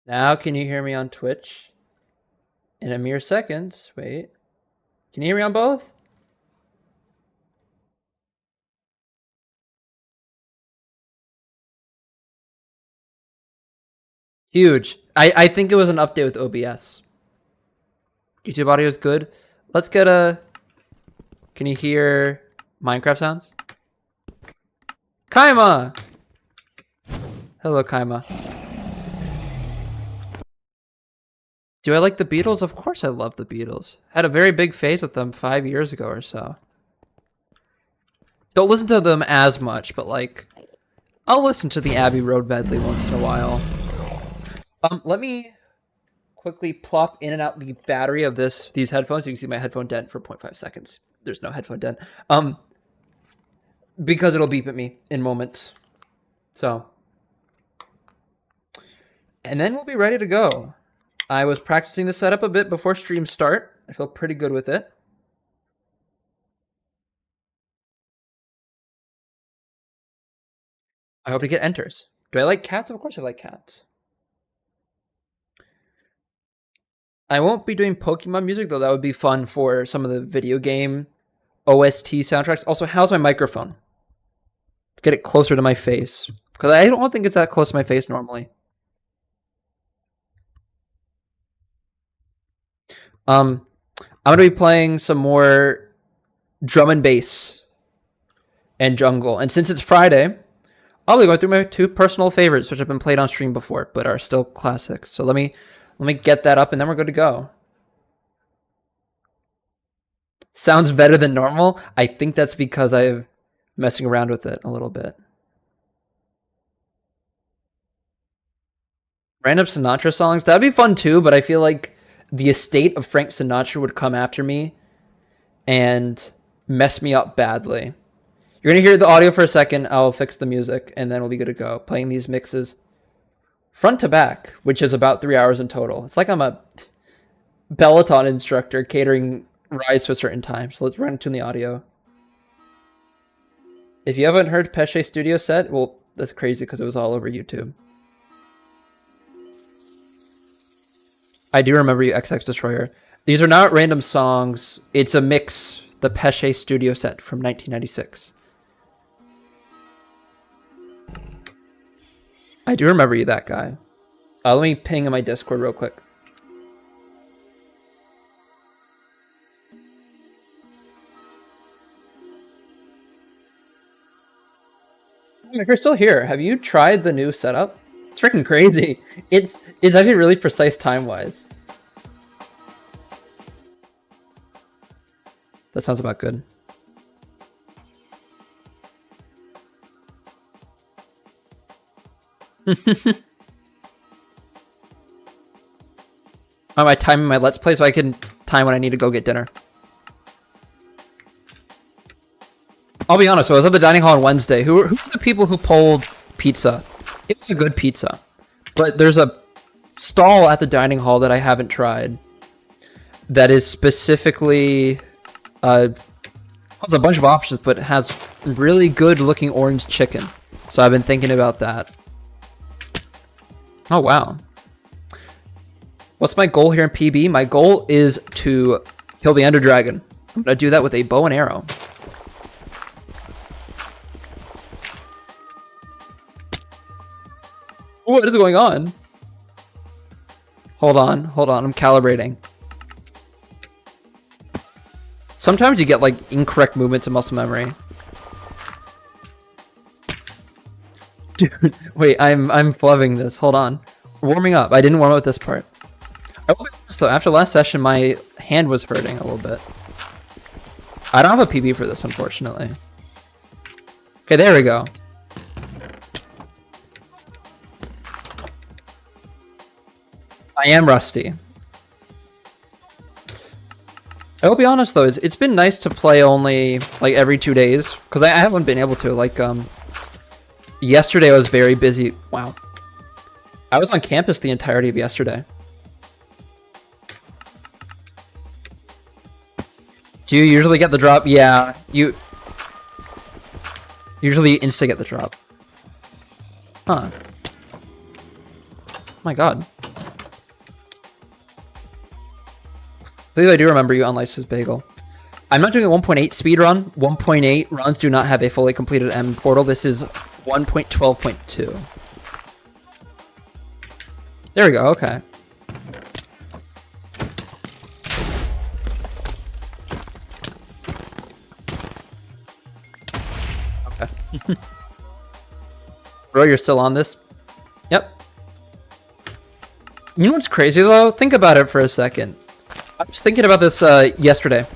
Now can you hear me on Twitch? In a mere seconds. Wait. Can you hear me on both? Huge. I think it was an update with OBS. YouTube audio is good. Let's get a... Can you hear Minecraft sounds? Kaima! Hello, Kaima. Do I like the Beatles? Of course I love the Beatles. Had a very big phase with them 5 years ago or so. Don't listen to them as much, but like, I'll listen to the Abbey Road medley once in a while. Let me quickly plop in and out the battery of these headphones. You can see my headphone dent for 0.5 seconds. There's no headphone dent. Because it'll beep at me in moments. So. And then we'll be ready to go. I was practicing the setup a bit before stream start. I feel pretty good with it. I hope to get enters. Do I like cats? Of course I like cats. I won't be doing Pokemon music, though that would be fun for some of the video game OST soundtracks. Also, how's my microphone? Let's get it closer to my face. Because I don't think it's that close to my face normally. I'm going to be playing some more drum and bass and jungle. And since it's Friday, I'll be going through my 2 personal favorites, which have been played on stream before, but are still classics. So let me get that up, and then we're good to go. Sounds better than normal. I think that's because I'm messing around with it a little bit. Random Sinatra songs. That'd be fun too, but I feel like the estate of Frank Sinatra would come after me and mess me up badly. You're going to hear the audio for a second. I'll fix the music, and then we'll be good to go. Playing these mixes front to back, which is about 3 hours in total. It's like I'm a Peloton instructor catering rides to a certain time. So let's run into the audio. If you haven't heard Pesce Studio Set, well, that's crazy because it was all over YouTube. I do remember you, XX Destroyer. These are not random songs. It's a mix, the Pesce Studio Set from 1996. I do remember you, that guy. Let me ping in my Discord real quick. If you're still here, have you tried the new setup? It's freaking crazy. It's actually really precise time-wise. That sounds about good. Am I timing my Let's Play so I can time when I need to go get dinner? I'll be honest, I was at the dining hall on Wednesday. Who are the people who pulled pizza? It was a good pizza. But there's a stall at the dining hall that I haven't tried that is specifically has a bunch of options, but has really good looking orange chicken. So I've been thinking about that. Oh, wow. What's my goal here in PB? My goal is to kill the Ender Dragon. I'm going to do that with a bow and arrow. What is going on? Hold on, I'm calibrating. Sometimes you get like incorrect movements in muscle memory. Dude, wait, I'm loving this. Hold on. Warming up. I didn't warm up this part. So after last session, my hand was hurting a little bit. I don't have a PB for this, unfortunately. Okay, there we go. I am rusty. I will be honest though, it's been nice to play only like every 2 days because I haven't been able to. Like yesterday I was very busy. Wow. I was on campus the entirety of yesterday. Do you usually get the drop? Yeah, you usually insta get the drop. Huh. Oh my god. believe I do remember you, Unlicensed Bagel. I'm not doing a 1.8 speed run. 1.8 runs do not have a fully completed end portal. This is 1.12.2. There we go, okay. Okay. Bro, you're still on this? Yep. You know what's crazy though? Think about it for a second. I was thinking about this yesterday.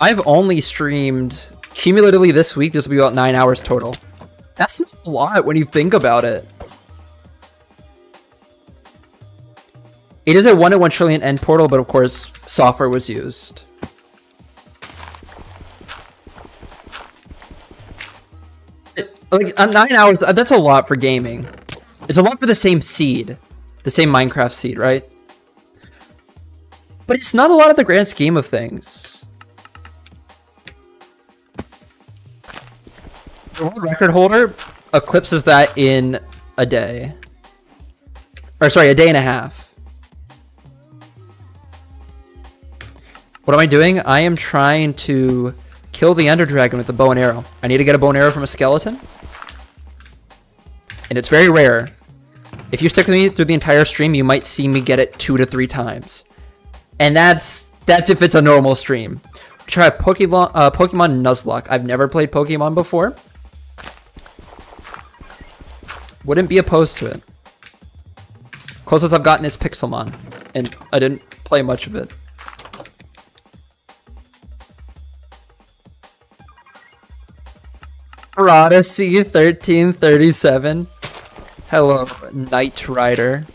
I've only streamed cumulatively this week. This will be about 9 hours total. That's not a lot when you think about it. It is a 1 in 1 trillion end portal, but of course, software was used. Like 9 hours, that's a lot for gaming. It's a lot for the same seed, the same Minecraft seed, right? But it's not a lot of the grand scheme of things. The world record holder eclipses that in a day. Or sorry, a day and a half. What am I doing? I am trying to kill the Ender Dragon with the bow and arrow. I need to get a bow and arrow from a skeleton. And it's very rare. If you stick with me through the entire stream, you might see me get it 2 to 3 times. And that's if it's a normal stream. Try Pokemon Nuzlocke. I've never played Pokemon before. Wouldn't be opposed to it. Closest I've gotten is Pixelmon, and I didn't play much of it. Odyssey 1337. Hello, Knight Rider.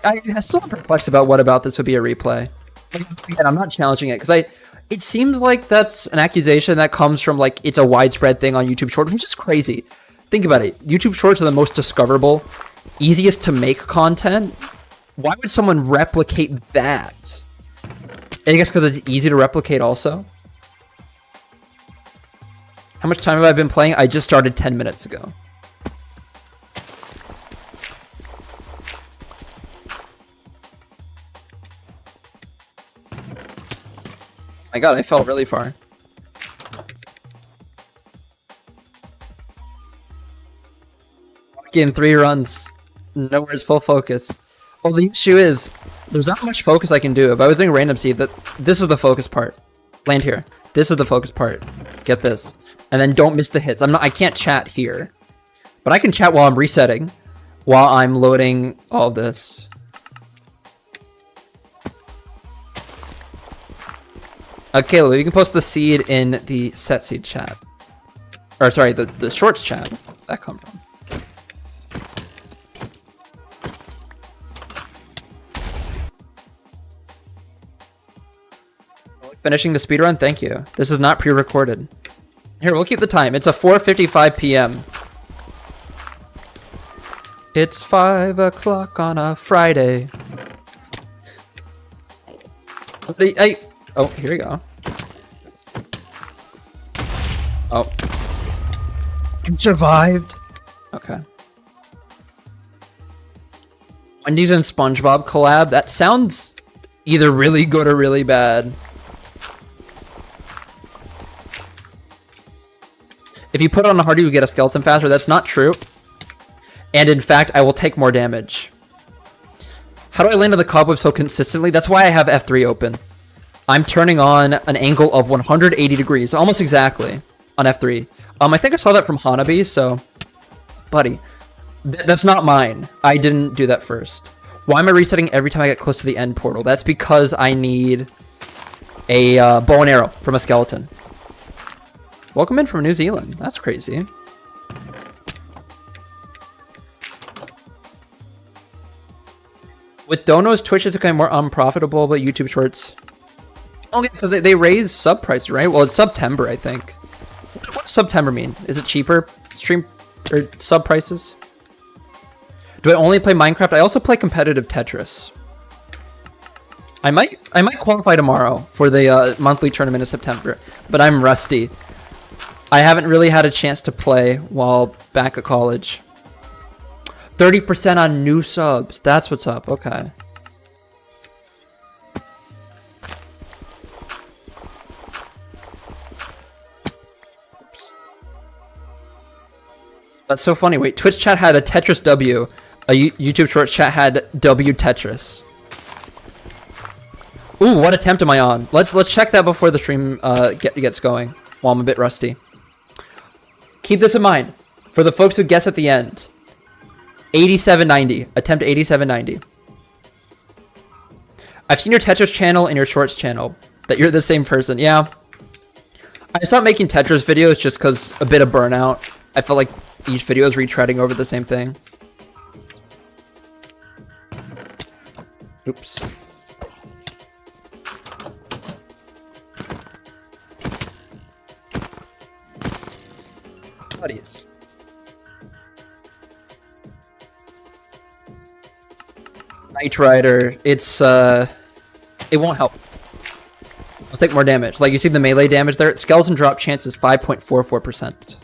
I still am perplexed about what about this would be a replay. Again, I'm not challenging it because it seems like that's an accusation that comes from like it's a widespread thing on YouTube Shorts, which is crazy. Think about it. YouTube Shorts are the most discoverable, easiest to make content. Why would someone replicate that? I guess because it's easy to replicate also. How much time have I been playing? I just started 10 minutes ago. My god, I fell really far. Getting 3 runs. Nowhere's full focus. Well, the issue is, there's not much focus I can do. If I was doing random seed, this is the focus part. Land here. This is the focus part. Get this. And then don't miss the hits. I can't chat here. But I can chat while I'm resetting. While I'm loading all this. Caleb, you can post the seed in the set seed chat. Or sorry, the shorts chat. That come from. Finishing the speedrun? Thank you. This is not pre-recorded. Here, we'll keep the time. It's a 4:55 p.m. It's 5 o'clock on a Friday. Oh, here we go. Oh. You survived. Okay. Wendy's and SpongeBob collab? That sounds either really good or really bad. If you put it on a hardy, you get a skeleton faster. That's not true. And in fact, I will take more damage. How do I land on the cobweb so consistently? That's why I have F3 open. I'm turning on an angle of 180 degrees, almost exactly, on F3. I think I saw that from Hanabi, so... Buddy, that's not mine. I didn't do that first. Why am I resetting every time I get close to the end portal? That's because I need a bow and arrow from a skeleton. Welcome in from New Zealand. That's crazy. With Dono's, Twitch is becoming more unprofitable, but YouTube Shorts... Okay, because they raise sub price, right? Well, it's September, I think. What does September mean? Is it cheaper stream or sub prices? Do I only play Minecraft? I also play competitive Tetris. I might qualify tomorrow for the monthly tournament in September, but I'm rusty. I haven't really had a chance to play while back at college. 30% on new subs. That's what's up. Okay. That's so funny. Wait, Twitch chat had a Tetris W. YouTube Shorts chat had W Tetris. Ooh, what attempt am I on? Let's check that before the stream gets going. While I'm a bit rusty. Keep this in mind for the folks who guess at the end. 8790. Attempt 8790. I've seen your Tetris channel and your Shorts channel. That you're the same person. Yeah. I stopped making Tetris videos just because a bit of burnout. I felt like each video is retreading over the same thing. Oops. Buddies. Knight Rider. It's it won't help. I'll take more damage. Like you see the melee damage there. Skeleton drop chance is 5.44%.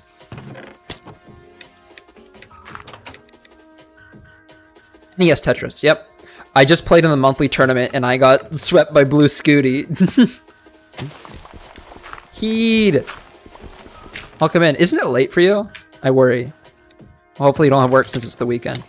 Yes, Tetris. Yep. I just played in the monthly tournament and I got swept by Blue Scooty. Heed. Welcome in. Isn't it late for you? I worry. Well, hopefully you don't have work since it's the weekend.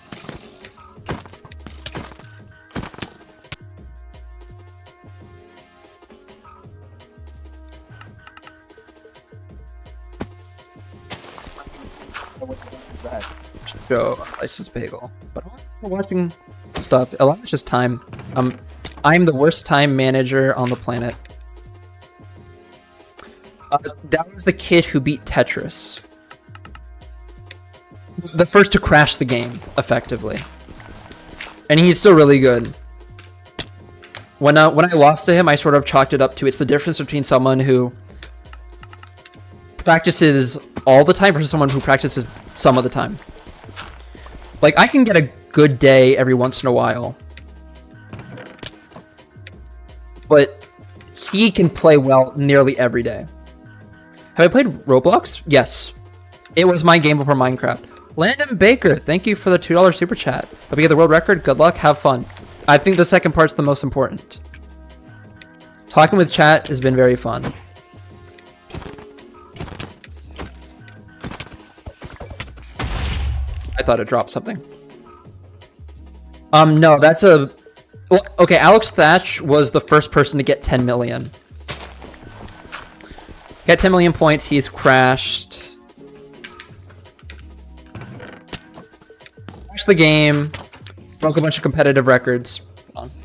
Show Isis Bagel. But I'm watching stuff. A lot of it's just time. I'm the worst time manager on the planet. That was the kid who beat Tetris. The first to crash the game, effectively. And he's still really good. When I lost to him, I sort of chalked it up to it's the difference between someone who practices all the time versus someone who practices some of the time. Like, I can get a good day every once in a while. But he can play well nearly every day. Have I played Roblox? Yes. It was my game before Minecraft. Landon Baker, thank you for the $2 super chat. Hope you get the world record. Good luck. Have fun. I think the second part's the most important. Talking with chat has been very fun. I thought it dropped something. No, that's a... Well, okay, Alex Thatch was the first person to get 10 million. He got 10 million points. He's crashed. Crashed the game. Broke a bunch of competitive records. Hold on.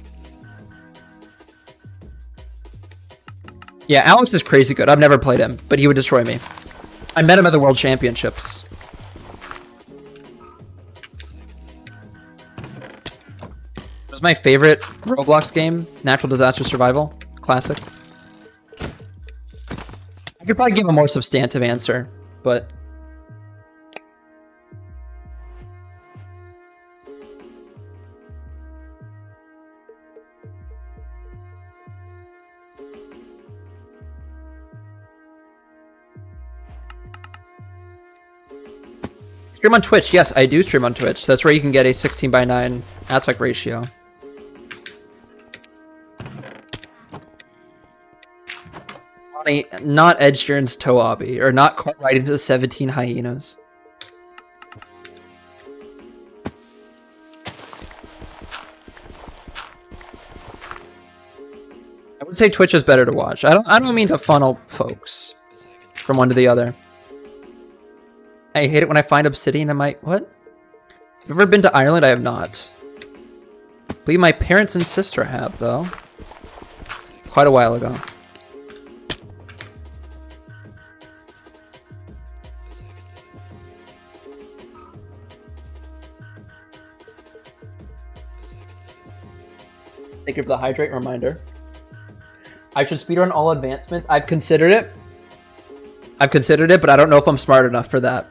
Yeah, Alex is crazy good. I've never played him, but he would destroy me. I met him at the World Championships. It was my favorite Roblox game, Natural Disaster Survival. Classic. I could probably give a more substantive answer, but... Stream on Twitch. Yes, I do stream on Twitch. That's where you can get a 16:9 aspect ratio. Not Ed Sheeran's Toabi, or not cart riding to the 17 hyenas. I would say Twitch is better to watch. I don't mean to funnel folks from one to the other. I hate it when I find obsidian. I'm like, what? Have you ever been to Ireland? I have not. I believe my parents and sister have, though. Quite a while ago. Thank you for the hydrate reminder. I should speedrun all advancements. I've considered it. But I don't know if I'm smart enough for that.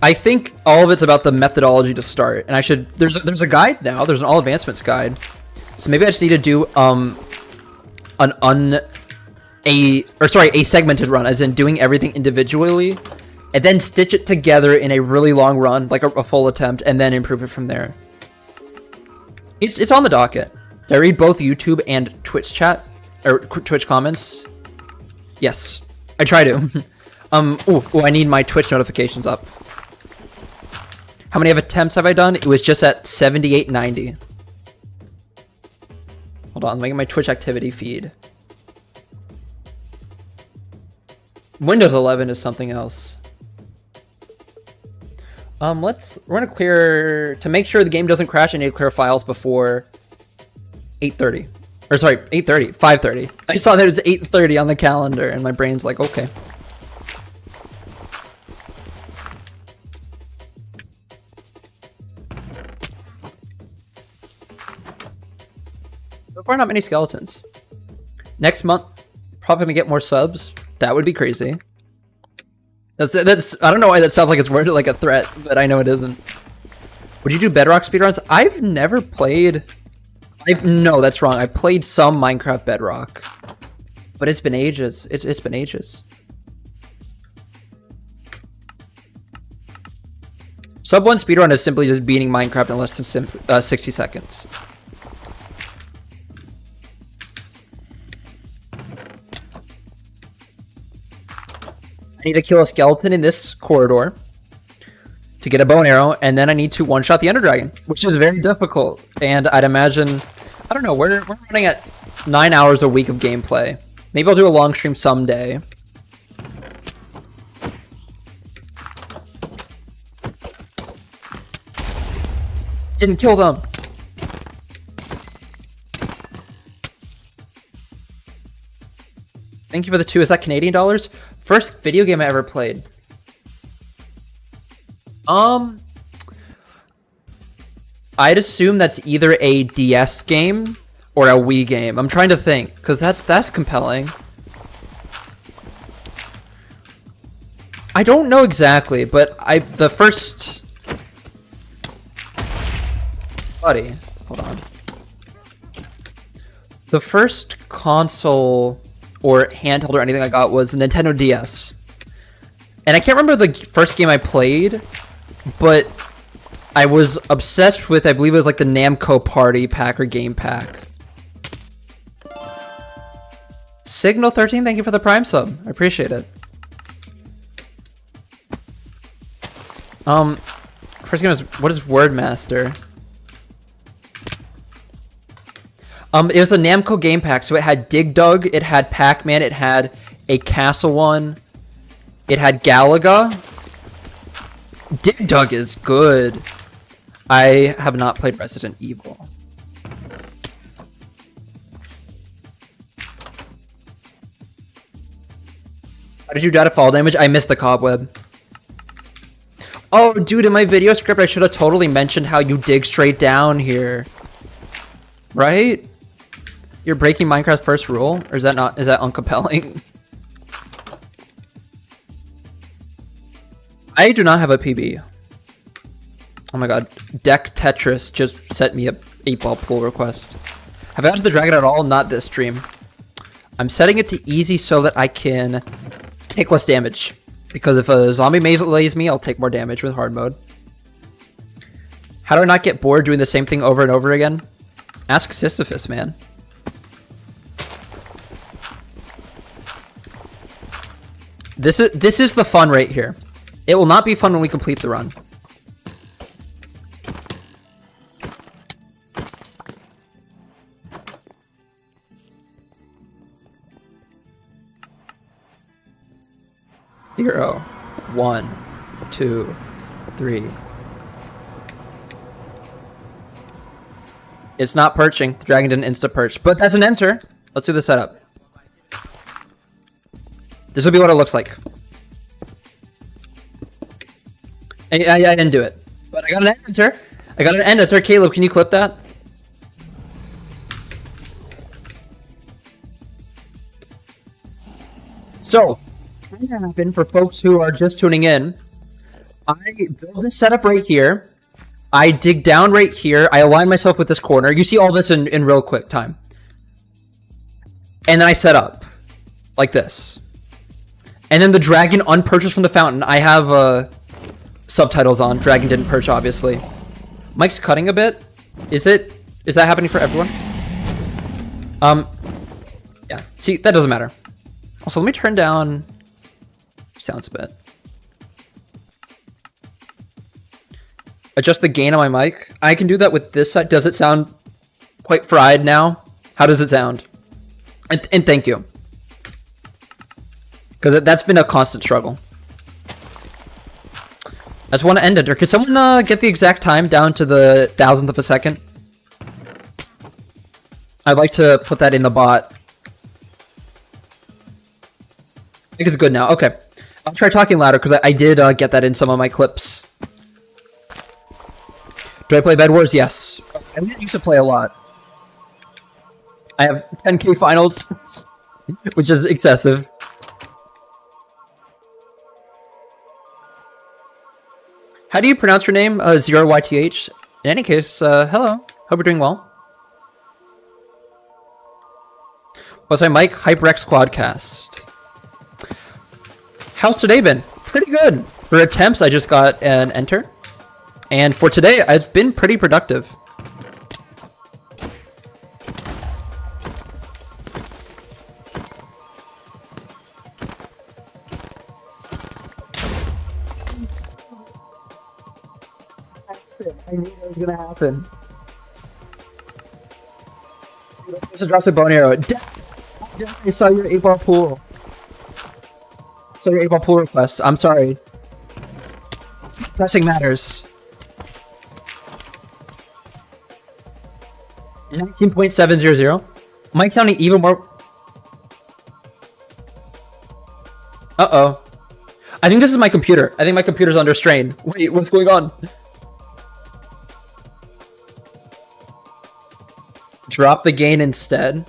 I think all of it's about the methodology to start, and I should. There's a guide now. There's an all advancements guide. So maybe I just need to do a segmented run, as in doing everything individually, and then stitch it together in a really long run, like a full attempt, and then improve it from there. It's on the docket. Did I read both YouTube and Twitch chat or Twitch comments? Yes, I try to. I need my Twitch notifications up. How many attempts have I done? It was just at 7890. Hold on, let me get my Twitch activity feed. Windows 11 is something else. We're gonna clear, to make sure the game doesn't crash, I need to clear files before 8:30. Or sorry, 8:30, 5:30. I saw that it was 8:30 on the calendar and my brain's like, okay. So far, not many skeletons. Next month, probably gonna get more subs. That would be crazy. That's I don't know why that sounds like it's worded like a threat, but I know it isn't. Would you do Bedrock speedruns? I've never played. No, that's wrong. I played some Minecraft Bedrock, but it's been ages. It's been ages. Sub 1 speedrun is simply just beating Minecraft in less than 60 seconds. I need to kill a skeleton in this corridor to get a bow and arrow, and then I need to one-shot the Ender Dragon, which is very difficult. And I'd imagine, I don't know, we're running at 9 hours a week of gameplay. Maybe I'll do a long stream someday. Didn't kill them. Thank you for the 2. Is that Canadian dollars? First video game I ever played. I'd assume that's either a DS game or a Wii game. I'm trying to think, because that's compelling. I don't know exactly, but the first... Buddy, hold on. The first console or handheld or anything I got was Nintendo DS. And I can't remember the first game I played, but I was obsessed with, I believe it was like the Namco Party Pack or Game Pack. Signal 13, thank you for the Prime sub. I appreciate it. First game was, what is Wordmaster? It was the Namco Game Pack, so it had Dig Dug, it had Pac-Man, it had a castle one, it had Galaga. Dig Dug is good. I have not played Resident Evil. How did you die to fall damage? I missed the cobweb. Oh, dude, in my video script, I should have totally mentioned how you dig straight down here. Right? You're breaking Minecraft's first rule? Or is that not, is that uncompelling? I do not have a PB. Oh my god. Deck Tetris just sent me a 8-ball pool request. Have I got to the dragon at all? Not this stream. I'm setting it to easy so that I can take less damage. Because if a zombie lays me, I'll take more damage with hard mode. How do I not get bored doing the same thing over and over again? Ask Sisyphus, man. This is the fun right here. It will not be fun when we complete the run. Zero, 1, 2, 3. It's not perching. The dragon didn't insta-perch, but that's an enter. Let's do the setup. This will be what it looks like. I didn't do it, but I got an enter. I got an enter. Caleb, can you clip that? So, what's going to happen for folks who are just tuning in, I build this setup right here. I dig down right here. I align myself with this corner. You see all this in real quick time. And then I set up like this. And then the dragon unperches from the fountain. I have subtitles on. Dragon didn't perch, obviously. Mike's cutting a bit. Is that happening for everyone? Yeah. See, that doesn't matter. Also, let me turn down sounds a bit. Adjust the gain on my mic. I can do that with this side. Does it sound quite fried now? How does it sound? And thank you. Because that's been a constant struggle. I just want to end it. Or could someone get the exact time down to the 1,000th of a second? I'd like to put that in the bot. I think it's good now. Okay. I'll try talking louder because I did get that in some of my clips. Do I play Bed Wars? Yes. I used to play a lot. I have 10k finals, which is excessive. How do you pronounce your name? ZeroYTH. In any case, hello. Hope you're doing well. What's my mic? HyperX Quadcast. How's today been? Pretty good. For attempts, I just got an enter. And for today, it's been pretty productive. I knew that was gonna happen. Just drops a bone arrow. I saw your 8-ball pool. So your 8-ball pool request. I'm sorry. Pressing matters. 19.700. Mike sounding even more. Uh-oh. I think this is my computer. I think my computer's under strain. Wait, what's going on? Drop the gain instead.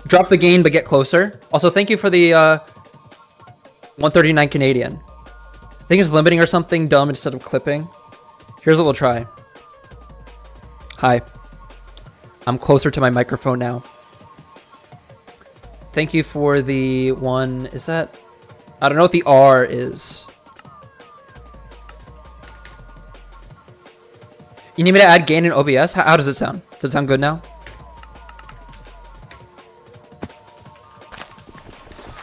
Drop the gain, but get closer. Also, thank you for the 139 Canadian. I think it's limiting or something dumb instead of clipping. Here's what we'll try. Hi. I'm closer to my microphone now. Thank you for the one. Is that? I don't know what the R is. You need me to add gain in OBS? How does it sound? Does it sound good now?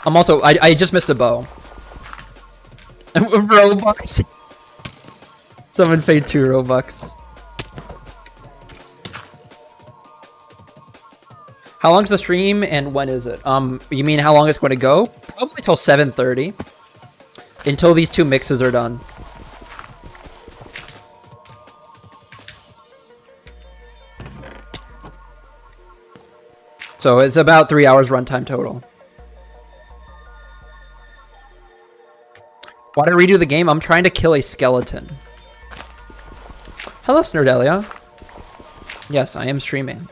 I'm also, I just missed a bow. Robux. Someone paid 2 Robux. How long's the stream and when is it? You mean how long it's going to go? Probably till 7:30. Until these 2 mixes are done. So it's about 3 hours runtime total. Why did I redo the game? I'm trying to kill a skeleton. Hello, Snurdelia. Yes, I am streaming.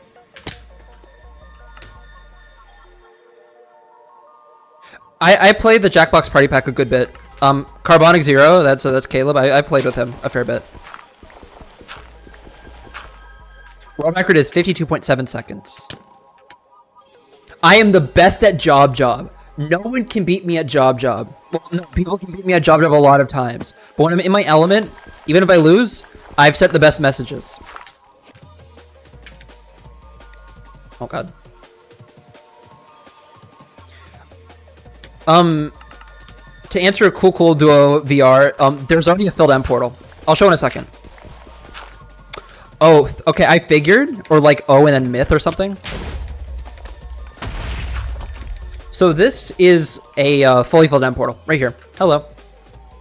I played the Jackbox Party Pack a good bit. Carbonic Zero, that's Caleb. I played with him a fair bit. World record is 52.7 seconds. I am the best at Job Job. No one can beat me at Job Job. Well, no, people can beat me at Job Job a lot of times. But when I'm in my element, even if I lose, I've set the best messages. Oh god. To answer a cool duo VR, there's already a filled end portal. I'll show in a second. Oh, okay, I figured. Or like O and then myth or something. So this is a fully filled end portal right here. Hello.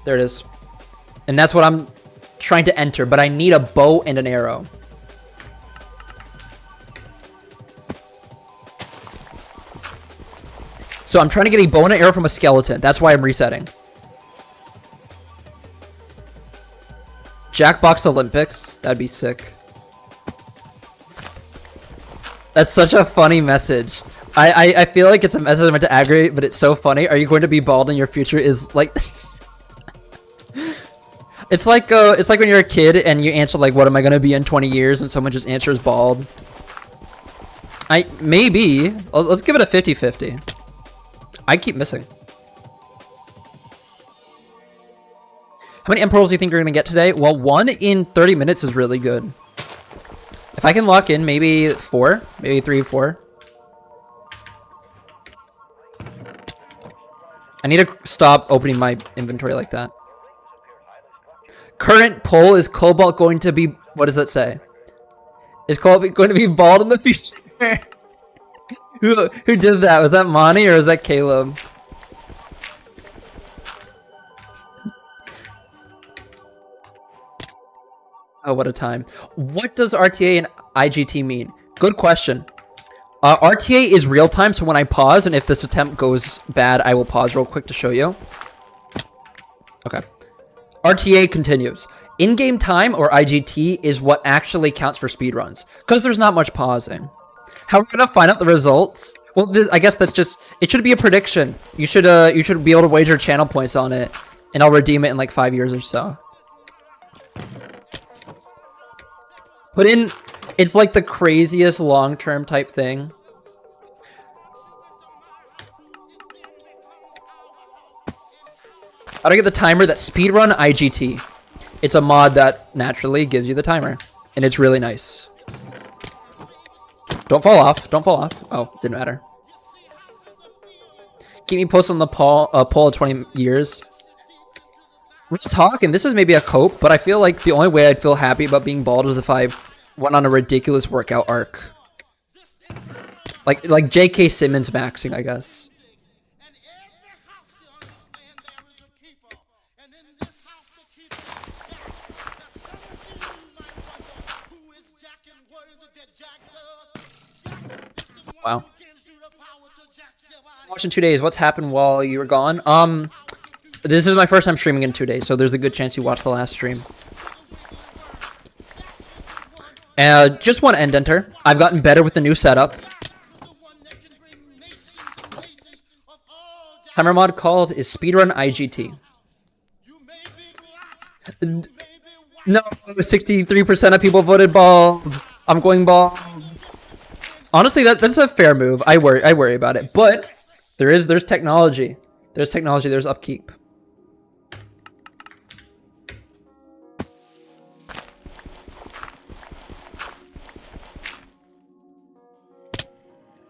There it is. And that's what I'm trying to enter, but I need a bow and an arrow. So I'm trying to get a bow and an arrow from a skeleton. That's why I'm resetting. Jackbox Olympics. That'd be sick. That's such a funny message. I feel like it's a message meant to aggravate, but it's so funny. Are you going to be bald in your future? Is like... it's like when you're a kid and you answer like, what am I going to be in 20 years? And someone just answers bald. Maybe. Let's give it a 50-50. I keep missing. How many M-Pearls do you think you're going to get today? Well, 1 in 30 minutes is really good. If I can lock in, maybe 4. Maybe 3 or 4. I need to stop opening my inventory like that. Current poll, is Cobalt going to be... What does that say? Is Cobalt going to be bald in the future? Who did that? Was that Monty or was that Caleb? Oh, what a time. What does RTA and IGT mean? Good question. RTA is real time, so when I pause, and if this attempt goes bad, I will pause real quick to show you. Okay. RTA continues. In-game time, or IGT, is what actually counts for speedruns, because there's not much pausing. How are we gonna find out the results? Well, I guess that's just... It should be a prediction. You should be able to wager channel points on it, and I'll redeem it in like 5 years or so. Put in... It's like the craziest long-term type thing. How do I get the timer? That Speedrun IGT. It's a mod that naturally gives you the timer. And it's really nice. Don't fall off. Don't fall off. Oh, didn't matter. Keep me posted on the poll of 20 years. We're talking. This is maybe a cope, but I feel like the only way I'd feel happy about being bald was if I went on a ridiculous workout arc. Like J.K. Simmons maxing, I guess. Wow. Watching 2 days. What's happened while you were gone? This is my first time streaming in 2 days, so there's a good chance you watched the last stream. Just one end enter. I've gotten better with the new setup. Timer mod called is Speedrun IGT. No, 63% of people voted bald. I'm going bald. Honestly, that's a fair move. I worry about it, but there's technology. There's technology. There's upkeep.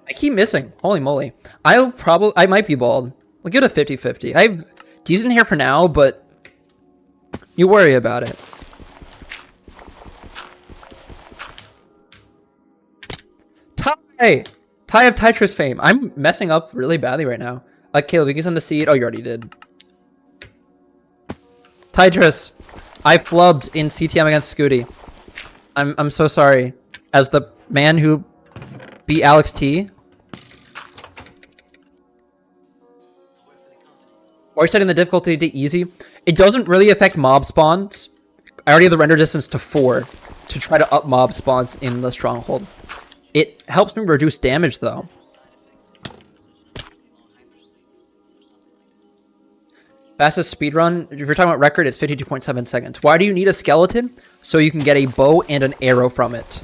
I keep missing. Holy moly. I might be bald. We'll give it a 50-50. I have decent hair for now, but you worry about it. Ty of Tetris fame. I'm messing up really badly right now. Caleb, you can send the seed. Oh, you already did. Tetris. I flubbed in CTM against Scooty. I'm so sorry. As the man who beat Alex T. Why are you setting the difficulty to easy? It doesn't really affect mob spawns. I already have the render distance to 4 to try to up mob spawns in the stronghold. It helps me reduce damage, though. Fastest speedrun, if you're talking about record, it's 52.7 seconds. Why do you need a skeleton? So you can get a bow and an arrow from it.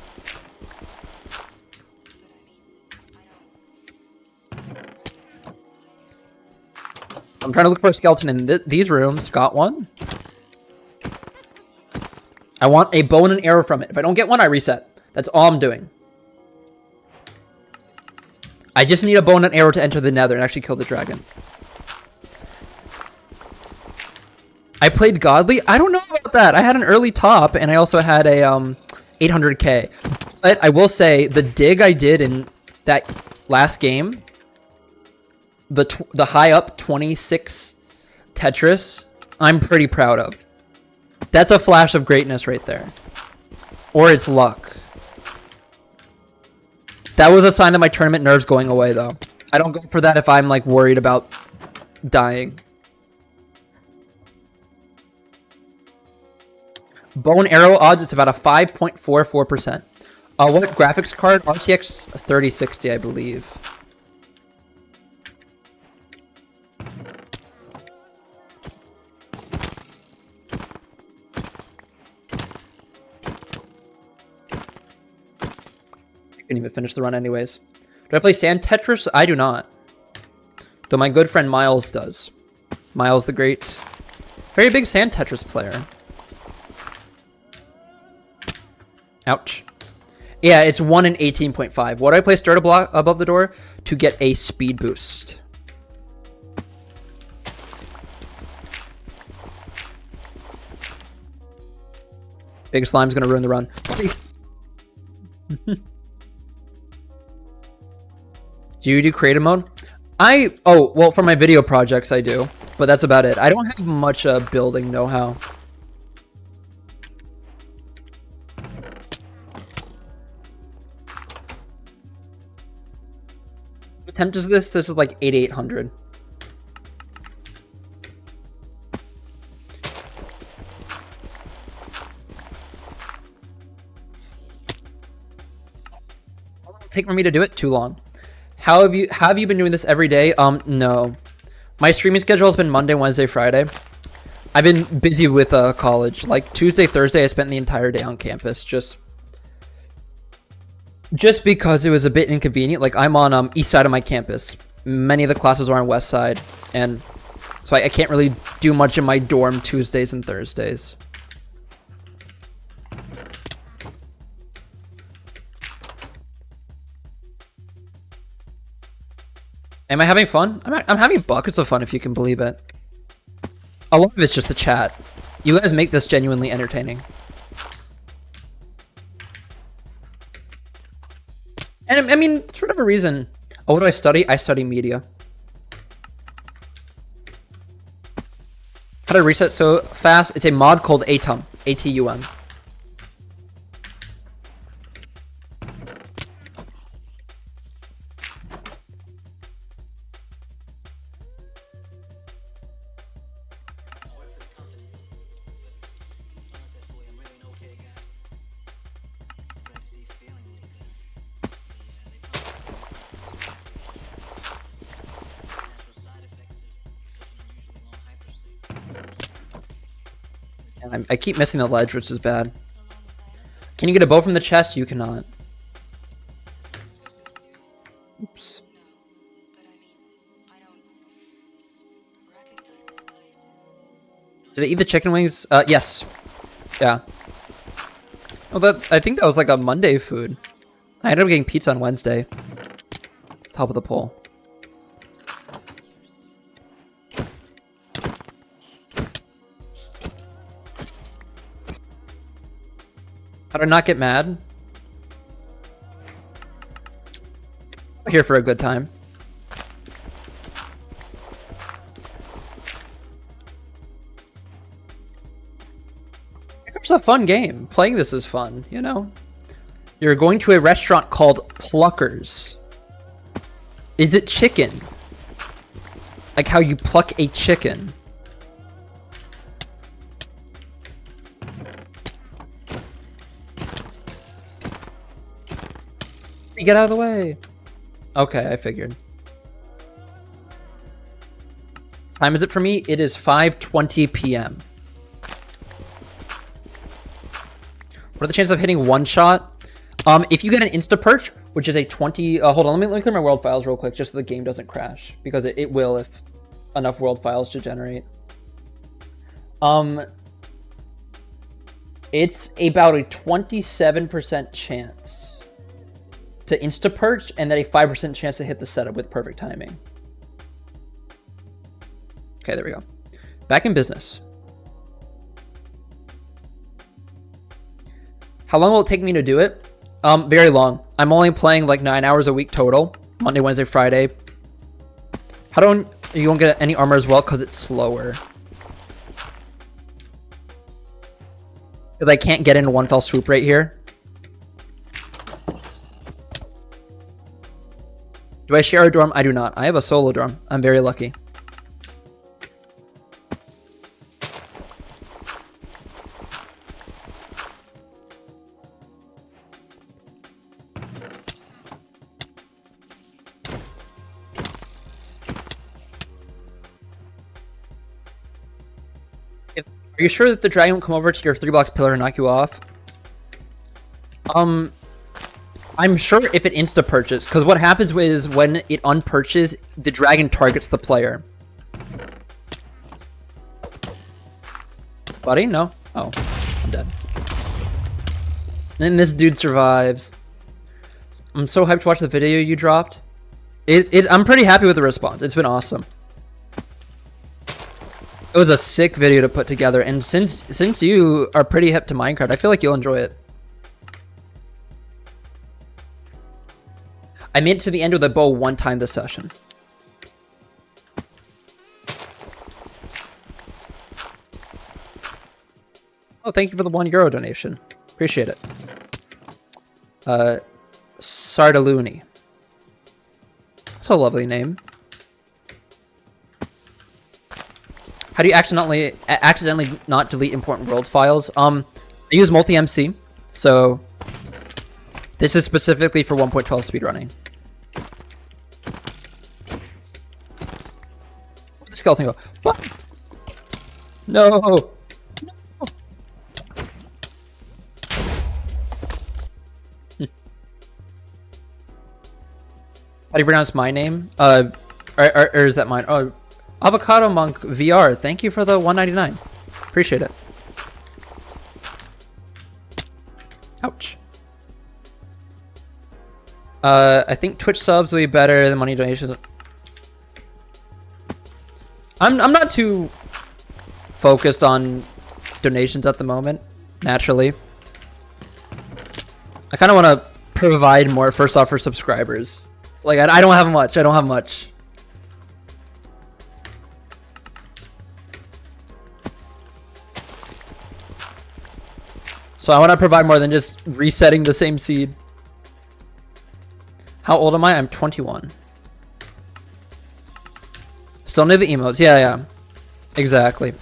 I'm trying to look for a skeleton in these rooms. Got one. I want a bow and an arrow from it. If I don't get one, I reset. That's all I'm doing. I just need a bow and an arrow to enter the nether and actually kill the dragon. I played godly. I don't know about that. I had an early top and I also had a 800k. But I will say the dig I did in that last game, the high up 26 Tetris, I'm pretty proud of. That's a flash of greatness right there. Or it's luck. That was a sign of my tournament nerves going away, though. I don't go for that if I'm, like, worried about dying. Bow and arrow odds, it's about a 5.44%. What graphics card? RTX 3060, I believe. Couldn't even finish the run anyways. Do I play Sand Tetris? I do not. Though my good friend Miles does. Miles the Great. Very big Sand Tetris player. Ouch. Yeah, it's 1 in 18.5. What do I place dirt block above the door? To get a speed boost. Big slime's gonna ruin the run. Do you do creative mode? Oh, well, for my video projects I do, but that's about it. I don't have much building know-how. What attempt is this? This is like 8800. Take for me to do it? Too long. Have you been doing this every day? No. My streaming schedule has been Monday, Wednesday, Friday. I've been busy with college. Like Tuesday, Thursday, I spent the entire day on campus just because it was a bit inconvenient. Like I'm on east side of my campus. Many of the classes are on west side, and so I can't really do much in my dorm Tuesdays and Thursdays. Am I having fun? I'm having buckets of fun, if you can believe it. A lot of it's just the chat. You guys make this genuinely entertaining. And I mean, for whatever reason. Oh, what do I study? I study media. How to reset so fast? It's a mod called ATUM. ATUM. I keep missing the ledge, which is bad. Can you get a bow from the chest? You cannot. Oops. Did I eat the chicken wings? Yes. Yeah. Oh, I think that was like a Monday food. I ended up getting pizza on Wednesday. Top of the pole. How to not get mad? I'm here for a good time. It's a fun game. Playing this is fun, you know? You're going to a restaurant called Pluckers. Is it chicken? Like how you pluck a chicken. Get out of the way. Okay, I figured. Time is it for me? It is 5:20 p.m. What are the chances of hitting one shot? If you get an insta perch, which is a 20. Hold on, let me clear my world files real quick, just so the game doesn't crash, because it will if enough world files to generate. It's about a 27% chance to insta perch, and then a 5% chance to hit the setup with perfect timing. Okay, there we go. Back in business. How long will it take me to do it? Very long. I'm only playing like 9 hours a week total. Monday, Wednesday, Friday. How don't you won't get any armor as well? Because it's slower. Because I can't get into one fell swoop right here. Do I share a dorm? I do not. I have a solo dorm. I'm very lucky. Are you sure that the dragon won't come over to your 3 blocks pillar and knock you off? I'm sure if it insta-perches, because what happens is when it unperches, the dragon targets the player. Buddy? No? Oh, I'm dead. And this dude survives. I'm so hyped to watch the video you dropped. I'm pretty happy with the response. It's been awesome. It was a sick video to put together, and since you are pretty hip to Minecraft, I feel like you'll enjoy it. I made it to the end with a bow one time this session. Oh, thank you for the €1 donation. Appreciate it. Sardaluni. That's a lovely name. How do you accidentally not delete important world files? I use multi-MC, so this is specifically for 1.12 speedrunning. Where'd the skeleton go? What? No! How do you pronounce my name? Or is that mine? Oh, Avocado Monk VR. Thank you for the $1.99. Appreciate it. Ouch. I think Twitch subs will be better than money donations. I'm not too focused on donations at the moment. Naturally, I kind of want to provide more first off for subscribers. Like, I don't have much. I don't have much. So I want to provide more than just resetting the same seed. How old am I? I'm 21. Still need the emotes. Yeah. Exactly.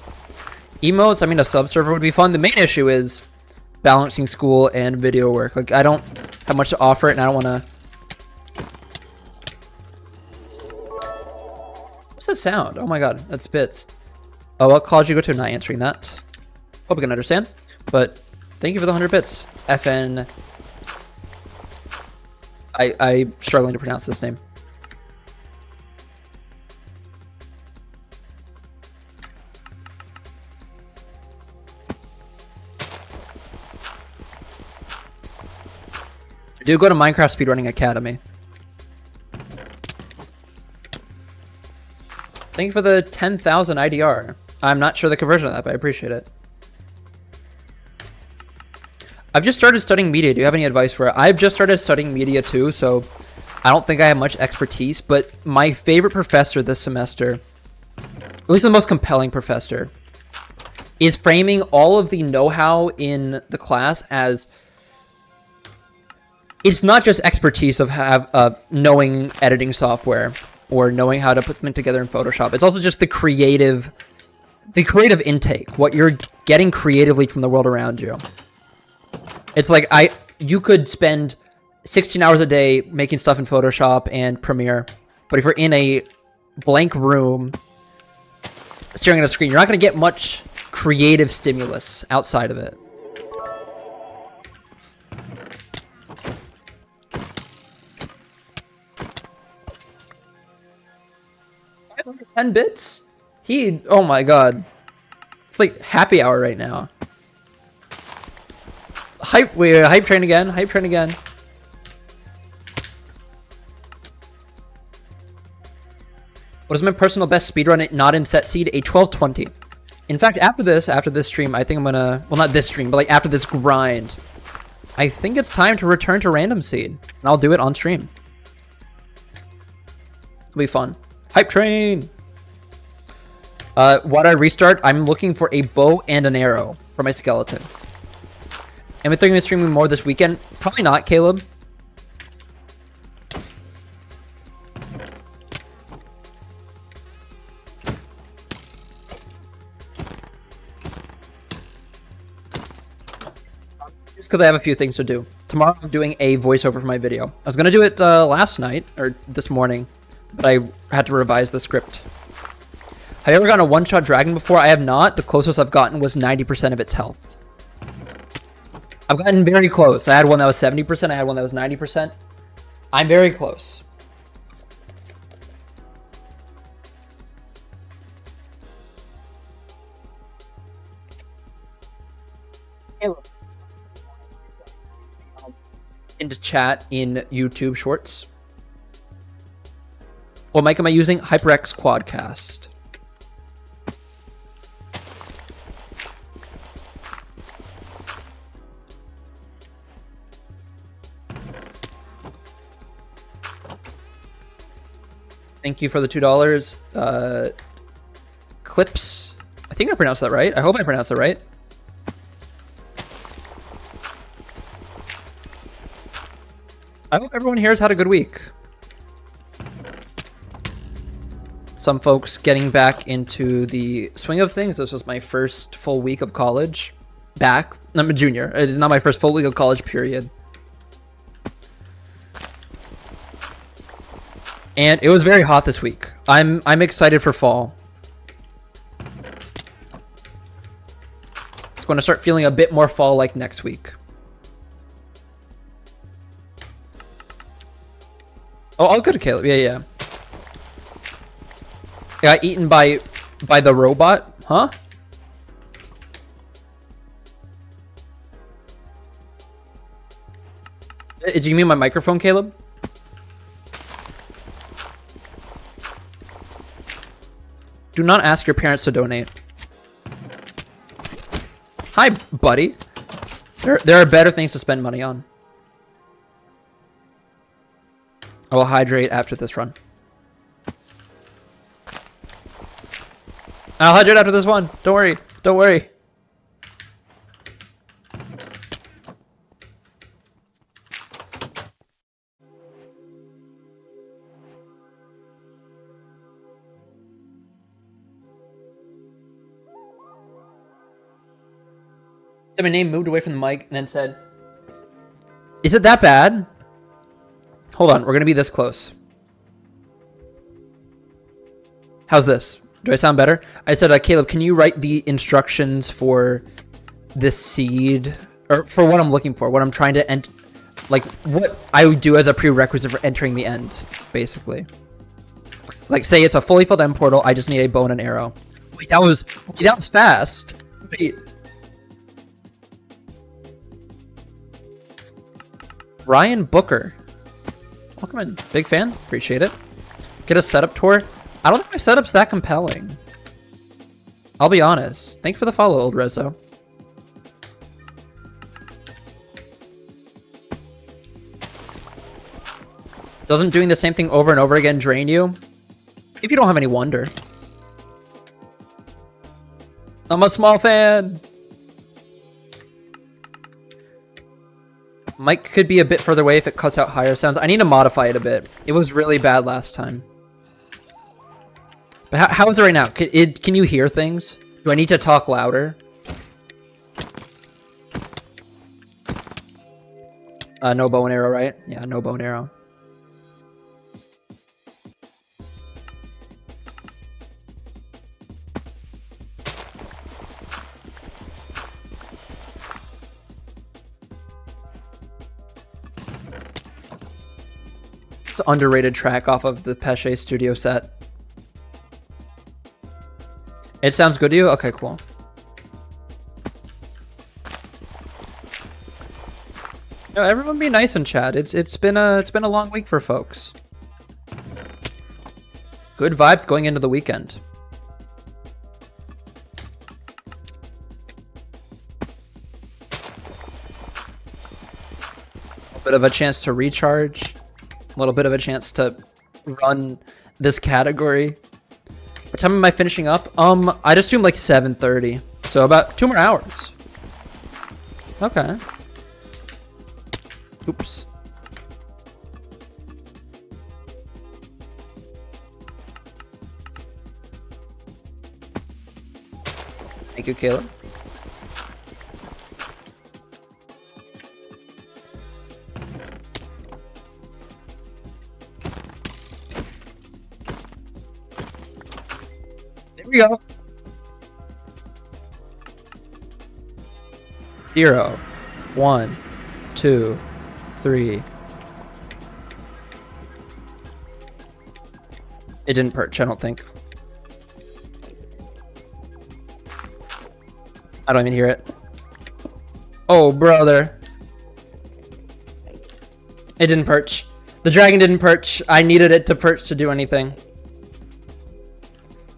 Emotes, I mean, a sub server would be fun. The main issue is balancing school and video work. Like, I don't have much to offer it, and I don't want to... What's that sound? Oh my god, that's Bits. Oh, what college you go to? Not answering that. Hope you can understand. But thank you for the 100 bits. FN... I'm struggling to pronounce this name. Do go to Minecraft Speedrunning Academy. Thank you for the 10,000 IDR. I'm not sure the conversion of that, but I appreciate it. I've just started studying media. Do you have any advice for it? I've just started studying media too, so I don't think I have much expertise, but my favorite professor this semester, at least the most compelling professor, is framing all of the know-how in the class as it's not just expertise of knowing editing software or knowing how to put something together in Photoshop. It's also just the creative intake, what you're getting creatively from the world around you. It's like you could spend 16 hours a day making stuff in Photoshop and Premiere, but if you're in a blank room staring at a screen, you're not going to get much creative stimulus outside of it. 10 bits? Oh my god. It's like happy hour right now. Hype train again. Hype train again. What is my personal best speedrun not in set seed? A 1220. In fact, after this stream, I think I'm gonna, well, not this stream, but like after this grind, I think it's time to return to random seed, and I'll do it on stream. It'll be fun. Hype train. What I restart? I'm looking for a bow and an arrow for my skeleton. Am I thinking of streaming more this weekend? Probably not, Caleb. Just because I have a few things to do. Tomorrow I'm doing a voiceover for my video. I was going to do it last night, or this morning, but I had to revise the script. Have you ever gotten a one-shot dragon before? I have not. The closest I've gotten was 90% of its health. I've gotten very close. I had one that was 70%. I had one that was 90%. I'm very close. Into chat in YouTube Shorts. What mic am I using? HyperX Quadcast. Thank you for the $2. Clips. I think I pronounced that right. I hope I pronounced that right. I hope everyone here has had a good week. Some folks getting back into the swing of things. This was my first full week of college. Back. I'm a junior. It is not my first full week of college, period. And it was very hot this week. I'm excited for fall. It's going to start feeling a bit more fall-like next week. Oh, I'll go to Caleb. Yeah. Got eaten by the robot, huh? Did you mean my microphone, Caleb? Do not ask your parents to donate. Hi, buddy. There are better things to spend money on. I will hydrate after this run. I'll hydrate after this one. Don't worry. Don't worry. So my name moved away from the mic and then said, "Is it that bad?" Hold on, we're gonna be this close. How's this? Do I sound better? I said, Caleb, can you write the instructions for this seed, or for what I'm looking for, what I'm trying to end, like what I would do as a prerequisite for entering the end, basically. Like, say it's a fully filled end portal. I just need a bow and an arrow. Wait, that was fast. Wait. Ryan Booker. Welcome in. Big fan. Appreciate it. Get a setup tour. I don't think my setup's that compelling. I'll be honest. Thanks for the follow, old Rezo. Doesn't doing the same thing over and over again drain you? If you don't have any wonder. I'm a small fan. Mic could be a bit further away if it cuts out higher sounds. I need to modify it a bit. It was really bad last time. But how is it right now? Can you hear things? Do I need to talk louder? No bow and arrow, right? Yeah, no bow and arrow. It's an underrated track off of the Pesce Studio set. It sounds good to you? Okay, cool. No, everyone be nice in chat. It's been a long week for folks. Good vibes going into the weekend. A bit of a chance to recharge. A little bit of a chance to run this category. What time am I finishing up? I'd assume like 7:30. So about 2 more hours. Okay. Oops. Thank you, Caleb. There we go. 0, 1, 2, 3. It didn't perch, I don't think. I don't even hear it. Oh, brother. It didn't perch. The dragon didn't perch. I needed it to perch to do anything.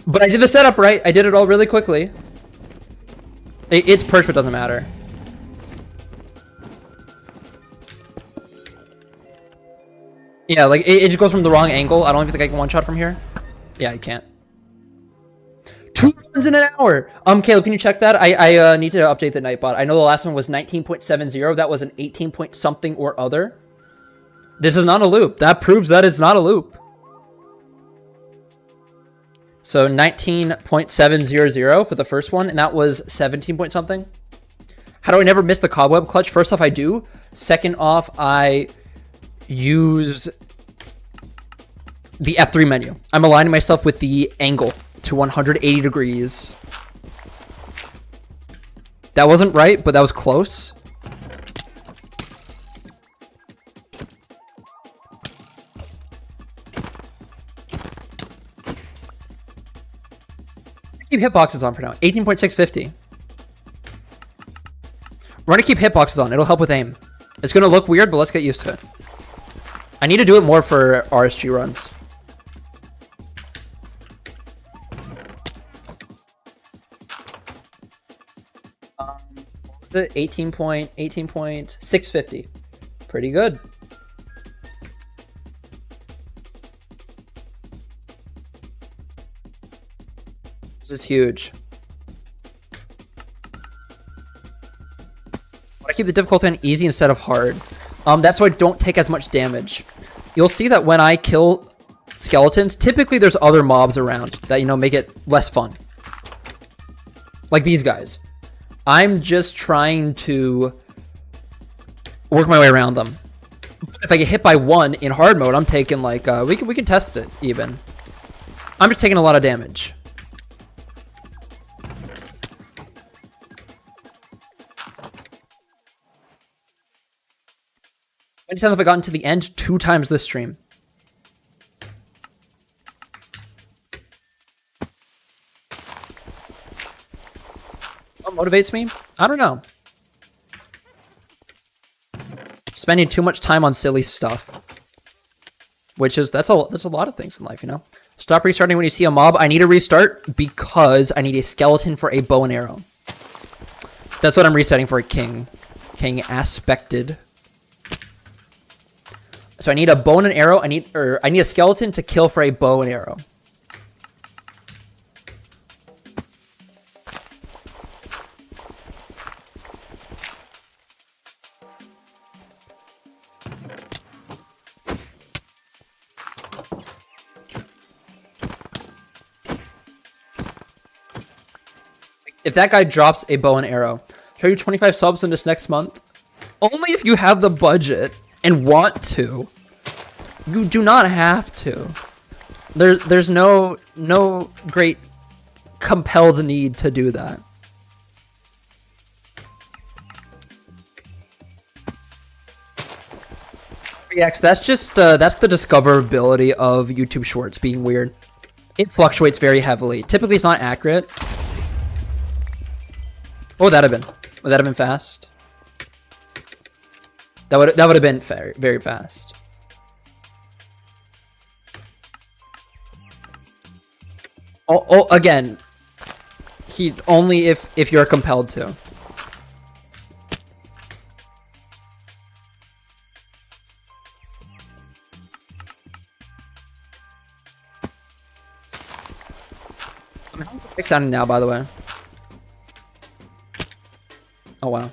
But I did the setup right. I did it all really quickly. It's perch, but it doesn't matter. Yeah, like it just goes from the wrong angle. I don't even think I can one shot from here. Yeah, I can't. 2 runs in an hour. Caleb, can you check that? I need to update the Nightbot. I know the last one was 19.70. That was an 18 point something or other. This is not a loop. That proves that it's not a loop. So 19.700 for the first one, and that was 17 point something. How do I never miss the cobweb clutch? First off, I do. Second off, I use the F3 menu. I'm aligning myself with the angle to 180 degrees. That wasn't right, but that was close. Keep hitboxes on for now. 18.650. We're gonna keep hitboxes on. It'll help with aim. It's gonna look weird, but let's get used to it. I need to do it more for RSG runs. What was it? 18.650. Pretty good. This is huge. I keep the difficulty on easy instead of hard. That's so I don't take as much damage. You'll see that when I kill skeletons, typically there's other mobs around that, you know, make it less fun. Like these guys. I'm just trying to work my way around them. If I get hit by one in hard mode, I'm taking like, we can test it even. I'm just taking a lot of damage. How many times have I gotten to the end? 2 times this stream. What motivates me? I don't know. Spending too much time on silly stuff. Which is, that's a lot of things in life, you know? Stop restarting when you see a mob. I need to restart because I need a skeleton for a bow and arrow. That's what I'm resetting for a king. King aspected. So I need a bow and an arrow. I need a skeleton to kill for a bow and arrow. If that guy drops a bow and arrow, show you 25 subs in this next month. Only if you have the budget and want to. You do not have to. There's no great compelled need to do that. Reacts, that's just that's the discoverability of YouTube Shorts being weird. It fluctuates very heavily. Typically it's not accurate. What would that have been? Would that have been fast? That would have been very, very fast. Oh, again, only if you're compelled to. It's sounding now, by the way. Oh wow.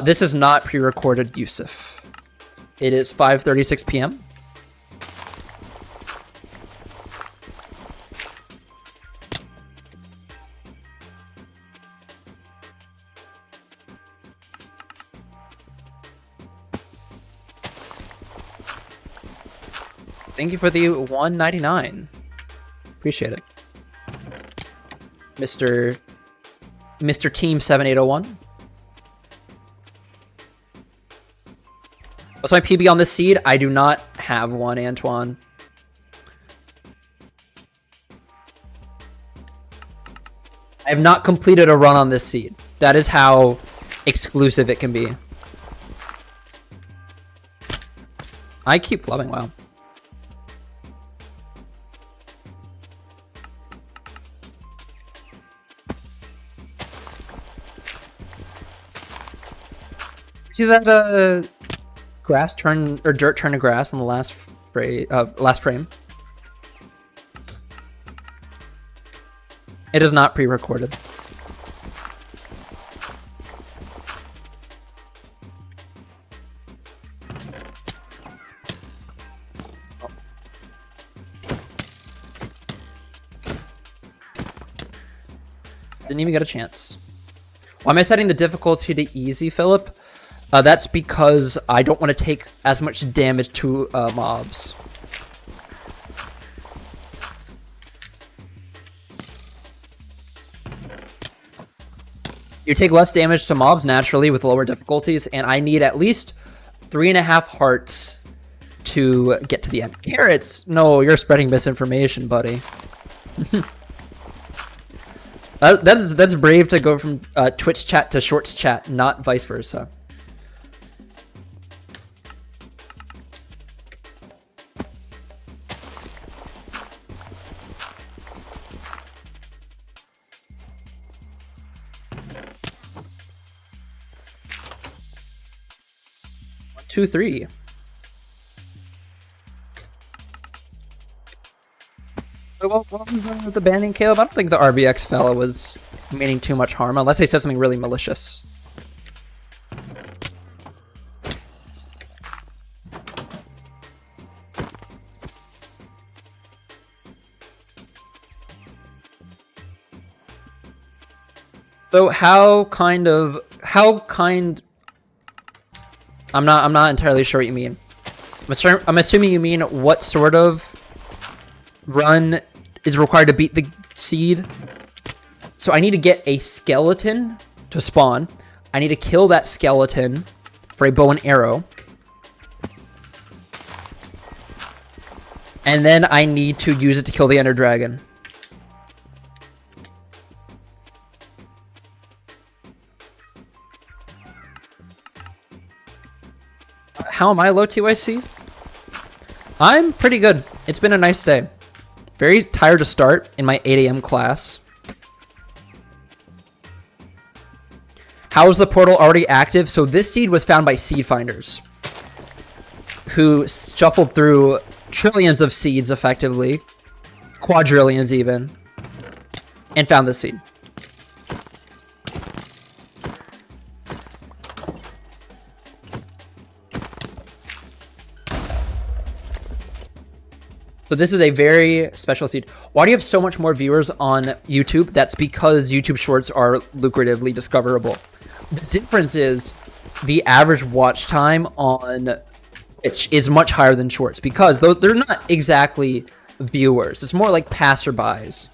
This is not pre-recorded, Yusuf. It is 5:36 p.m. Thank you for the $1.99. Appreciate it. Mr. Team 7801. What's my PB on this seed? I do not have one, Antoine. I have not completed a run on this seed. That is how exclusive it can be. I keep flubbing, wow. See that grass turn or dirt turn to grass in the last frame. It is not pre-recorded. Didn't even get a chance. Why am I setting the difficulty to easy, Philip? That's because I don't want to take as much damage to mobs. You take less damage to mobs naturally with lower difficulties, and I need at least 3.5 hearts to get to the end. Carrots? No, you're spreading misinformation, buddy. That's brave to go from Twitch chat to Shorts chat, not vice versa. One, two, three. What was the banning, Caleb? I don't think the RBX fella was meaning too much harm, unless they said something really malicious. So I'm not entirely sure what you mean. I'm assuming you mean what sort of run is required to beat the seed. So I need to get a skeleton to spawn. I need to kill that skeleton for a bow and arrow. And then I need to use it to kill the Ender Dragon. How am I low TYC? I'm pretty good. It's been a nice day. Very tired to start in my 8 a.m. class. How is the portal already active? So this seed was found by seed finders, who shuffled through trillions of seeds effectively, quadrillions even, and found this seed. So this is a very special seed. Why do you have so much more viewers on YouTube? That's because YouTube Shorts are lucratively discoverable. The difference is the average watch time on Twitch is much higher than Shorts because they're not exactly viewers. It's more like passerbys.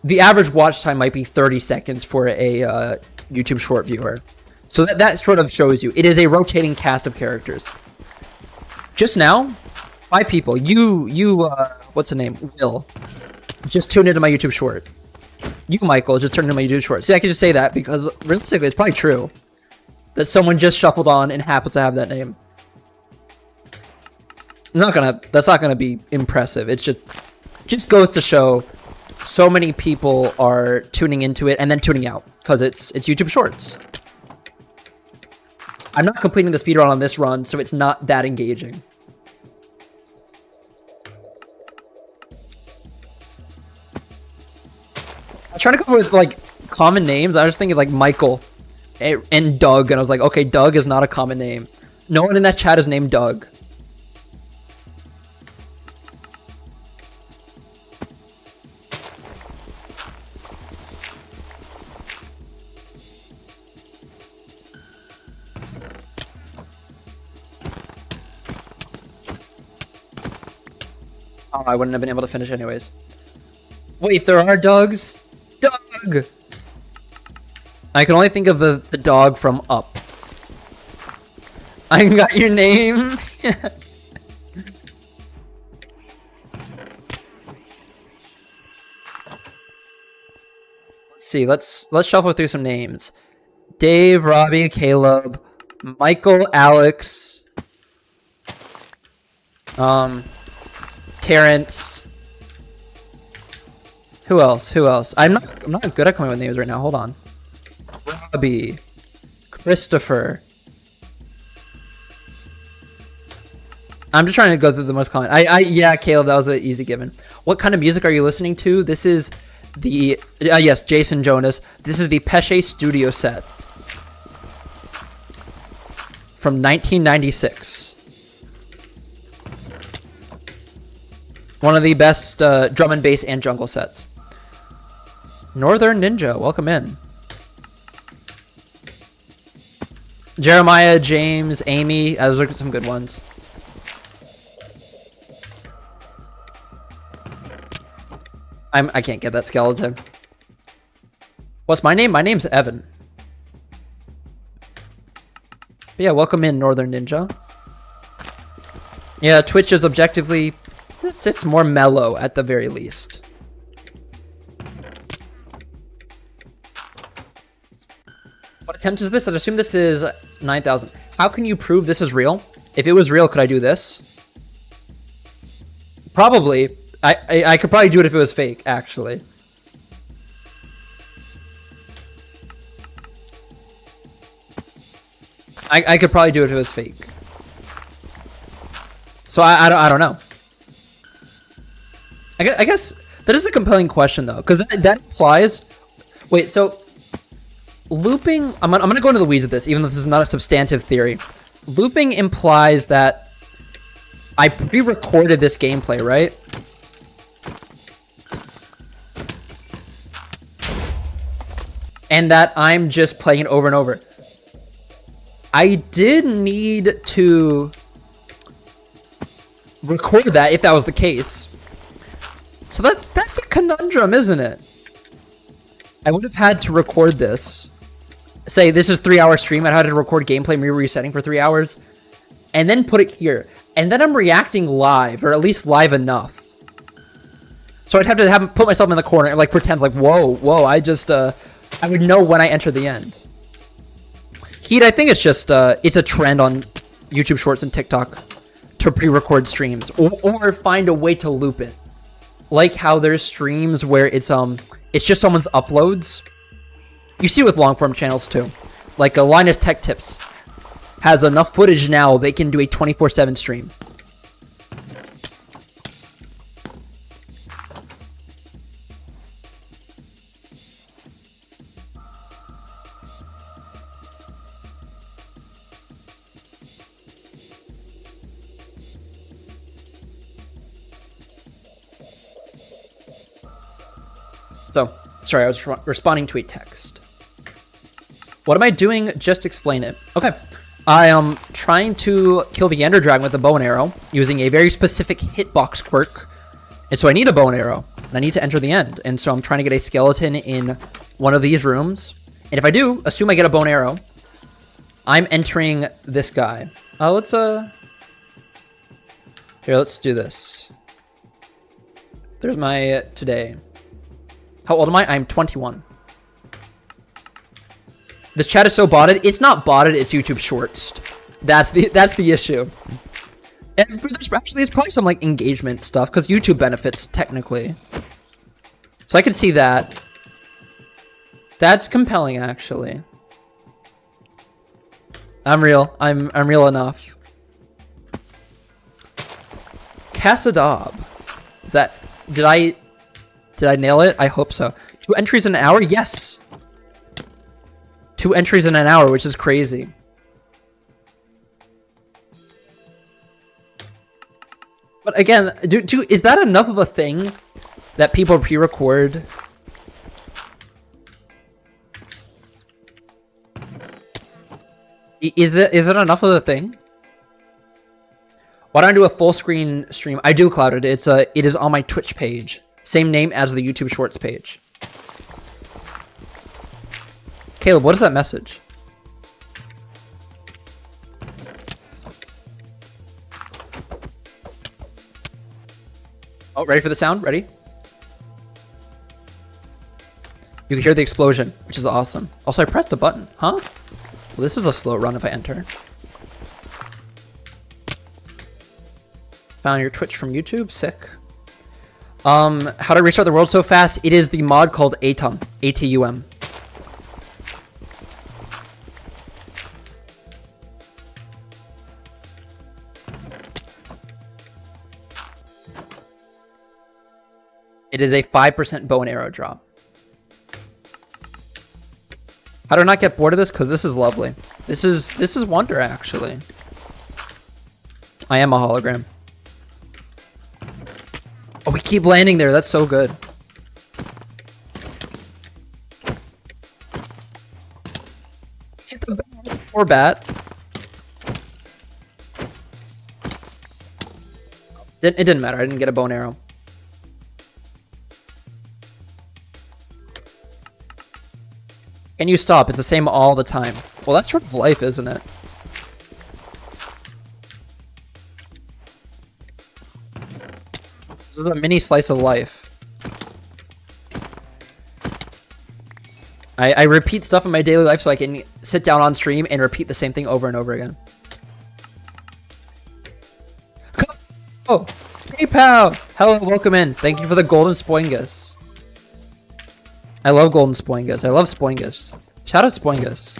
The average watch time might be 30 seconds for a YouTube Short viewer. So that sort of shows you. It is a rotating cast of characters. Just now, 5 people. You, what's the name? Will. Just tuned into my YouTube Short. You, Michael, just turned into my YouTube Short. See, I can just say that because realistically, it's probably true that someone just shuffled on and happens to have that name. That's not gonna be impressive. It's just goes to show so many people are tuning into it and then tuning out because it's YouTube Shorts. I'm not completing the speedrun on this run, so it's not that engaging. I was trying to come up with like common names. I was thinking like Michael and Doug, and I was like, okay, Doug is not a common name. No one in that chat is named Doug. Oh, I wouldn't have been able to finish anyways. Wait, there are dogs? Doug! I can only think of the dog from Up. I got your name. Let's see. Let's shuffle through some names. Dave, Robbie, Caleb, Michael, Alex, Terrence. Who else? I'm not good at coming up with names right now. Hold on. Robbie, Christopher, I'm just trying to go through the most common. Yeah, Caleb, that was an easy given. What kind of music are you listening to? This is the yes, Jason Jonas. This is the Pesce Studio set from 1996. One of the best drum and bass and jungle sets. Northern Ninja, welcome in. Jeremiah, James, Amy, those are some good ones. I can't get that skeleton. What's my name? My name's Evan. But yeah, welcome in, Northern Ninja. Yeah, Twitch is objectively, it's more mellow at the very least. What attempt is this? I'd assume this is 9,000. How can you prove this is real? If it was real, could I do this? Probably. I could probably do it if it was fake, actually. I could probably do it if it was fake. So I don't know. I guess that is a compelling question though, because that implies. Wait, so looping. I'm gonna go into the weeds of this, even though this is not a substantive theory. Looping implies that I pre-recorded this gameplay, right? And that I'm just playing it over and over. I did need to record that if that was the case. So that's a conundrum, isn't it? I would have had to record this. Say this is 3-hour stream. I had to record gameplay, me resetting for 3 hours, and then put it here. And then I'm reacting live, or at least live enough. So I'd have to put myself in the corner and like pretend like, whoa, I would know when I enter the end. Heat, I think it's just it's a trend on YouTube Shorts and TikTok to pre-record streams or find a way to loop it. Like how there's streams where it's just someone's uploads. You see it with long-form channels too. Like Linus Tech Tips has enough footage now they can do a 24/7 stream. So, sorry, I was responding to a text. What am I doing? Just explain it. Okay. I am trying to kill the Ender Dragon with a bow and arrow using a very specific hitbox quirk. And so I need a bow and arrow. And I need to enter the end. And so I'm trying to get a skeleton in one of these rooms. And if I do, assume I get a bow and arrow, I'm entering this guy. Here, let's do this. There's my today. How old am I? I'm 21. This chat is so botted. It's not botted, it's YouTube Shorts. That's the issue. And there's probably some like engagement stuff because YouTube benefits technically. So I can see that. That's compelling actually. I'm real. I'm real enough. Cassadob. Is that did I nail it? I hope so. 2 entries in an hour? Yes. 2 entries in an hour, which is crazy. But again, is that enough of a thing that people pre-record? Is it enough of a thing? Why don't I do a full screen stream? I do Clouded. It is on my Twitch page. Same name as the YouTube Shorts page. Caleb, what is that message? Oh, ready for the sound? Ready? You can hear the explosion, which is awesome. Also, I pressed the button. Huh? Well, this is a slow run if I enter. Found your Twitch from YouTube. Sick. How to restart the world so fast? It is the mod called ATUM. ATUM. It is a 5% bow and arrow drop. How do I not get bored of this? Because this is lovely. This is wonder, actually. I am a hologram. Oh, we keep landing there. That's so good. Hit the bat. Poor bat. It didn't matter. I didn't get a bow and arrow. Can you stop? It's the same all the time. Well, that's sort of life, isn't it? This is a mini slice of life. I repeat stuff in my daily life so I can sit down on stream and repeat the same thing over and over again. Oh, PayPal! Hello, welcome in. Thank you for the golden spoingus. I love golden spoingus. I love spoingus. Shout out spoingus.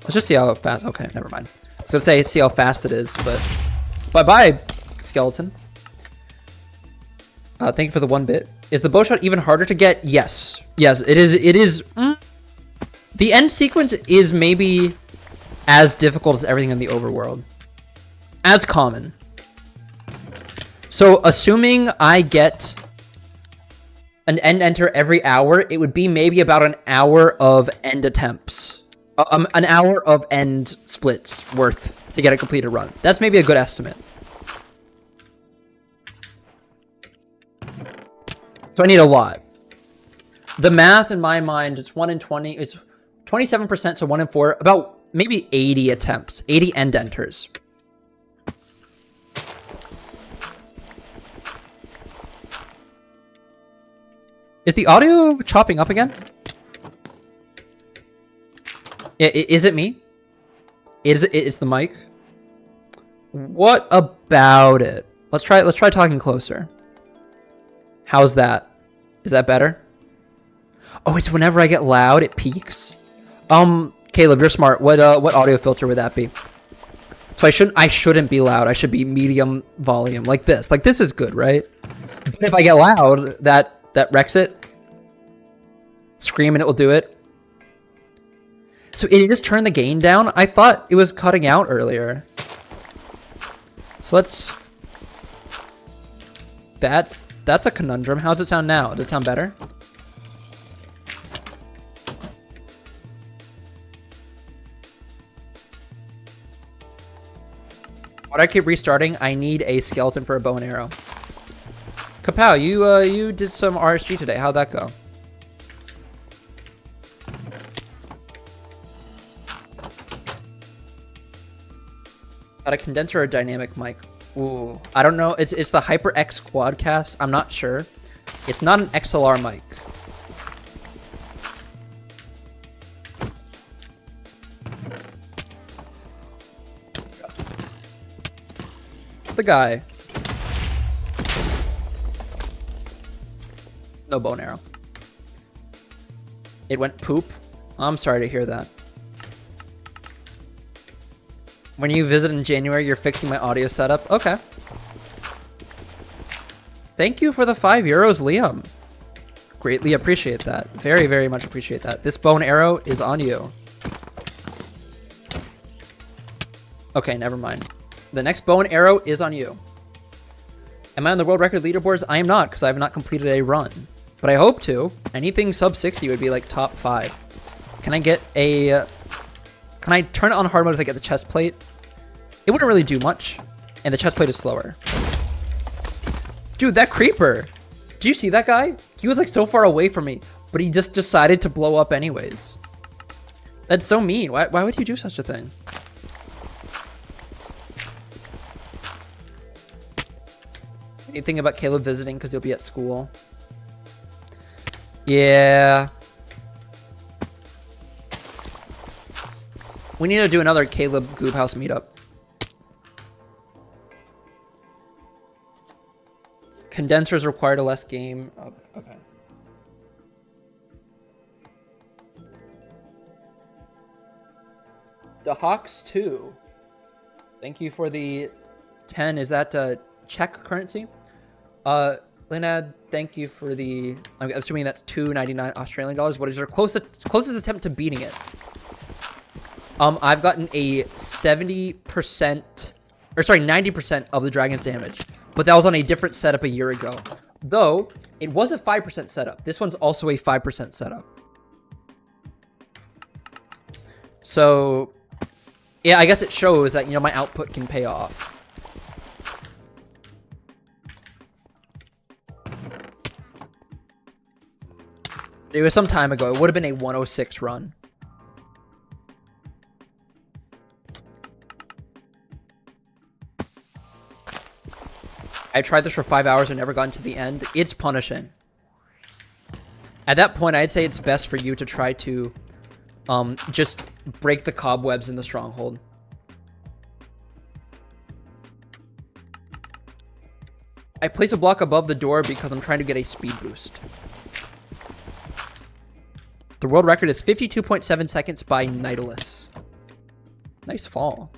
Let's just see how fast. Okay, never mind. I was gonna say see how fast it is, but bye, skeleton. Thank you for the 1 bit. Is the bow shot even harder to get? Yes, yes, it is. It is. The end sequence is maybe as difficult as everything in the overworld. As common. So assuming I get an end enter every hour, it would be maybe about an hour of end attempts. An hour of end splits worth to get a completed run. That's maybe a good estimate. So I need a lot. The math in my mind is 1 in 20. It's 27%, so 1 in 4. About maybe 80 attempts. 80 end enters. Is the audio chopping up again? Is it me? It's the mic? What about it? Let's try talking closer. How's that? Is that better? Oh, it's whenever I get loud, it peaks. Caleb, you're smart. What audio filter would that be? So I shouldn't be loud. I should be medium volume, like this. Like this is good, right? But if I get loud, that wrecks it. Scream and it will do it. So it just turned the gain down. I thought it was cutting out earlier. So let's... That's a conundrum. How does it sound now? Does it sound better? Why do I keep restarting? I need a skeleton for a bow and arrow. Kapow, you did some RSG today. How'd that go? Got a condenser or a dynamic mic? Ooh, I don't know. It's the HyperX Quadcast. I'm not sure. It's not an XLR mic. The guy. No bow and arrow. It went poop. I'm sorry to hear that. When you visit in January, you're fixing my audio setup. Okay. Thank you for the €5, Liam. Greatly appreciate that. Very, very much appreciate that. This bow and arrow is on you. Okay, never mind. The next bow and arrow is on you. Am I on the world record leaderboards? I am not, because I have not completed a run. But I hope to. Anything sub 60 would be like top 5. Can I get a... Can I turn it on hard mode if I get the chest plate? It wouldn't really do much. And the chest plate is slower. Dude, that creeper. Do you see that guy? He was like so far away from me. But he just decided to blow up anyways. That's so mean. Why would you do such a thing? Anything about Caleb visiting because he'll be at school? Yeah. We need to do another Caleb Goob House meetup. Condensers required a less game. Oh, okay. The Hawks 2. Thank you for the 10. Is that Czech currency? Linad, thank you for the... I'm assuming that's $2.99 Australian dollars. What is your closest attempt to beating it? I've gotten a 70%... Or sorry, 90% of the dragon's damage. But that was on a different setup a year ago. Though, it was a 5% setup. This one's also a 5% setup. So, yeah, I guess it shows that, you know, my output can pay off. It was some time ago. It would have been a 106 run. I tried this for 5 hours and never gotten to the end. It's punishing. At that point, I'd say it's best for you to try to just break the cobwebs in the stronghold. I place a block above the door because I'm trying to get a speed boost. The world record is 52.7 seconds by Nautilus. Nice fall.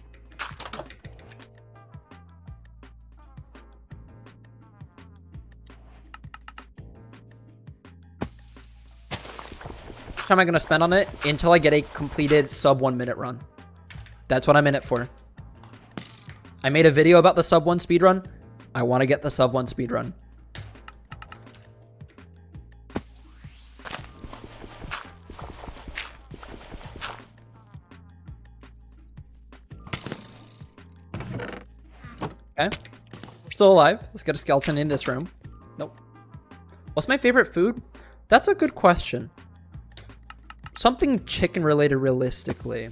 How much time am I going to spend on it? Until I get a completed sub 1 minute run. That's what I'm in it for. I made a video about the sub 1 speedrun. I want to get the sub 1 speedrun. Okay. We're still alive. Let's get a skeleton in this room. Nope. What's my favorite food? That's a good question. Something chicken related realistically.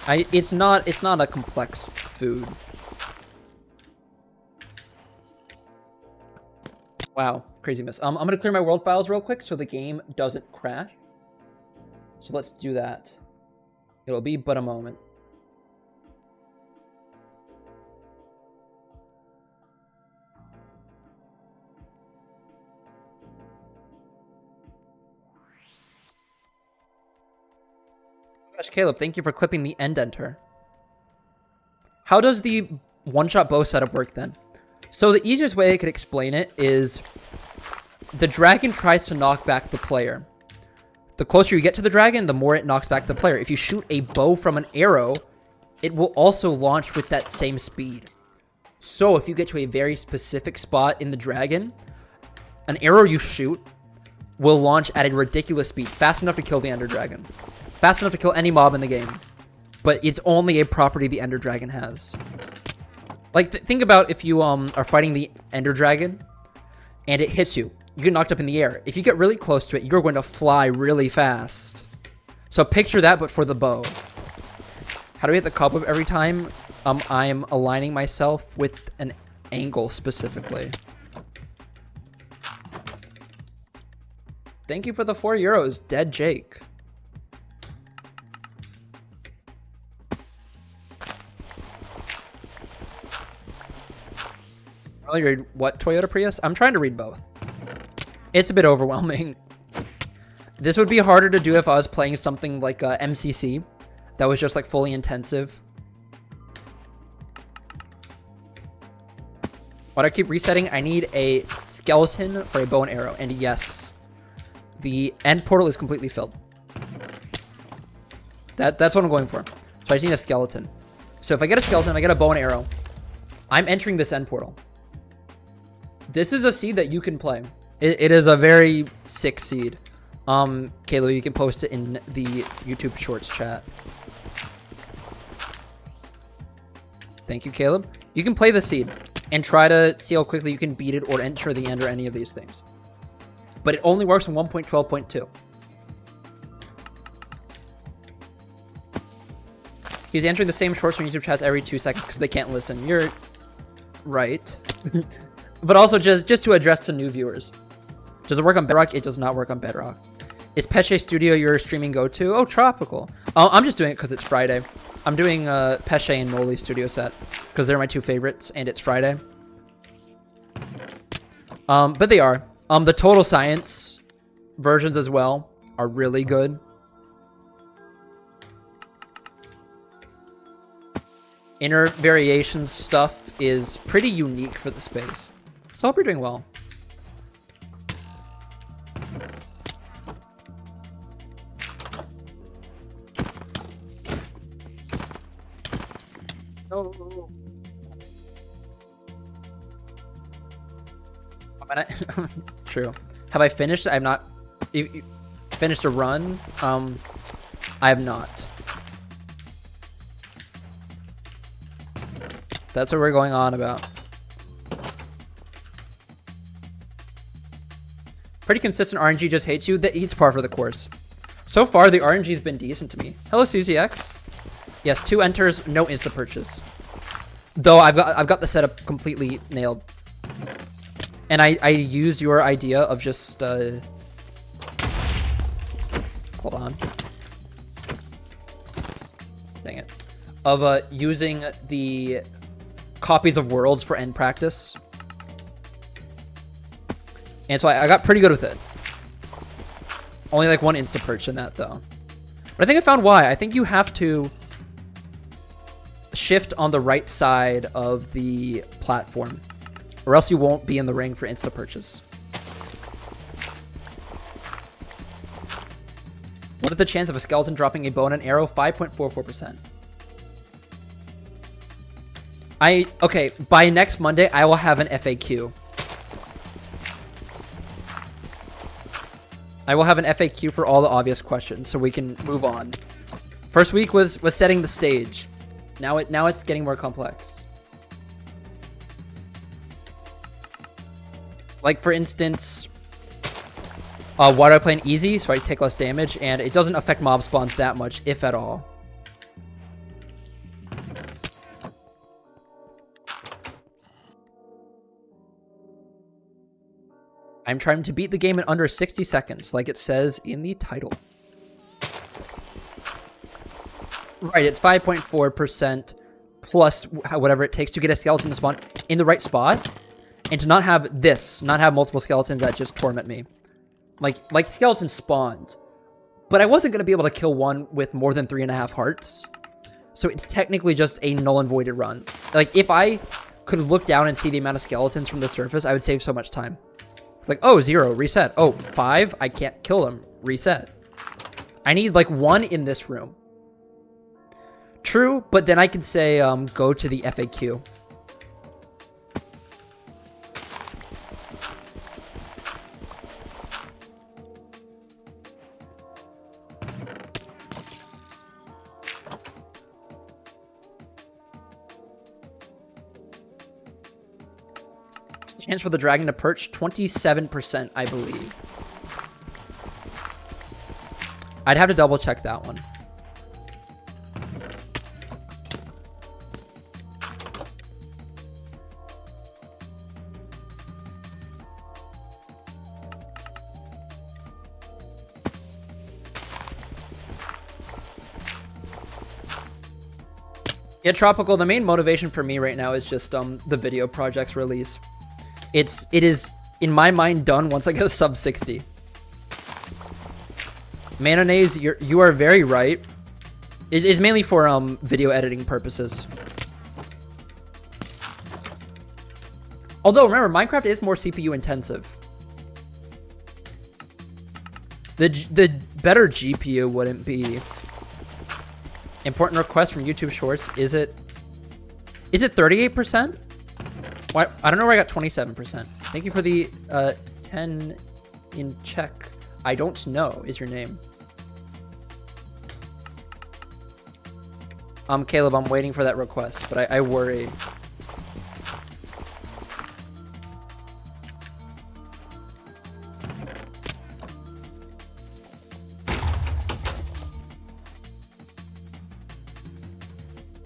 It's not a complex food. Wow, crazy miss. I'm gonna clear my world files real quick so the game doesn't crash. So let's do that. It'll be but a moment. Caleb, thank you for clipping the end enter. How does the one-shot bow setup work then? So the easiest way I could explain it is the dragon tries to knock back the player. The closer you get to the dragon, the more it knocks back the player. If you shoot a bow from an arrow, it will also launch with that same speed. So if you get to a very specific spot in the dragon, an arrow you shoot will launch at a ridiculous speed, fast enough to kill the Ender Dragon. Fast enough to kill any mob in the game. But it's only a property the Ender Dragon has. Like, think about if you are fighting the Ender Dragon and it hits you. You get knocked up in the air. If you get really close to it, you're going to fly really fast. So picture that, but for the bow. How do we hit the cobweb every time? I'm aligning myself with an angle specifically. Thank you for the €4, Dead Jake. You read what Toyota Prius? I'm trying to read both. It's a bit overwhelming. This would be harder to do if I was playing something like MCC that was just like fully intensive. Why do I keep resetting? I need a skeleton for a bow and arrow. And yes, the end portal is completely filled. That's what I'm going for. So I just need a skeleton. So if I get a skeleton, I get a bow and arrow. I'm entering this end portal. This is a seed that you can play. It is a very sick seed. Caleb, you can post it in the YouTube Shorts chat. Thank you, Caleb. You can play the seed and try to see how quickly you can beat it or enter the end or any of these things. But it only works in 1.12.2. He's entering the same shorts from YouTube chats every 2 seconds because they can't listen. You're right. But also just to address to new viewers. Does it work on Bedrock? It does not work on Bedrock. Is Peche Studio your streaming go-to? Oh, tropical. I'm just doing it because it's Friday. I'm doing Peche and Molly Studio Set because they're my two favorites and it's Friday. But they are. The Total Science versions as well are really good. Inner Variations stuff is pretty unique for the space. So I hope you're doing well. Oh. True. Have I finished? I'm not. You finished a run? I have not. That's what we're going on about. Pretty consistent RNG just hates you. That eats par for the course. So far, the RNG's been decent to me. Hello, Susie X. Yes, 2 enters, no insta purchase. Though I've got the setup completely nailed. And I used your idea of just hold on. Dang it. Of using the copies of worlds for end practice. And so I got pretty good with it. Only like 1 insta perch in that though. But I think I found why. I think you have to shift on the right side of the platform, or else you won't be in the ring for insta purchase. What is the chance of a skeleton dropping a bow and an arrow? 5.44%. Okay, by next Monday, I will have an FAQ. I will have an FAQ for all the obvious questions, so we can move on. First week was setting the stage. Now it's getting more complex. Like for instance, why do I play an easy? So I take less damage, and it doesn't affect mob spawns that much, if at all. I'm trying to beat the game in under 60 seconds, like it says in the title. Right, it's 5.4% plus whatever it takes to get a skeleton to spawn in the right spot, and to not have multiple skeletons that just torment me. Like skeletons spawned, but I wasn't going to be able to kill one with more than 3.5 hearts, so it's technically just a null and voided run. Like, if I could look down and see the amount of skeletons from the surface, I would save so much time. It's like, oh, 0, reset. Oh, 5, I can't kill them, reset. I need like 1 in this room. True, but then I could say, go to the FAQ. Chance for the dragon to perch, 27%, I believe. I'd have to double check that one. Yeah, Tropical, the main motivation for me right now is just the video project's release. It is, in my mind, done once I get a sub 60. Mayonnaise, you are very right. It is mainly for video editing purposes. Although, remember, Minecraft is more CPU intensive. The better GPU wouldn't be... Important request from YouTube Shorts. Is it 38%? Why, I don't know where I got 27%. Thank you for the 10 in check. I don't know is your name. Caleb, I'm waiting for that request, but I worry.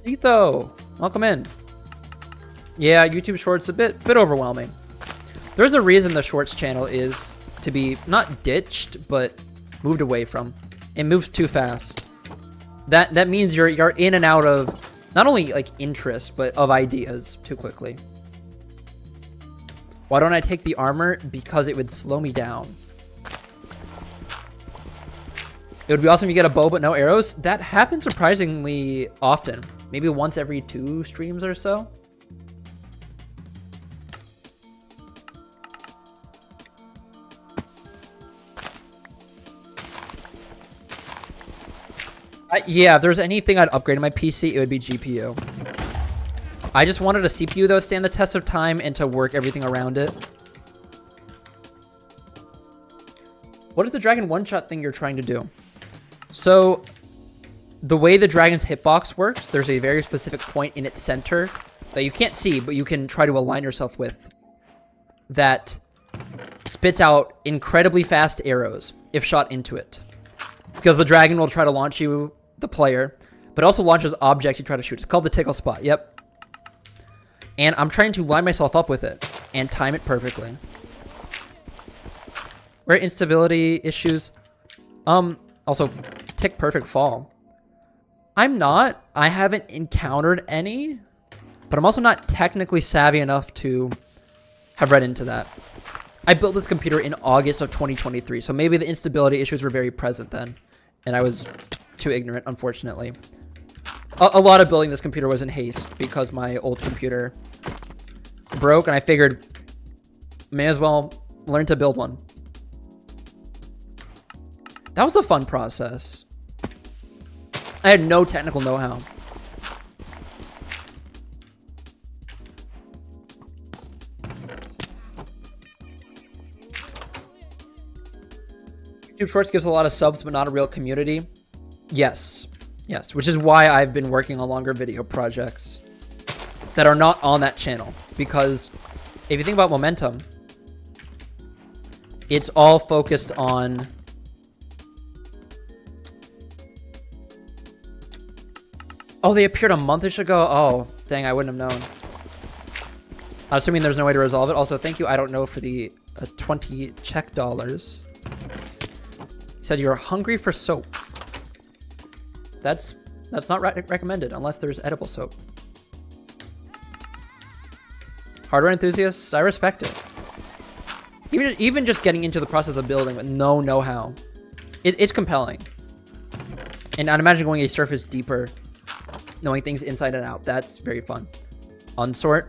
Etho, welcome in. Yeah, YouTube Shorts a bit overwhelming. There's a reason the Shorts channel is to be not ditched, but moved away from. It moves too fast. That means you're in and out of not only like interest, but of ideas too quickly. Why don't I take the armor? Because it would slow me down. It would be awesome if you get a bow but no arrows. That happens surprisingly often. Maybe once every 2 streams or so. Yeah, if there's anything I'd upgrade in my PC, it would be GPU. I just wanted a CPU that would stand the test of time and to work everything around it. What is the dragon one-shot thing you're trying to do? So, the way the dragon's hitbox works, there's a very specific point in its center that you can't see, but you can try to align yourself with, that spits out incredibly fast arrows if shot into it. Because the dragon will try to launch you, the player, but also launches objects you try to shoot. It's called the tickle spot, yep. And I'm trying to line myself up with it and time it perfectly. Where instability issues? Also, tick perfect fall. I'm not. I haven't encountered any, but I'm also not technically savvy enough to have read into that. I built this computer in August of 2023, so maybe the instability issues were very present then, and I was too ignorant, unfortunately. A lot of building this computer was in haste because my old computer broke, and I figured may as well learn to build one. That was a fun process. I had no technical know-how. YouTube Shorts gives a lot of subs, but not a real community. Yes. Yes, which is why I've been working on longer video projects that are not on that channel. Because if you think about momentum, it's all focused on... Oh, they appeared a month-ish ago? Oh, dang, I wouldn't have known. I'm assuming there's no way to resolve it. Also, thank you, I don't know, for the 20 Czech dollars. You said you're hungry for soap. That's not recommended unless there's edible soap. Hardware enthusiasts, I respect it. Even just getting into the process of building with no know-how, it's compelling. And I'd imagine going a surface deeper, knowing things inside and out, that's very fun. Unsort,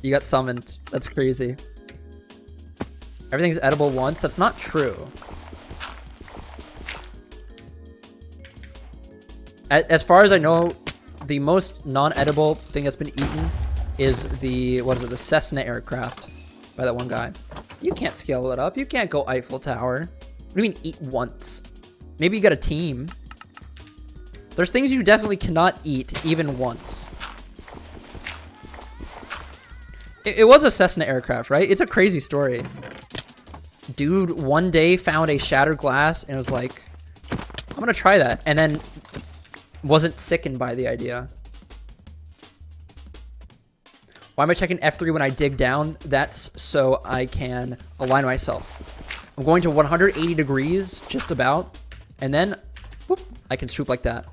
you got summoned. That's crazy. Everything's edible once. That's not true. As far as I know, the most non-edible thing that's been eaten is the, what is it, the Cessna aircraft by that one guy. You can't scale it up. You can't go Eiffel Tower. What do you mean eat once? Maybe you got a team. There's things you definitely cannot eat even once. It was a Cessna aircraft, right? It's a crazy story. Dude one day found a shattered glass and was like, I'm gonna try that. And then wasn't sickened by the idea. Why am I checking F3 when I dig down? That's so I can align myself. I'm going to 180 degrees, just about. And then, whoop, I can swoop like that.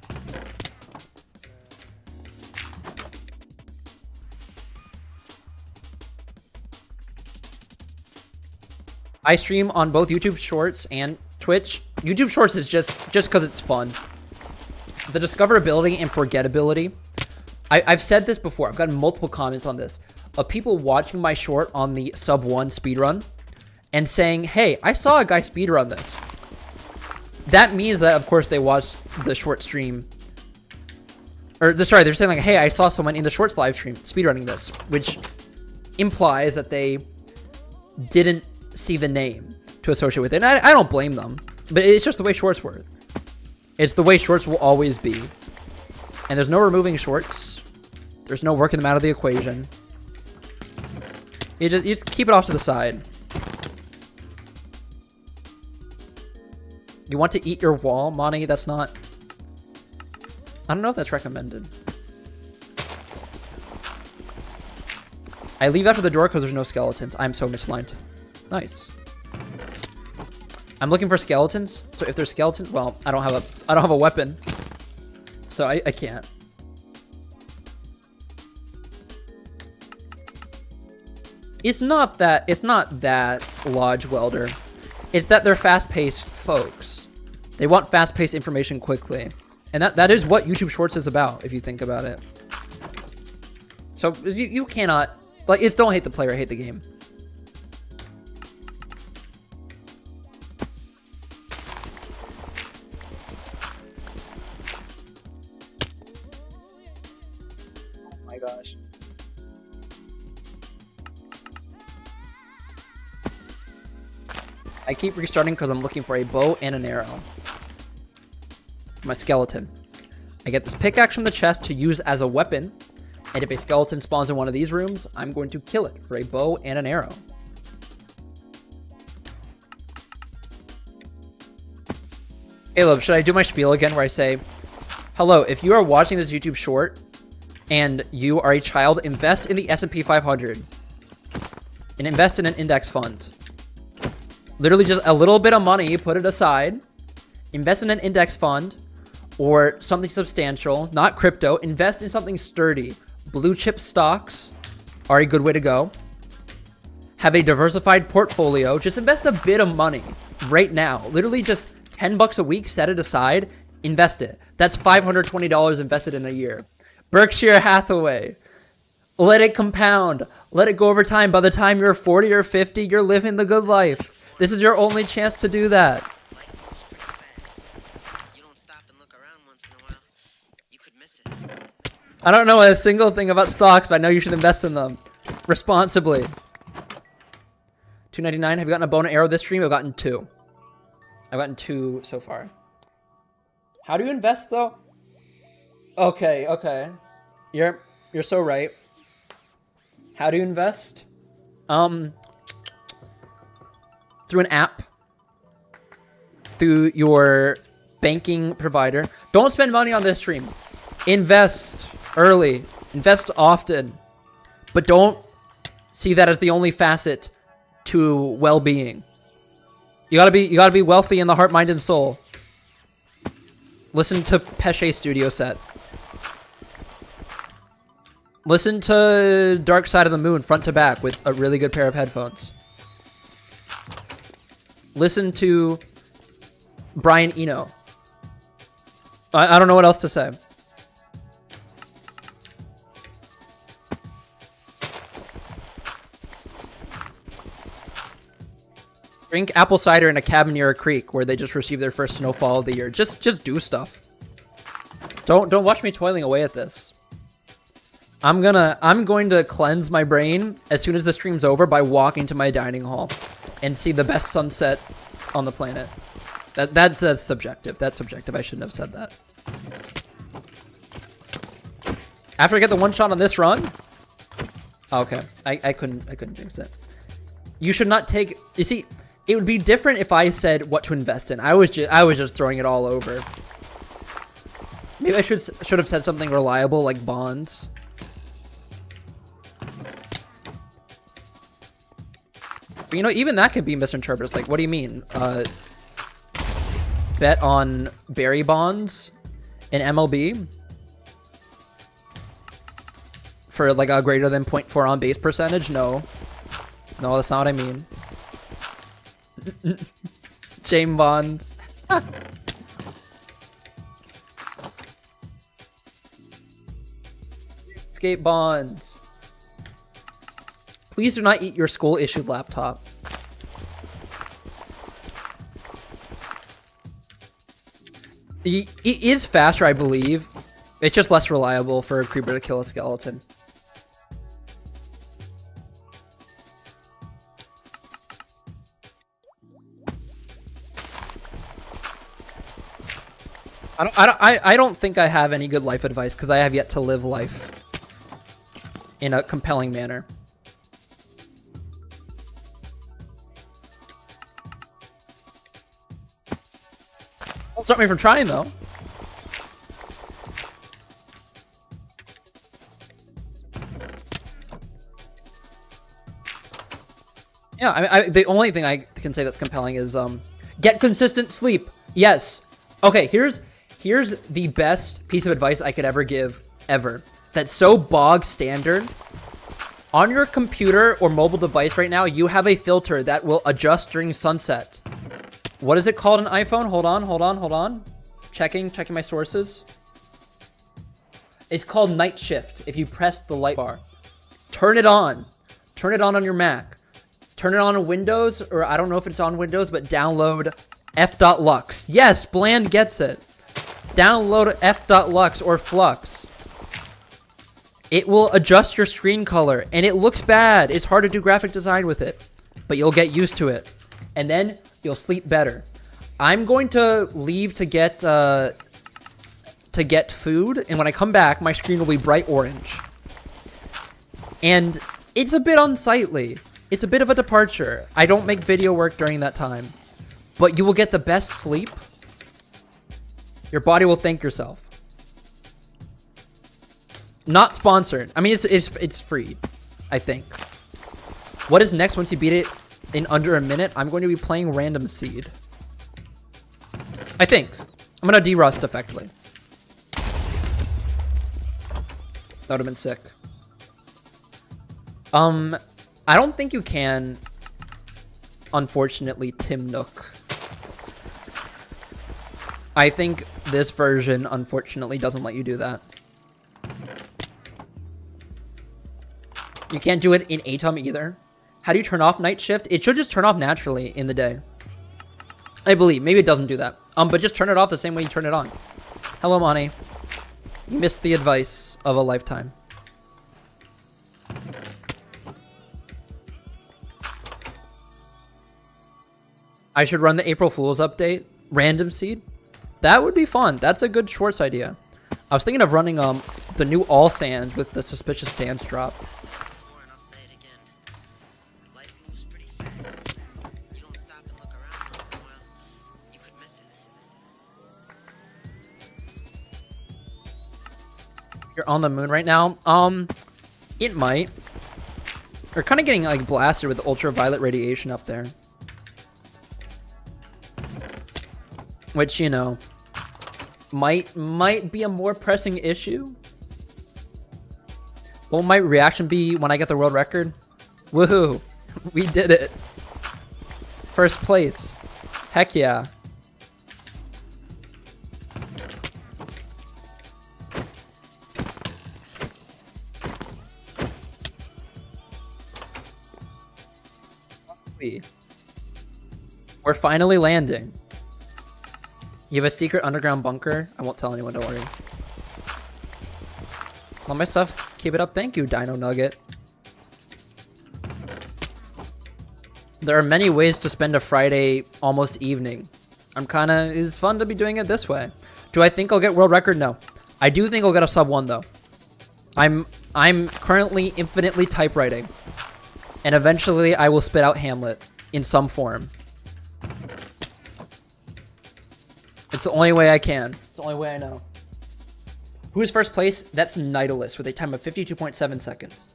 I stream on both YouTube Shorts and Twitch. YouTube Shorts is just because it's fun. The discoverability and forgettability. I've said this before. I've gotten multiple comments on this of people watching my short on the sub 1 speedrun and saying, hey, I saw a guy speedrun this. That means that, of course, they watched the short stream. Or, sorry, they're saying like, hey, I saw someone in the shorts live stream speedrunning this, which implies that they didn't see the name to associate with it. And I don't blame them, but it's just the way shorts work. It's the way shorts will always be. And there's no removing shorts. There's no working them out of the equation. You just keep it off to the side. You want to eat your wall, Monty? That's not... I don't know if that's recommended. I leave after the door because there's no skeletons. I'm so misaligned. Nice. I'm looking for skeletons. So if there's skeletons, well, I don't have a weapon. So I can't. It's not that Lodge Welder. It's that they're fast-paced folks. They want fast-paced information quickly. And that is what YouTube Shorts is about, if you think about it. So you cannot... Like, it's don't hate the player, hate the game. my gosh. I keep restarting because I'm looking for a bow and an arrow. My skeleton. I get this pickaxe from the chest to use as a weapon, and if a skeleton spawns in one of these rooms, I'm going to kill it for a bow and an arrow. Caleb, should I do my spiel again where I say, hello, if you are watching this YouTube short and you are a child, invest in the S&P 500 and invest in an index fund. Literally just a little bit of money, put it aside, invest in an index fund or something substantial, not crypto, invest in something sturdy. Blue chip stocks are a good way to go. Have a diversified portfolio. Just invest a bit of money right now. Literally just $10 a week, set it aside, invest it. That's $520 invested in a year. Berkshire Hathaway. Let it compound. Let it go over time. By the time you're 40 or 50, you're living the good life. This is your only chance to do that. You don't stop and look around once in a while. You could miss it. I don't know a single thing about stocks, but I know you should invest in them responsibly. $2.99. Have you gotten a bow and arrow this stream? I've gotten 2. I've gotten 2 so far. How do you invest though? Okay, okay. You're so right. How do you invest? Through an app. Through your banking provider. Don't spend money on this stream. Invest early. Invest often. But don't see that as the only facet to well-being. You gotta be wealthy in the heart, mind, and soul. Listen to Pesce Studio Set. Listen to Dark Side of the Moon front to back with a really good pair of headphones. Listen to Brian Eno. I don't know what else to say. Drink apple cider in a cabin near a creek where they just received their first snowfall of the year. Just do stuff. Don't watch me toiling away at this. I'm going to cleanse my brain as soon as the stream's over by walking to my dining hall and see the best sunset on the planet. That's subjective. That's subjective. I shouldn't have said that. After I get the one shot on this run, okay, I couldn't jinx it. You should not take. You see, it would be different if I said what to invest in. I was just throwing it all over. Maybe I should have said something reliable like bonds. But you know, even that could be misinterpreted. It's like, what do you mean? Bet on berry bonds in MLB for like a greater than 0.4 on base percentage? No, that's not what I mean. James Bonds. Skate bonds. Please do not eat your school-issued laptop. It is faster, I believe. It's just less reliable for a creeper to kill a skeleton. I don't think I have any good life advice because I have yet to live life in a compelling manner. Don't stop me from trying though. Yeah, the only thing I can say that's compelling is get consistent sleep. Yes. Okay, here's the best piece of advice I could ever give, ever. That's so bog standard. On your computer or mobile device right now, you have a filter that will adjust during sunset. What is it called on iPhone? Hold on. Checking my sources. It's called night shift. If you press the light bar, turn it on. Turn it on your Mac. Turn it on Windows, or I don't know if it's on Windows, but download f.lux. Yes, Bland gets it. Download f.lux or Flux. it will adjust your screen color, and it looks bad. It's hard to do graphic design with it, but you'll get used to it, and then you'll sleep better. I'm going to leave to get food, and when I come back, my screen will be bright orange. And it's a bit unsightly. It's a bit of a departure. I don't make video work during that time, but you will get the best sleep. Your body will thank yourself. Not sponsored. I mean, it's free, I think. What is next once you beat it in under a minute? I'm going to be playing Random Seed. I think. I'm going to derust effectively. That would have been sick. I don't think you can, unfortunately, Tim Nook. I think this version, unfortunately, doesn't let you do that. You can't do it in ATOM either. How do you turn off night shift? It should just turn off naturally in the day. I believe. Maybe it doesn't do that. But just turn it off the same way you turn it on. Hello, Monty. You missed the advice of a lifetime. I should run the April Fool's update. Random Seed. That would be fun. That's a good Schwartz idea. I was thinking of running the new All Sands with the Suspicious Sands drop. And I'll say it again. Life moves pretty fast. You don't stop and look around once in a while, you could miss it. You're on the moon right now? It might. We're kind of getting like blasted with the ultraviolet radiation up there. Which, you know, might be a more pressing issue. What will my reaction be when I get the world record? Woohoo! We did it. First place. Heck yeah. We're finally landing. You have a secret underground bunker? I won't tell anyone, don't worry. All my stuff. Keep it up. Thank you, Dino Nugget. There are many ways to spend a Friday almost evening. It's fun to be doing it this way. Do I think I'll get world record? No. I do think I'll get a sub 1 though. I'm currently infinitely typewriting. And eventually I will spit out Hamlet in some form. It's the only way I can. It's the only way I know. Who is first place? That's Nidalus with a time of 52.7 seconds.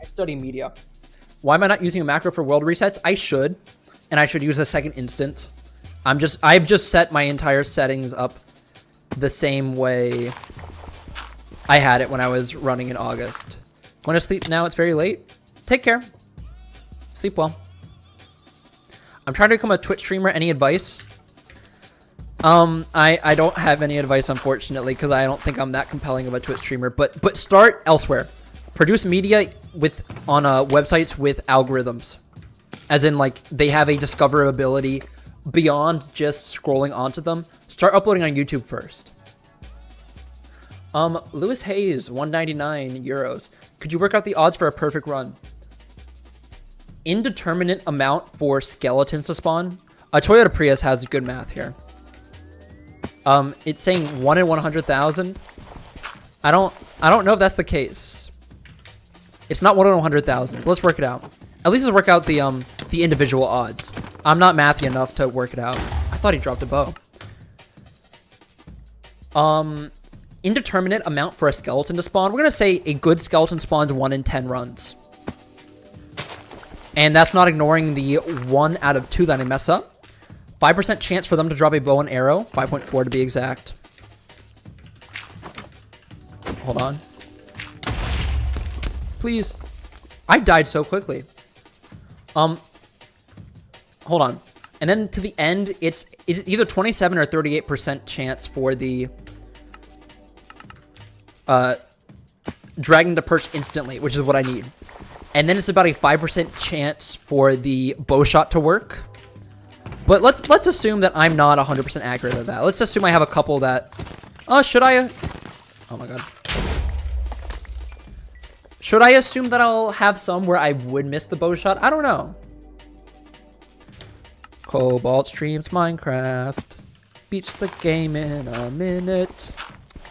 I study media. Why am I not using a macro for world resets? I should. And I should use a second instant. I've just set my entire settings up the same way I had it when I was running in August. Going to sleep now. It's very late. Take care. Sleep well. I'm trying to become a Twitch streamer. Any advice? I don't have any advice, unfortunately, because I don't think I'm that compelling of a Twitch streamer. But start elsewhere. Produce media on websites with algorithms, as in like they have a discoverability beyond just scrolling onto them. Start uploading on YouTube first. Lewis Hayes, 199 euros. Could you work out the odds for a perfect run? Indeterminate amount for skeletons to spawn. A Toyota Prius has good math here. It's saying 1 in 100,000. I don't know if that's the case. It's not 1 in 100,000. Let's work it out. At least let's work out the individual odds. I'm not mathy enough to work it out. I thought he dropped a bow. Indeterminate amount for a skeleton to spawn. We're gonna say a good skeleton spawns 1 in 10 runs. And that's not ignoring the 1 out of 2 that I mess up. 5% chance for them to drop a bow and arrow. 5.4 to be exact. Hold on. Please. I died so quickly. Hold on. And then to the end, it's either 27 or 38% chance for the dragon to perch instantly, which is what I need. And then it's about a 5% chance for the bow shot to work. But let's assume that I'm not 100% accurate at that. Let's assume I have a couple that... Oh, should I... Oh my god. Should I assume that I'll have some where I would miss the bow shot? I don't know. Cobalt streams Minecraft. Beats the game in a minute.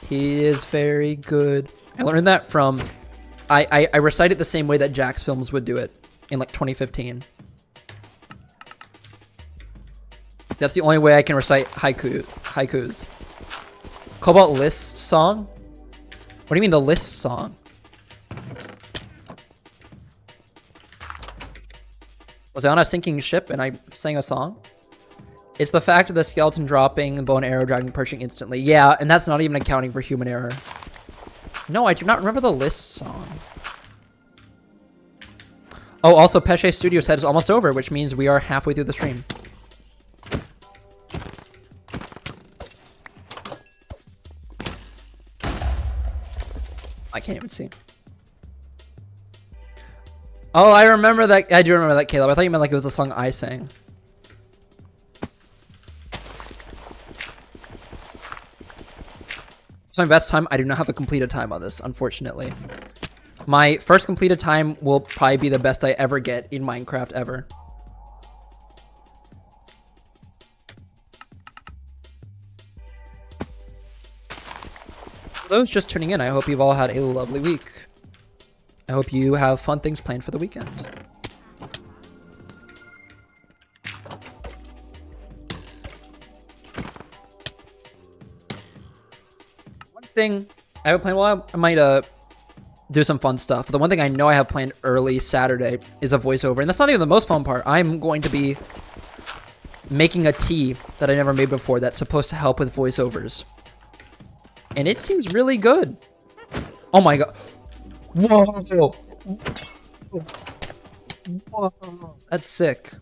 He is very good. I learned that from... I recite it the same way that Jack's Films would do it in like 2015. That's the only way I can recite haikus. Cobalt List song? What do you mean the List song? Was I on a sinking ship and I sang a song? It's the fact of the skeleton dropping, bow and arrow dragging, perching instantly. Yeah, and that's not even accounting for human error. No, I do not remember the List song. Oh, also, Pesce Studio said it's almost over, which means we are halfway through the stream. I can't even see. Oh, I remember that. I do remember that, Caleb. I thought you meant like it was a song I sang. So my best time, I do not have a completed time on this, unfortunately. My first completed time will probably be the best I ever get in Minecraft ever. For those just tuning in, I hope you've all had a lovely week. I hope you have fun things planned for the weekend. One thing I have planned, well, I might do some fun stuff. But the one thing I know I have planned early Saturday is a voiceover. And that's not even the most fun part. I'm going to be making a tea that I never made before that's supposed to help with voiceovers. And it seems really good. Oh my god. Whoa. Whoa. That's sick.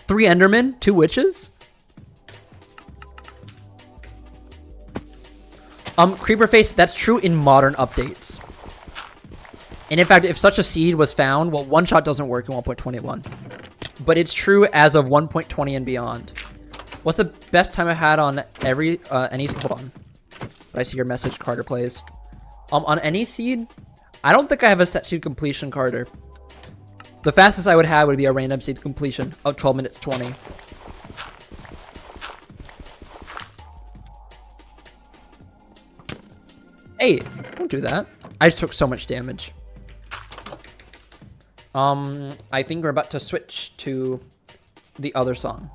3 Endermen, 2 witches. Creeper face, that's true in modern updates. And in fact, if such a seed was found, well, one shot doesn't work in 1.21. But it's true as of 1.20 and beyond. What's the best time I've had on any... Hold on. Did I see your message, Carter plays? On any seed, I don't think I have a set seed completion, Carter. The fastest I would have would be a random seed completion of 12 minutes 20. Hey, don't do that. I just took so much damage. I think we're about to switch to the other song.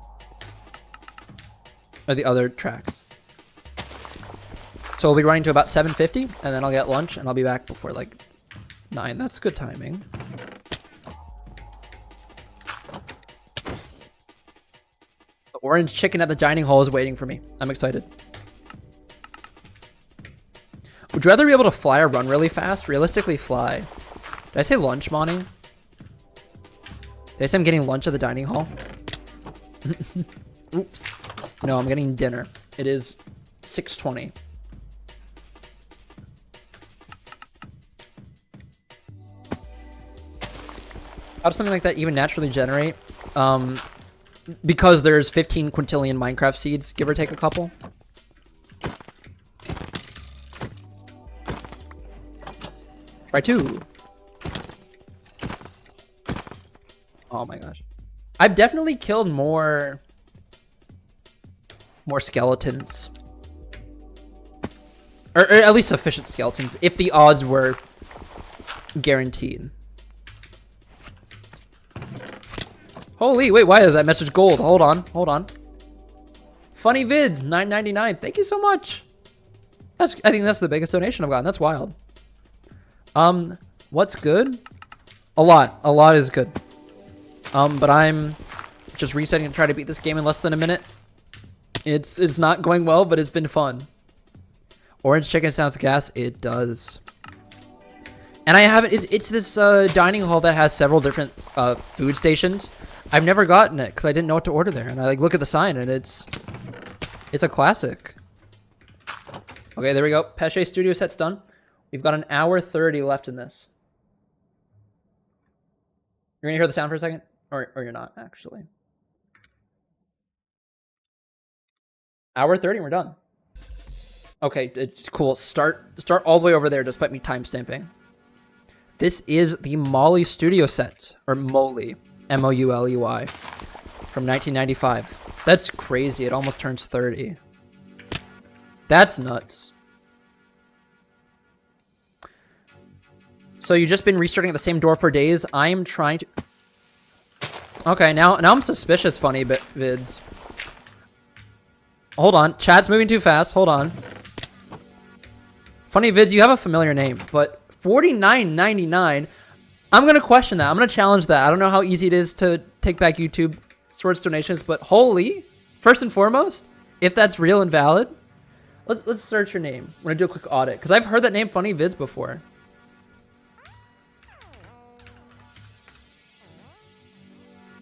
Or the other tracks. So we'll be running to about 7:50, and then I'll get lunch, and I'll be back before, like, 9. That's good timing. The orange chicken at the dining hall is waiting for me. I'm excited. Would you rather be able to fly or run really fast? Realistically, fly. Did I say lunch, Monty? Did I say I'm getting lunch at the dining hall? Oops. No, I'm getting dinner. It is 6:20. How does something like that even naturally generate? Because there's 15 quintillion Minecraft seeds, give or take a couple. Try 2. Oh my gosh. I've definitely killed more skeletons. Or at least sufficient skeletons, if the odds were guaranteed. Holy, wait, why is that message gold? Hold on. Funny vids, $9.99. Thank you so much. I think that's the biggest donation I've gotten. That's wild. What's good? A lot is good. But I'm just resetting to try to beat this game in less than a minute. It's not going well, but it's been fun. Orange chicken sounds gas. It does. And I haven't. It's this dining hall that has several different food stations. I've never gotten it because I didn't know what to order there, and I like look at the sign and it's a classic. Okay, there we go. Pesce Studio set's done. We've got an hour 30 left in this. You're gonna hear the sound for a second, or you're not actually. Hour 30 and we're done. Okay, it's cool. Start all the way over there despite me timestamping. This is the Molly Studio set, or Molly, M-O-U-L-E-Y, from 1995. That's crazy. It almost turns 30. That's nuts. So you've just been restarting at the same door for days. I am trying to... Okay, now I'm suspicious, funny vids. Hold on. Chat's moving too fast. Hold on. Funny vids, you have a familiar name, but $49.99. I'm going to question that. I'm going to challenge that. I don't know how easy it is to take back YouTube towards donations, but holy, first and foremost, if that's real and valid, let's search your name. I'm going to do a quick audit because I've heard that name Funny Vids before.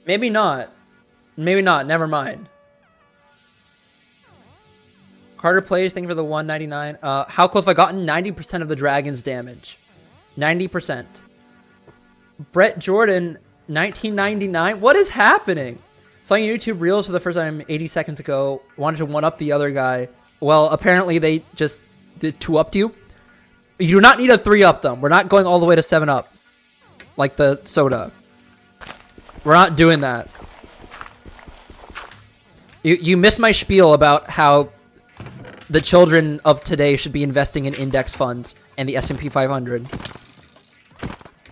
Maybe not. Maybe not. Never mind. Carter plays. Thank you for the $1.99. How close have I gotten? 90% of the dragon's damage. 90%. Brett Jordan, 1999. What is happening? Saw you YouTube Reels for the first time 80 seconds ago. Wanted to one-up the other guy. Well, apparently they just did 2-upped you. You do not need a 3-up them. We're not going all the way to 7-up. Like the soda. We're not doing that. You missed my spiel about how the children of today should be investing in index funds and the S&P 500. And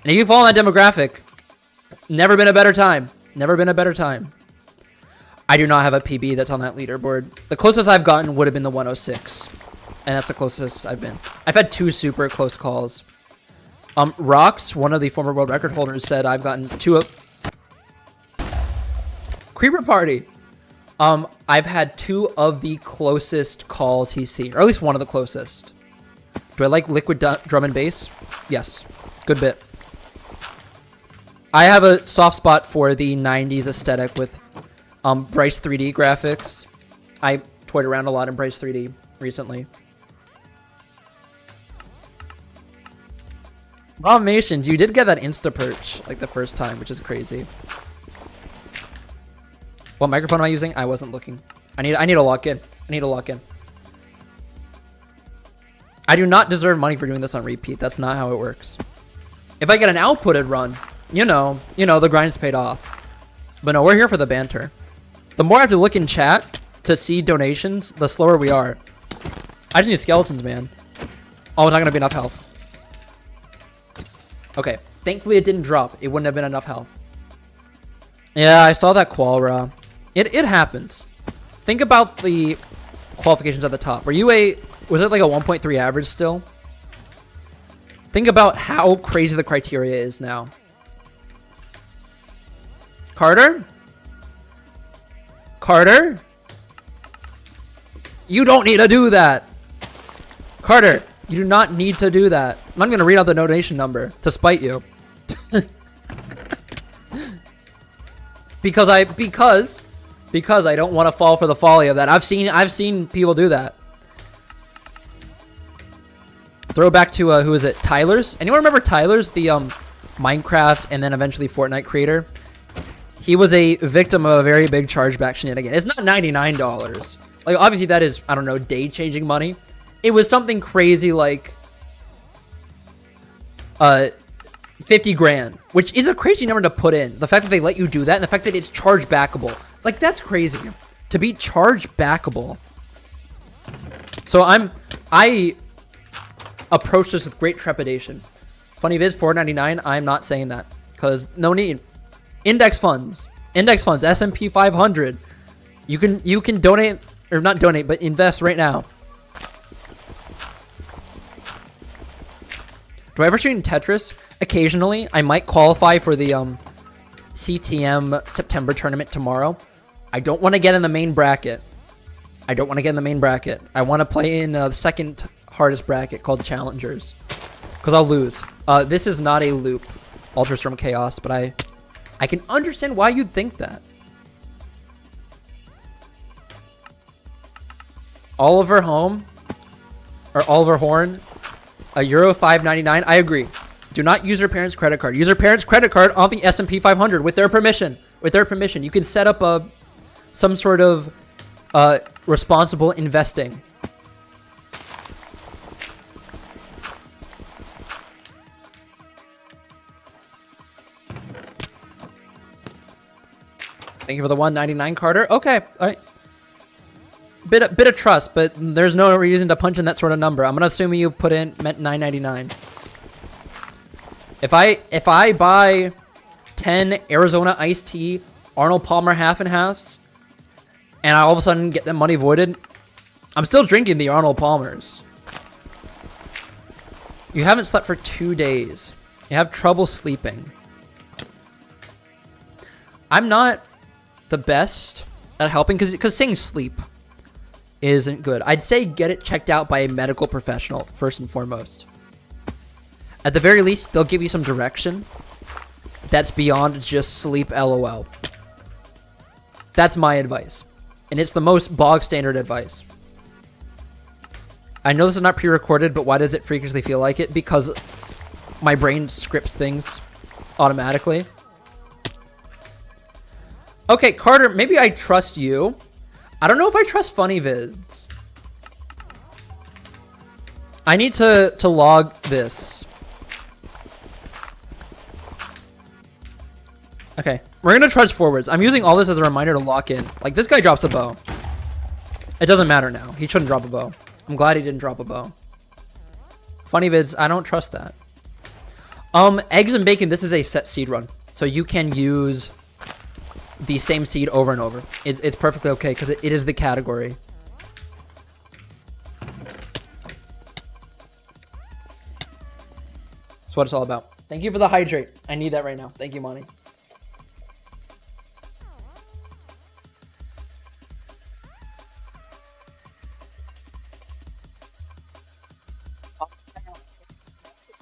if you fall in that demographic, never been a better time. Never been a better time. I do not have a PB that's on that leaderboard. The closest I've gotten would have been the 106. And that's the closest I've been. I've had 2 super close calls. Rox, one of the former world record holders, said I've gotten 2... Creeper Party. I've had 2 of the closest calls he's seen, or at least one of the closest. Do I like liquid drum and bass? Yes. Good bit. I have a soft spot for the 90s aesthetic with Bryce 3D graphics. I toyed around a lot in Bryce 3D recently. Romations, you did get that insta perch like the first time, which is crazy. What microphone am I using? I wasn't looking. I need to lock in. I need to lock in. I do not deserve money for doing this on repeat. That's not how it works. If I get an outputted run, you know, the grind's paid off. But no, we're here for the banter. The more I have to look in chat to see donations, the slower we are. I just need skeletons, man. Oh, it's not gonna be enough health. Okay. Thankfully it didn't drop. It wouldn't have been enough health. Yeah, I saw that Qualra. It happens. Think about the qualifications at the top. Was it like a 1.3 average still? Think about how crazy the criteria is now. Carter? Carter? You don't need to do that. Carter, you do not need to do that. I'm not going to read out the donation number to spite you. Because I don't want to fall for the folly of that. I've seen people do that. Throw back to who is it? Tyler's? Anyone remember Tyler's, the Minecraft and then eventually Fortnite creator? He was a victim of a very big chargeback shenanigan. It's not $99. Like obviously that is, I don't know, day changing money. It was something crazy like 50 grand, which is a crazy number to put in. The fact that they let you do that and the fact that it's charge backable. Like that's crazy to be charge backable. So I approach this with great trepidation. Funny viz, $4.99. I'm not saying that because no need. Index funds, S&P 500. You can donate or not donate, but invest right now. Do I ever stream Tetris? Occasionally. I might qualify for the CTM September tournament tomorrow. I don't want to get in the main bracket. I want to play in the second hardest bracket called Challengers. Because I'll lose. This is not a loop, Ultrastorm Chaos, but I can understand why you'd think that. Oliver Home, or Oliver Horn, euro $5.99. I agree. Do not use your parents' credit card. Use your parents' credit card on the S&P 500 with their permission. You can set up some sort of responsible investing. Thank you for the 199, Carter. Okay, all right. Bit of trust, but there's no reason to punch in that sort of number. I'm gonna assume you put in meant 999. If I buy 10 Arizona iced tea Arnold Palmer half and halves, and I all of a sudden get the money voided, I'm still drinking the Arnold Palmers. You haven't slept for 2 days. You have trouble sleeping. I'm not the best at helping because saying sleep isn't good. I'd say get it checked out by a medical professional first and foremost. At the very least, they'll give you some direction that's beyond just sleep LOL. That's my advice. And it's the most bog standard advice. I know this is not pre-recorded, but why does it freakishly feel like it? Because my brain scripts things automatically. Okay, Carter, maybe I trust you. I don't know if I trust Funny Vids. I need to log this. Okay, we're gonna trudge forwards. I'm using all this as a reminder to lock in. Like, this guy drops a bow. It doesn't matter now. He shouldn't drop a bow. I'm glad he didn't drop a bow. Funny Vids, I don't trust that. Eggs and bacon, this is a set seed run. So you can use the same seed over and over. It's perfectly okay because it is the category. That's what it's all about. Thank you for the hydrate. I need that right now. Thank you, Monty.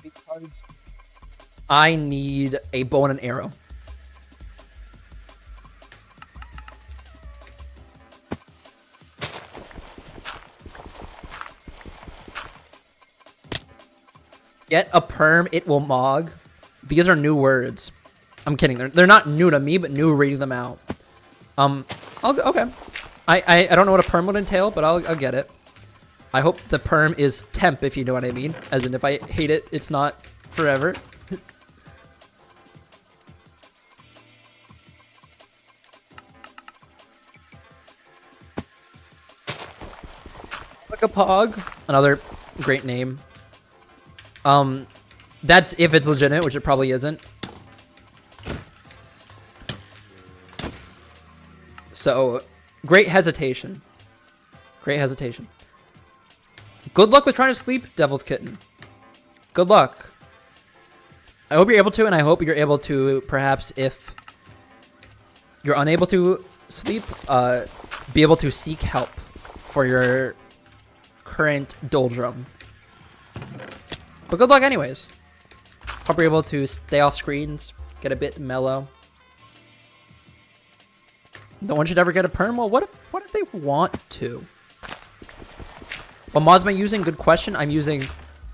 Because I need a bow and an arrow. Get a perm, it will mog. These are new words. I'm kidding. They're not new to me, but new reading them out. Okay. I don't know what a perm would entail, but I'll get it. I hope the perm is temp, if you know what I mean. As in, if I hate it, it's not forever. Like a pog, another great name. That's if it's legitimate, which it probably isn't. So, great hesitation. Great hesitation. Good luck with trying to sleep, Devil's Kitten. Good luck. I hope you're able to, and I hope you're able to, perhaps, if you're unable to sleep, be able to seek help for your current doldrum. But good luck anyways. Hope you're able to stay off screens, get a bit mellow. No one should ever get a perm. Well, what if they want to? What mods am I using? Good question. I'm using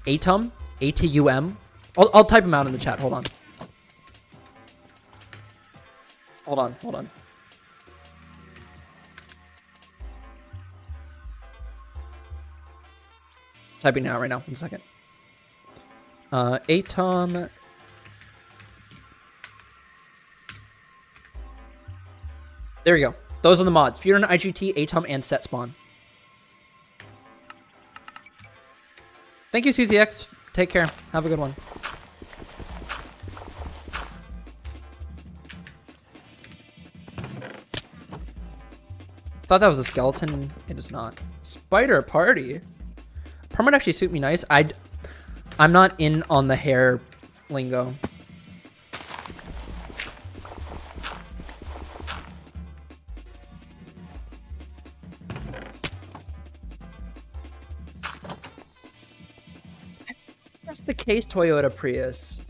Atum, A-T-U-M. I'll type them out in the chat. Hold on. Hold on. Typing out right now. 1 second. Atom. There we go. Those are the mods. Speedrun IGT, Atom, and Set Spawn. Thank you, CZX. Take care. Have a good one. Thought that was a skeleton. It is not. Spider party. Perm would actually suit me nice. I'm not in on the hair lingo. That's the case, Toyota Prius.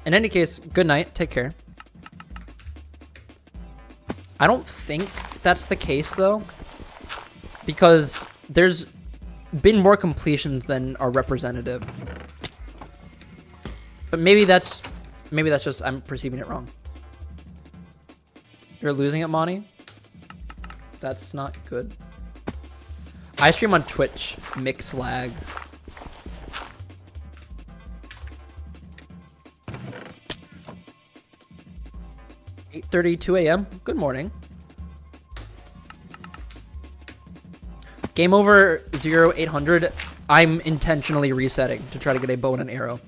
In any case, good night. Take care. I don't think that's the case, though. Because there's been more completions than are representative. But maybe that's just I'm perceiving it wrong. You're losing it, Monty? That's not good. I stream on Twitch. Mix lag. (8:32 a.m.) Good morning. Game over 0800. I'm intentionally resetting to try to get a bow and an arrow.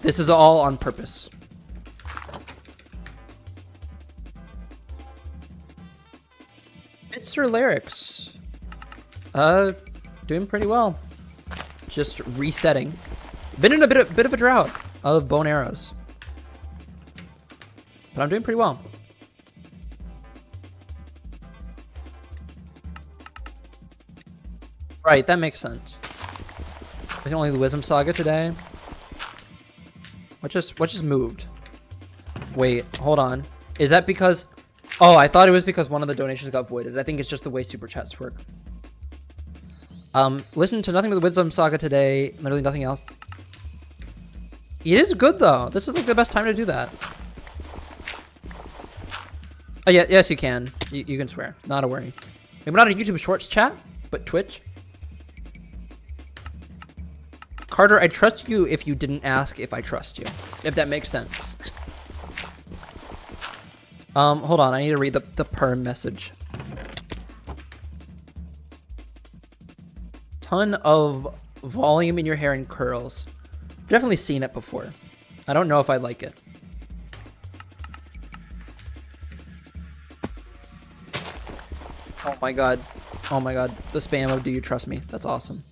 This is all on purpose. Mr. Lyrics. Doing pretty well. Just resetting. Been in a bit of a drought of bow and arrows. But I'm doing pretty well. Right, that makes sense. I think only the Wisdom Saga today. What just moved? Wait, hold on. Is that because... Oh, I thought it was because one of the donations got voided. I think it's just the way super chats work. Listen to nothing but the Wisdom Saga today. Literally nothing else. It is good though. This is like the best time to do that. Oh yeah, yes you can. You can swear. Not a worry. Maybe not a YouTube Shorts chat, but Twitch. Carter, I trust you if you didn't ask if I trust you. If that makes sense. Hold on. I need to read the perm message. Ton of volume in your hair and curls. Definitely seen it before. I don't know if I like it. Oh my god. Oh my god. The spam of do you trust me? That's awesome.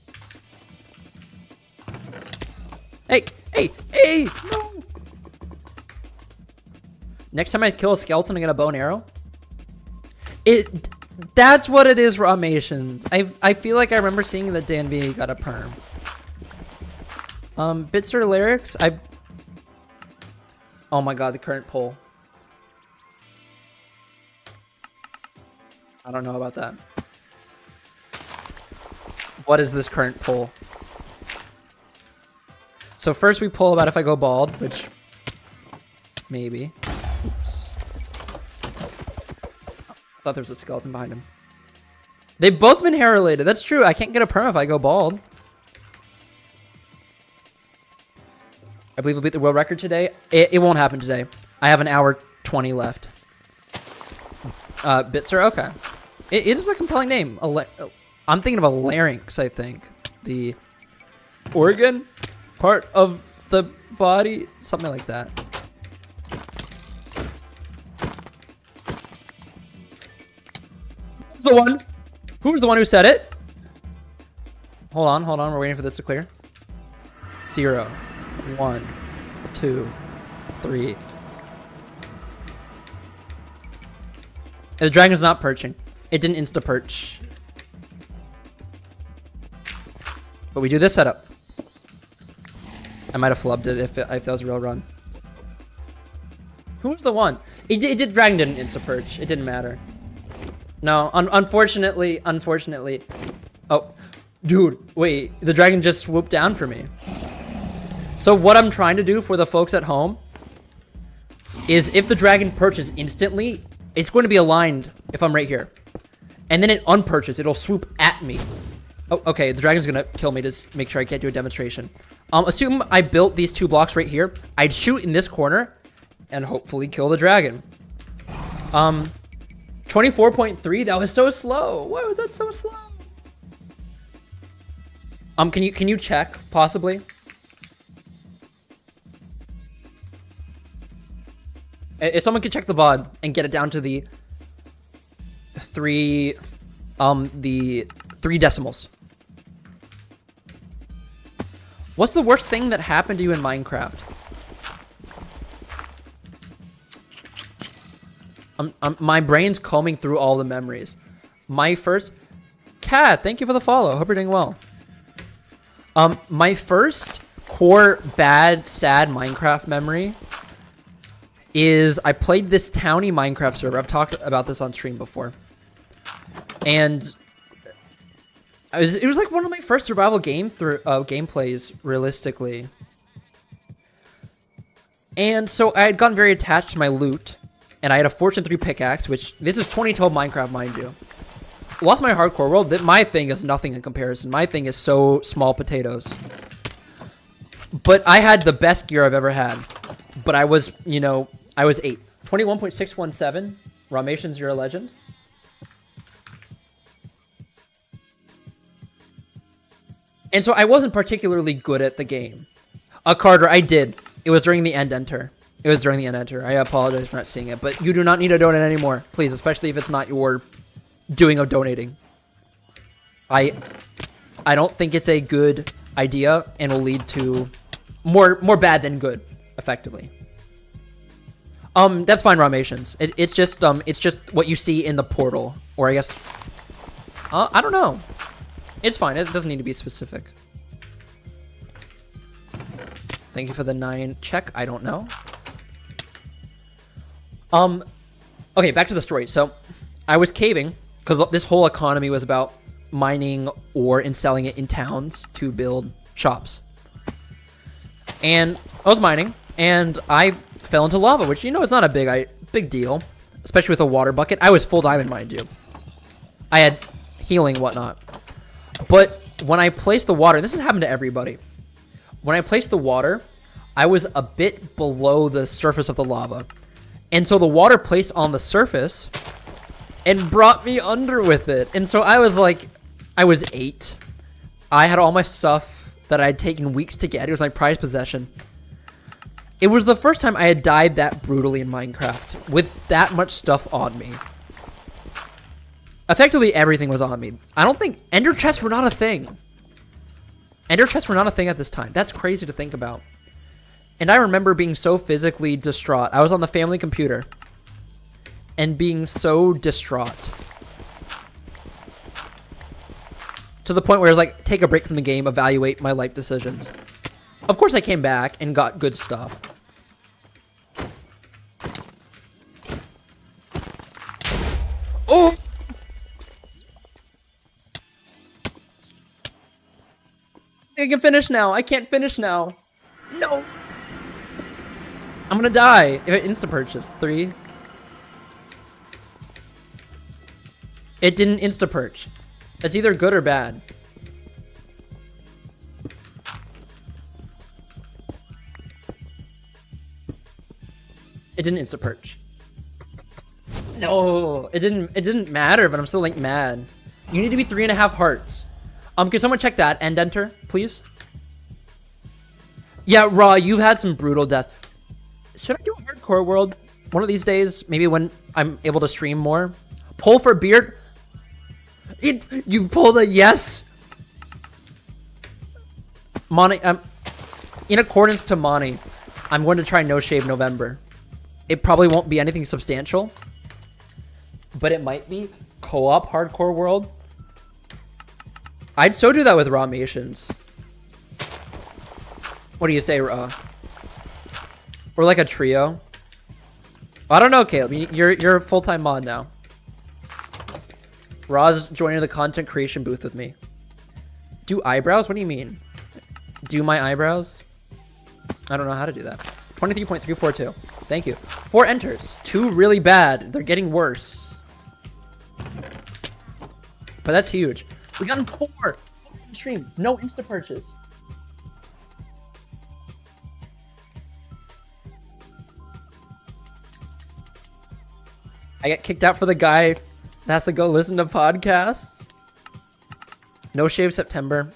Hey! No! Next time I kill a skeleton, I get a bow and arrow? That's what it is, Ramations. I feel like I remember seeing that Dan B got a perm. Bitster Lyrics, oh my god, the current poll. I don't know about that. What is this current poll? So first we pull about if I go bald, which maybe. Oops. Thought there was a skeleton behind him. They've both been hair related. That's true. I can't get a perm if I go bald. I believe we'll beat the world record today. It won't happen today. I have an hour 20 left. Bitzer, okay. It is a compelling name. I'm thinking of a larynx, I think. The organ part of the body. Something like that. Who's the one? Who's the one who said it? Hold on. We're waiting for this to clear. 0, 1, 2, 3. The dragon's not perching. It didn't insta-perch. But we do this setup. I might have flubbed it if that was a real run. Who was the one? Dragon didn't insta-perch. It didn't matter. No, unfortunately. Oh, dude, wait. The dragon just swooped down for me. So what I'm trying to do for the folks at home is if the dragon perches instantly, it's going to be aligned if I'm right here. And then it unperches. It'll swoop at me. Oh, okay. The dragon's going to kill me to make sure I can't do a demonstration. Assume I built these 2 blocks right here. I'd shoot in this corner and hopefully kill the dragon. 24.3. That was so slow. Why was that so slow? Can you check possibly? If someone could check the VOD and get it down to the 3 decimals. What's the worst thing that happened to you in Minecraft? My brain's combing through all the memories. My first... Cat, thank you for the follow. Hope you're doing well. My first core bad, sad Minecraft memory is I played this towny Minecraft server. I've talked about this on stream before. And it was like one of my first survival gameplays, realistically. And so I had gotten very attached to my loot. and I had a Fortune 3 pickaxe, which this is 2012 Minecraft, mind you. Lost my hardcore world. That my thing is nothing in comparison. My thing is so small potatoes. But I had the best gear I've ever had. But I was, you know, I was 8. 21.617. Ramations, you're a legend. And so I wasn't particularly good at the game. Carter, I did. It was during the end enter. It was during the end enter. I apologize for not seeing it. But you do not need to donate anymore. Please, especially if it's not your doing of donating. I don't think it's a good idea and will lead to more bad than good, effectively. That's fine, Ramations. It's just what you see in the portal, or I guess I don't know. It's fine. It doesn't need to be specific. Thank you for the 9 check. I don't know. Okay, back to the story. So I was caving because this whole economy was about mining ore and selling it in towns to build shops. And I was mining, and I fell into lava, which, you know, is not a big deal, especially with a water bucket. I was full diamond, mind you. I had healing, whatnot. But when I placed the water, this has happened to everybody. When I placed the water, I was a bit below the surface of the lava. And so the water placed on the surface and brought me under with it. And so I was like, I was 8. I had all my stuff that I had taken weeks to get. It was my prized possession. It was the first time I had died that brutally in Minecraft with that much stuff on me. Effectively, everything was on me. I don't think ender chests were not a thing. Ender chests were not a thing at this time. That's crazy to think about. And I remember being so physically distraught. I was on the family computer and being so distraught. To the point where I was like, take a break from the game, evaluate my life decisions. Of course, I came back and got good stuff. Oh! I can finish now. I can't finish now. No! I'm gonna die if it insta-purchase. 3. It didn't insta-purge. That's either good or bad. It didn't insta-purge. No, it didn't matter, but I'm still like mad. You need to be 3.5 hearts. Can someone check that end enter, please? Yeah, Raw, you've had some brutal deaths. Should I do a hardcore world one of these days? Maybe when I'm able to stream more. Pull for beard. You pulled a yes. Monty, in accordance to Monty, I'm going to try no shave November. It probably won't be anything substantial, but it might be co-op hardcore world. I'd so do that with Ramations. What do you say, Raw? Or like a trio? I don't know, Caleb. You're a full-time mod now. Raw's joining the content creation booth with me. Do eyebrows? What do you mean? Do my eyebrows? I don't know how to do that. 23.342. Thank you. 4 enters. 2 really bad. They're getting worse. But that's huge. We got 4. Stream. No insta purchase. I get kicked out for the guy that has to go listen to podcasts. No shave September.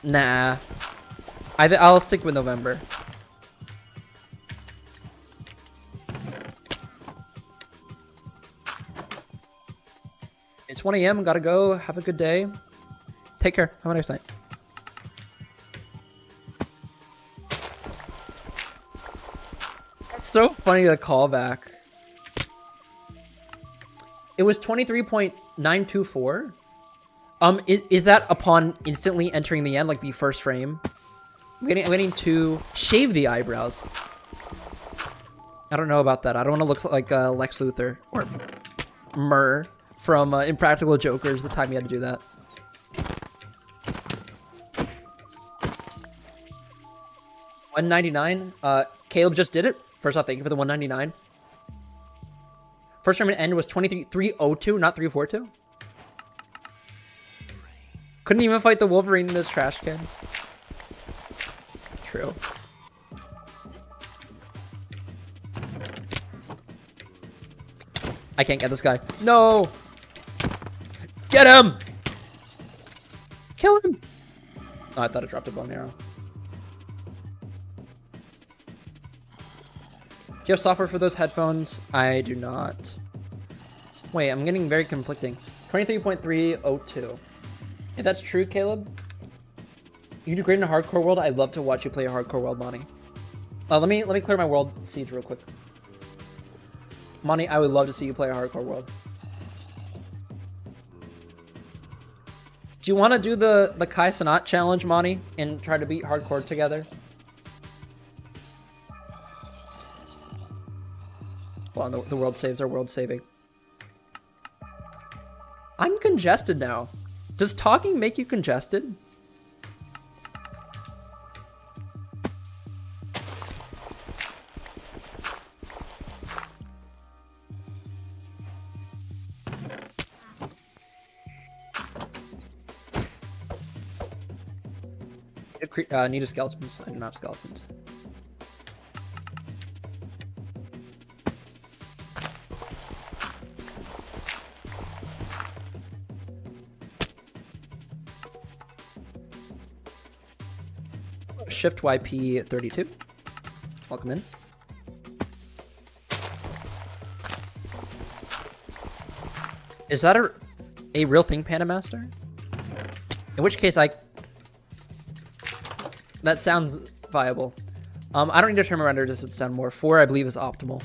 Nah. I'll stick with November. It's 1 a.m. Gotta go. Have a good day. Take care. Have a nice night. It's so funny the callback. It was 23.924. Is that upon instantly entering the end, like the first frame? I'm getting to shave the eyebrows. I don't know about that. I don't want to look like Lex Luthor or Murr from Impractical Jokers. The time he had to do that. $199. Caleb just did it. First off, thank you for the $199. First tournament end was 302, not 342. Couldn't even fight the Wolverine in this trash can. True. I can't get this guy. No! Get him! Kill him! Oh, I thought it dropped a bow and arrow. Do you have software for those headphones? I do not. Wait, I'm getting very conflicting. 23.302. If that's true, Caleb, you do great in a hardcore world. I'd love to watch you play a hardcore world, Monty. Let me clear my world seeds real quick. Monty, I would love to see you play a hardcore world. Do you want to do the Kai Sanat challenge, Monty, and try to beat hardcore together? Well, the world saves are world saving. I'm congested now. Does talking make you congested? Need a skeletons. I do not have skeletons. Shift YP 32. Welcome in. Is that a real thing, Panda Master? In which case, that sounds viable. I don't need to turn my render distance down more. 4, I believe, is optimal.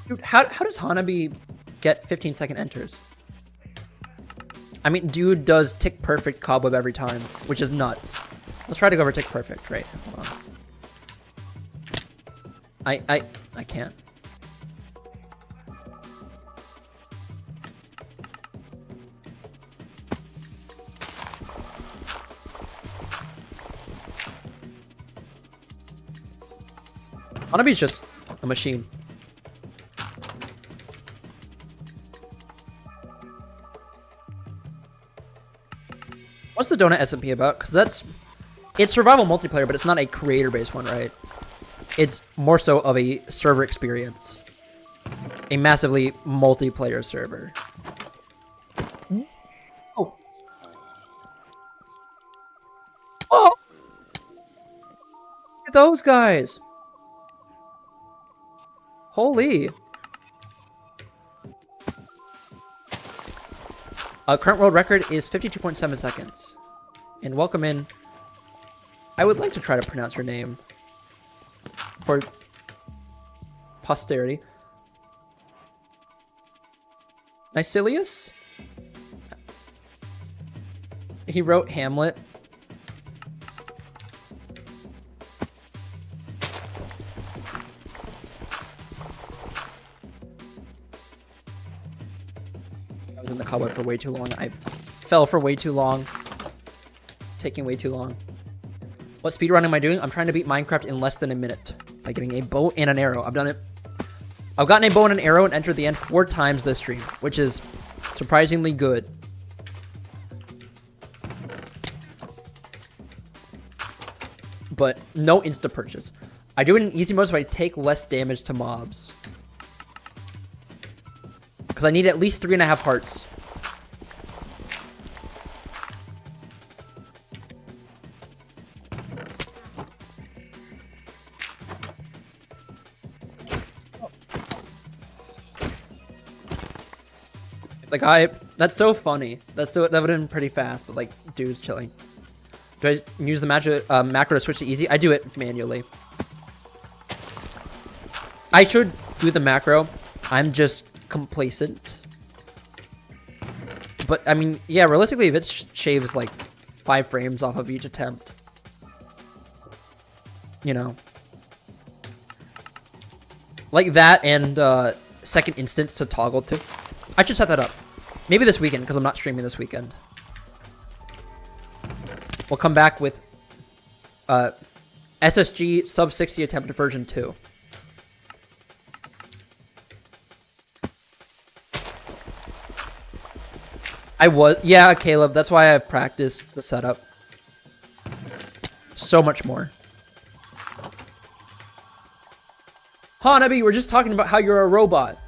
Dude, how does Hanabi get 15-second enters? I mean, dude does tick perfect cobweb every time, which is nuts. Let's try to go over tick perfect. Right, hold on. I can't. Hanabi's just a machine. What's the donut SMP about? Because it's survival multiplayer, but it's not a creator-based one, right? It's more so of a server experience. A massively multiplayer server. Oh. Oh! Look at those guys! Holy! Current world record is 52.7 seconds. And welcome in. I would like to try to pronounce your name. For posterity. Nicilius? He wrote Hamlet. I was in the cobweb for way too long. I fell for way too long. Taking way too long. What speedrun am I doing? I'm trying to beat Minecraft in less than a minute by getting a bow and an arrow. I've done it. I've gotten a bow and an arrow and entered the end 4 times this stream, which is surprisingly good. But no insta purchase. I do it in easy mode so I take less damage to mobs. Because I need at least 3.5 hearts. Like that's so funny. That would have been pretty fast, but like, dude's chilling. Do I use the macro to switch to easy? I do it manually. I should do the macro. I'm just complacent. But I mean, yeah, realistically, if it shaves like 5 frames off of each attempt, you know, like that, and second instance to toggle to, I should set that up. Maybe this weekend, because I'm not streaming this weekend. We'll come back with SSG sub 60 attempted version 2. Yeah, Caleb, that's why I've practiced the setup. So much more. Hanabi, we're just talking about how you're a robot.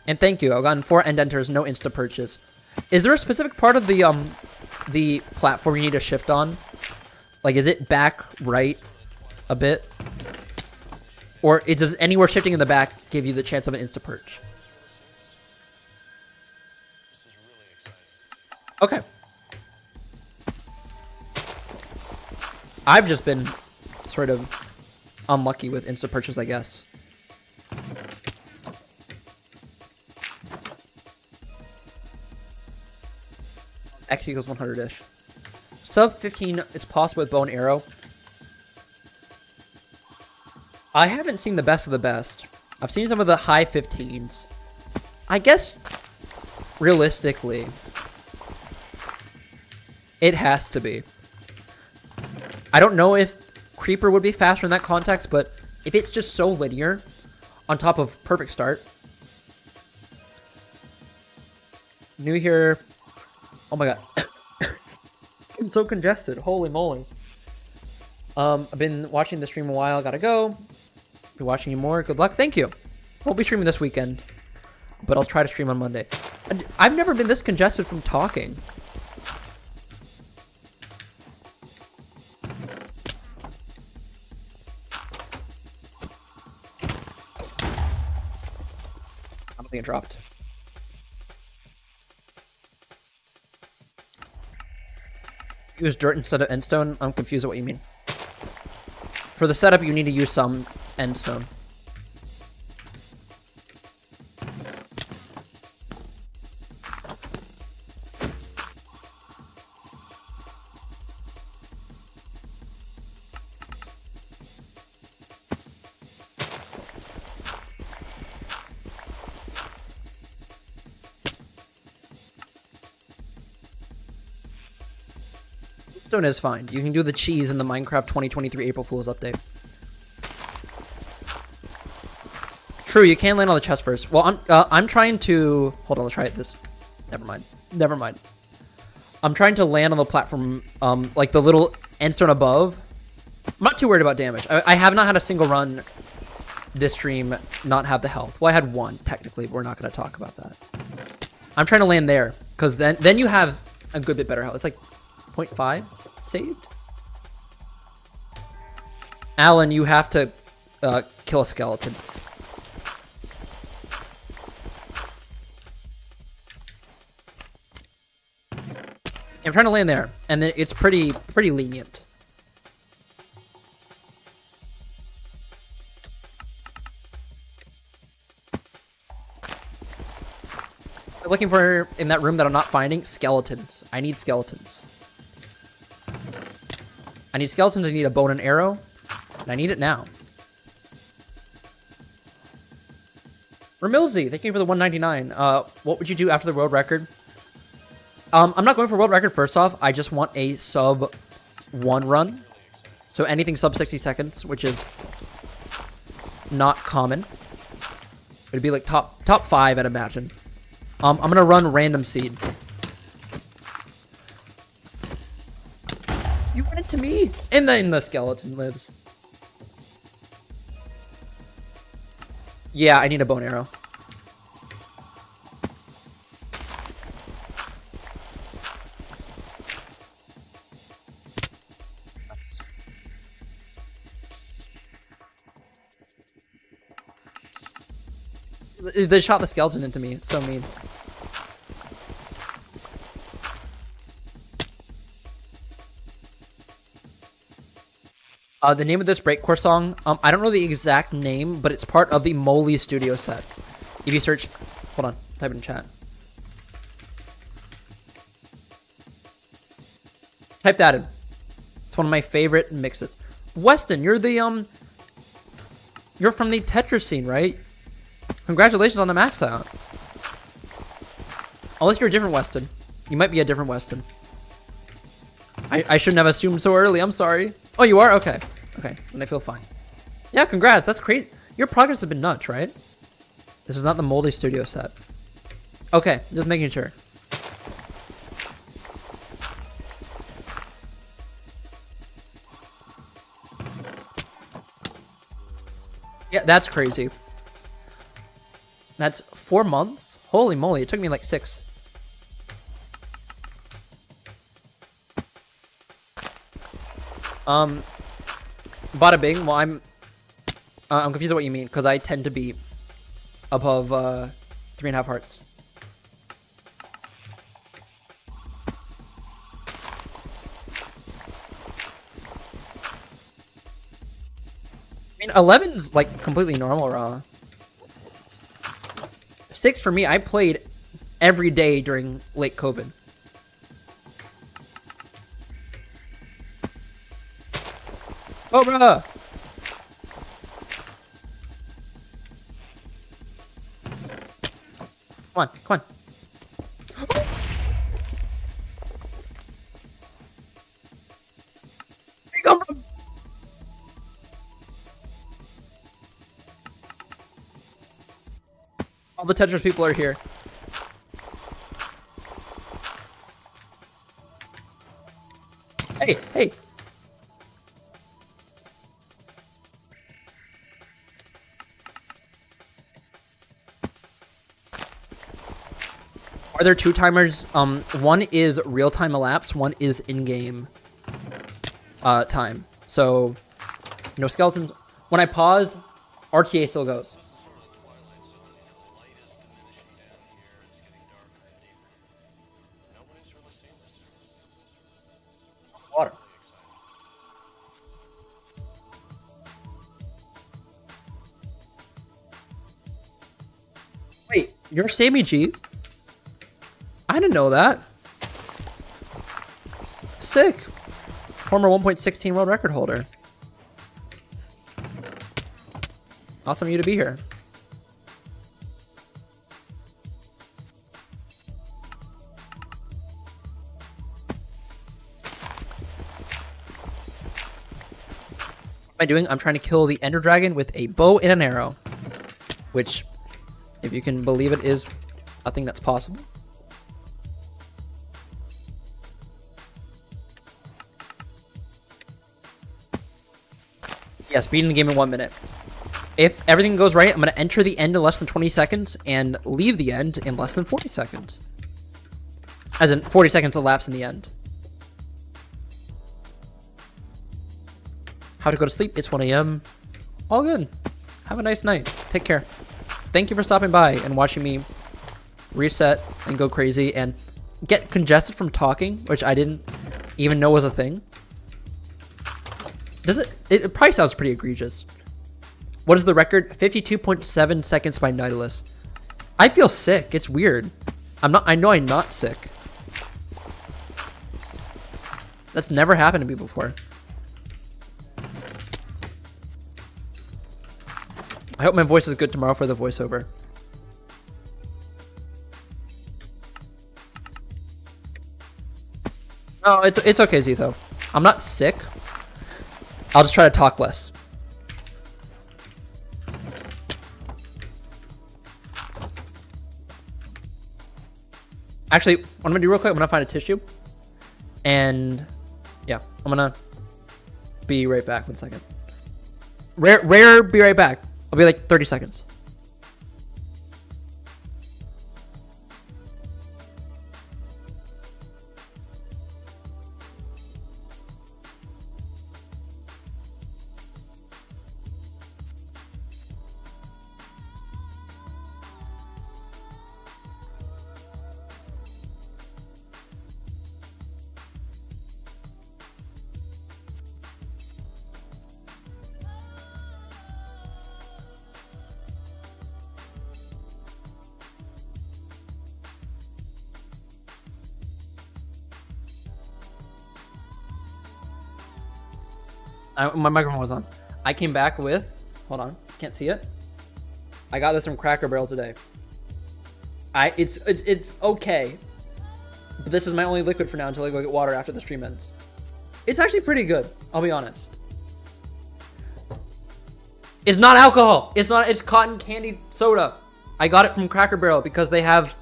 And thank you. I've gotten 4 end enters, no insta purchase. Is there a specific part of the platform you need to shift on? Like, is it back right a bit? Or does anywhere shifting in the back give you the chance of an insta purge? Okay. I've just been sort of unlucky with insta purchase, I guess. X equals 100-ish. Sub 15 is possible with bow and arrow. I haven't seen the best of the best. I've seen some of the high 15s. I guess, realistically, it has to be. I don't know if Creeper would be faster in that context, but if it's just so linear, on top of perfect start. New here. Oh my god. I'm so congested. Holy moly. I've been watching the stream a while. Gotta go. Be watching you more. Good luck. Thank you. Won't be streaming this weekend, but I'll try to stream on Monday. I've never been this congested from talking. I don't think it dropped. Use dirt instead of endstone? I'm confused at what you mean. For the setup, you need to use some endstone. Stone is fine. You can do the cheese in the Minecraft 2023 April Fool's update. True, you can land on the chest first. Well, I'm trying to... Hold on, let's try this. Never mind. Never mind. I'm trying to land on the platform, like the little endstone above. I'm not too worried about damage. I have not had a single run this stream not have the health. Well, I had one, technically, but we're not going to talk about that. I'm trying to land there, because then you have a good bit better health. It's like 0.5 saved. Alan, you have to kill a skeleton. I'm trying to land there, and then it's pretty lenient. I'm looking for in that room that I'm not finding skeletons. I need skeletons. I need skeletons. I need a bow and an arrow, and I need it now. Ramilzy, thank you for the 199. What would you do after the world record? I'm not going for world record first off. I just want a sub 1 run. So anything sub 60 seconds, which is not common. It'd be like top 5, I'd imagine. I'm gonna run random seed. You run into me, and then the skeleton lives. Yeah, I need a bow and arrow. They shot the skeleton into me. It's so mean. The name of this breakcore song, I don't know the exact name, but it's part of the Molly Studio set. If you search, hold on, type it in chat. Type that in. It's one of my favorite mixes. Weston, you're the you're from the Tetris scene, right? Congratulations on the max out. Unless you're a different Weston. You might be a different Weston. I shouldn't have assumed so early. I'm sorry. Oh, you are? Okay. Okay. Then I feel fine. Yeah, congrats. That's great. Your progress has been nuts, right? This is not the Moldy Studio set. Okay. Just making sure. Yeah, that's crazy. That's 4 months? Holy moly. It took me like 6. Bada bing. Well, I'm confused at what you mean because I tend to be above 3.5 hearts. I mean, 11's like completely normal, raw. 6 for me. I played every day during late COVID. Oh, bruh. Come on, come on. Where you go, bro? All the Tetris people are here. Hey, hey. Are there 2 timers? One is real-time elapse, one is in-game time. So, no skeletons. When I pause, RTA still goes. Water. Wait, you're Sammy G? I didn't know that. Sick. Former 1.16 world record holder. Awesome of you to be here. What am I doing? I'm trying to kill the Ender Dragon with a bow and an arrow. Which, if you can believe it, is a thing that's possible. Yes, beating the game in 1 minute. If everything goes right, I'm going to enter the end in less than 20 seconds and leave the end in less than 40 seconds. As in, 40 seconds elapse in the end. How to go to sleep? It's 1 a.m. All good. Have a nice night. Take care. Thank you for stopping by and watching me reset and go crazy and get congested from talking, which I didn't even know was a thing. Does it probably sounds pretty egregious. What is the record? 52.7 seconds by Nautilus. I feel sick. It's weird. I know I'm not sick. That's never happened to me before. I hope my voice is good tomorrow for the voiceover. No, it's okay, Zetho. I'm not sick. I'll just try to talk less. Actually, what I'm gonna do real quick, I'm gonna find a tissue. And yeah, I'm gonna be right back. 1 second. Rare, be right back. I'll be like 30 seconds. My microphone was on. I came back with, hold on, can't see it. I got this from Cracker Barrel today. It's okay. But this is my only liquid for now until I go get water after the stream ends. It's actually pretty good, I'll be honest. It's not alcohol. It's cotton candy soda. I got it from Cracker Barrel because they have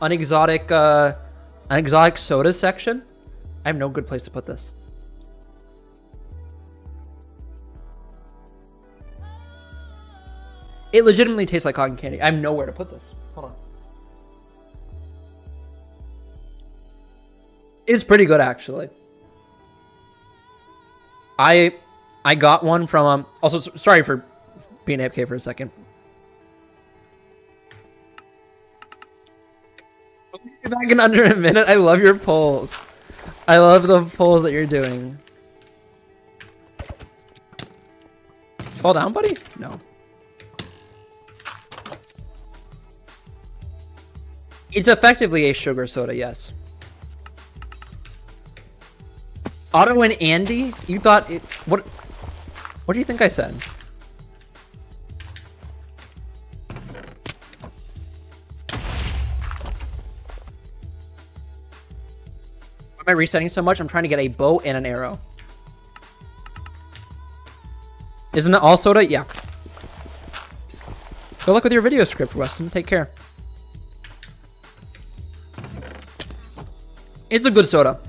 an exotic soda section. I have no good place to put this. It legitimately tastes like cotton candy. I have nowhere to put this. Hold on. It's pretty good, actually. I got one from also sorry for being AFK for a second. You're back in under a minute. I love your polls. I love the polls that you're doing. Fall down, buddy? No. It's effectively a sugar soda, yes. Otto and Andy, you thought it... What do you think I said? Why am I resetting so much? I'm trying to get a bow and an arrow. Isn't that all soda? Yeah. Good luck with your video script, Weston. Take care. It's a good soda.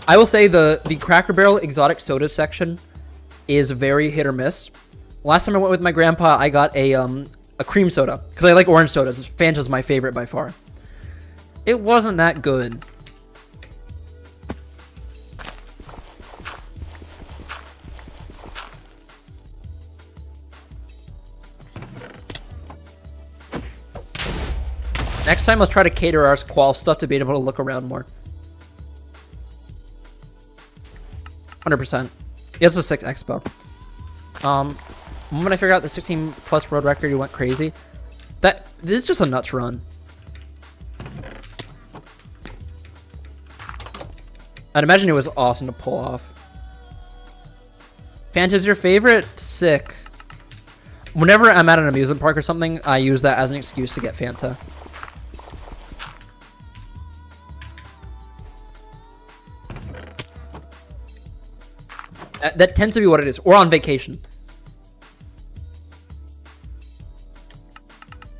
I will say the Cracker Barrel exotic soda section is very hit or miss. Last time I went with my grandpa, I got a cream soda because I like orange sodas. Fanta's my favorite by far. It wasn't that good. Next time, let's try to cater our qual stuff to be able to look around more. 100%. It's a 6 expo. When I figured out the 16 plus world record, you went crazy. This is just a nuts run. I'd imagine it was awesome to pull off. Fanta's your favorite? Sick. Whenever I'm at an amusement park or something, I use that as an excuse to get Fanta. That tends to be what it is. Or on vacation.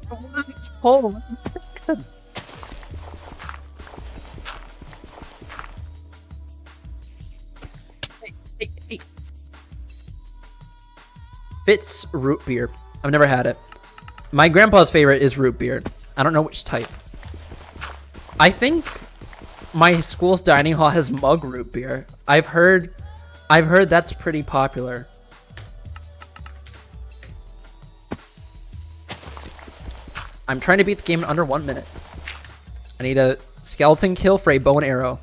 What is this hole? It's good. Hey. Fitz root beer. I've never had it. My grandpa's favorite is root beer. I don't know which type. I think my school's dining hall has mug root beer. I've heard that's pretty popular. I'm trying to beat the game in under 1 minute. I need a skeleton kill for a bow and arrow.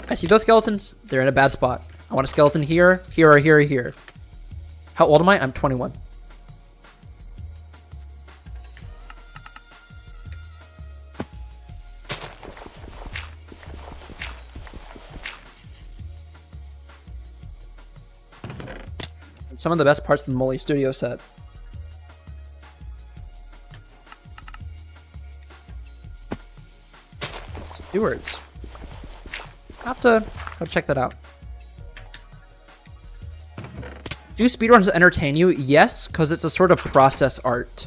I see those skeletons. They're in a bad spot. I want a skeleton here, here, or here, or here. How old am I? I'm 21. Some of the best parts of the Molly Studio set. Stewards. I have to check that out. Do speedruns entertain you? Yes, because it's a sort of process art.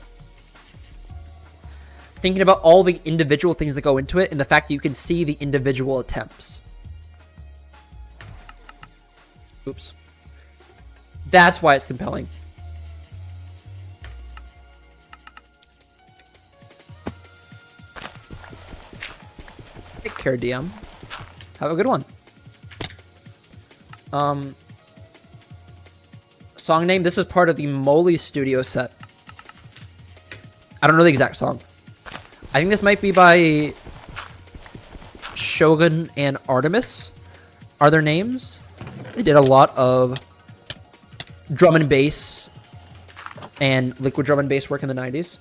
Thinking about all the individual things that go into it and the fact that you can see the individual attempts. Oops. That's why it's compelling. Take care, DM. Have a good one. Song name. This is part of the Molly Studio set. I don't know the exact song. I think this might be by Shogun and Artemis. Are their names? They did a lot of drum and bass and liquid drum and bass work in the 90s.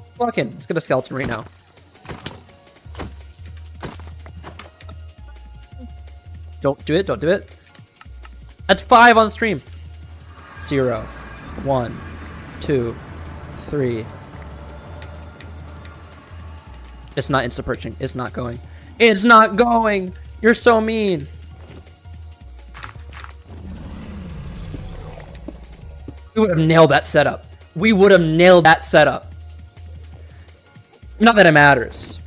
Let's walk in. Let's get a skeleton right now. Don't do it. Don't do it. That's 5 on stream. 0, 1, 2, 3. It's not insta-perching. It's not going. It's not going. You're so mean. We would have nailed that setup. We would have nailed that setup. Not that it matters.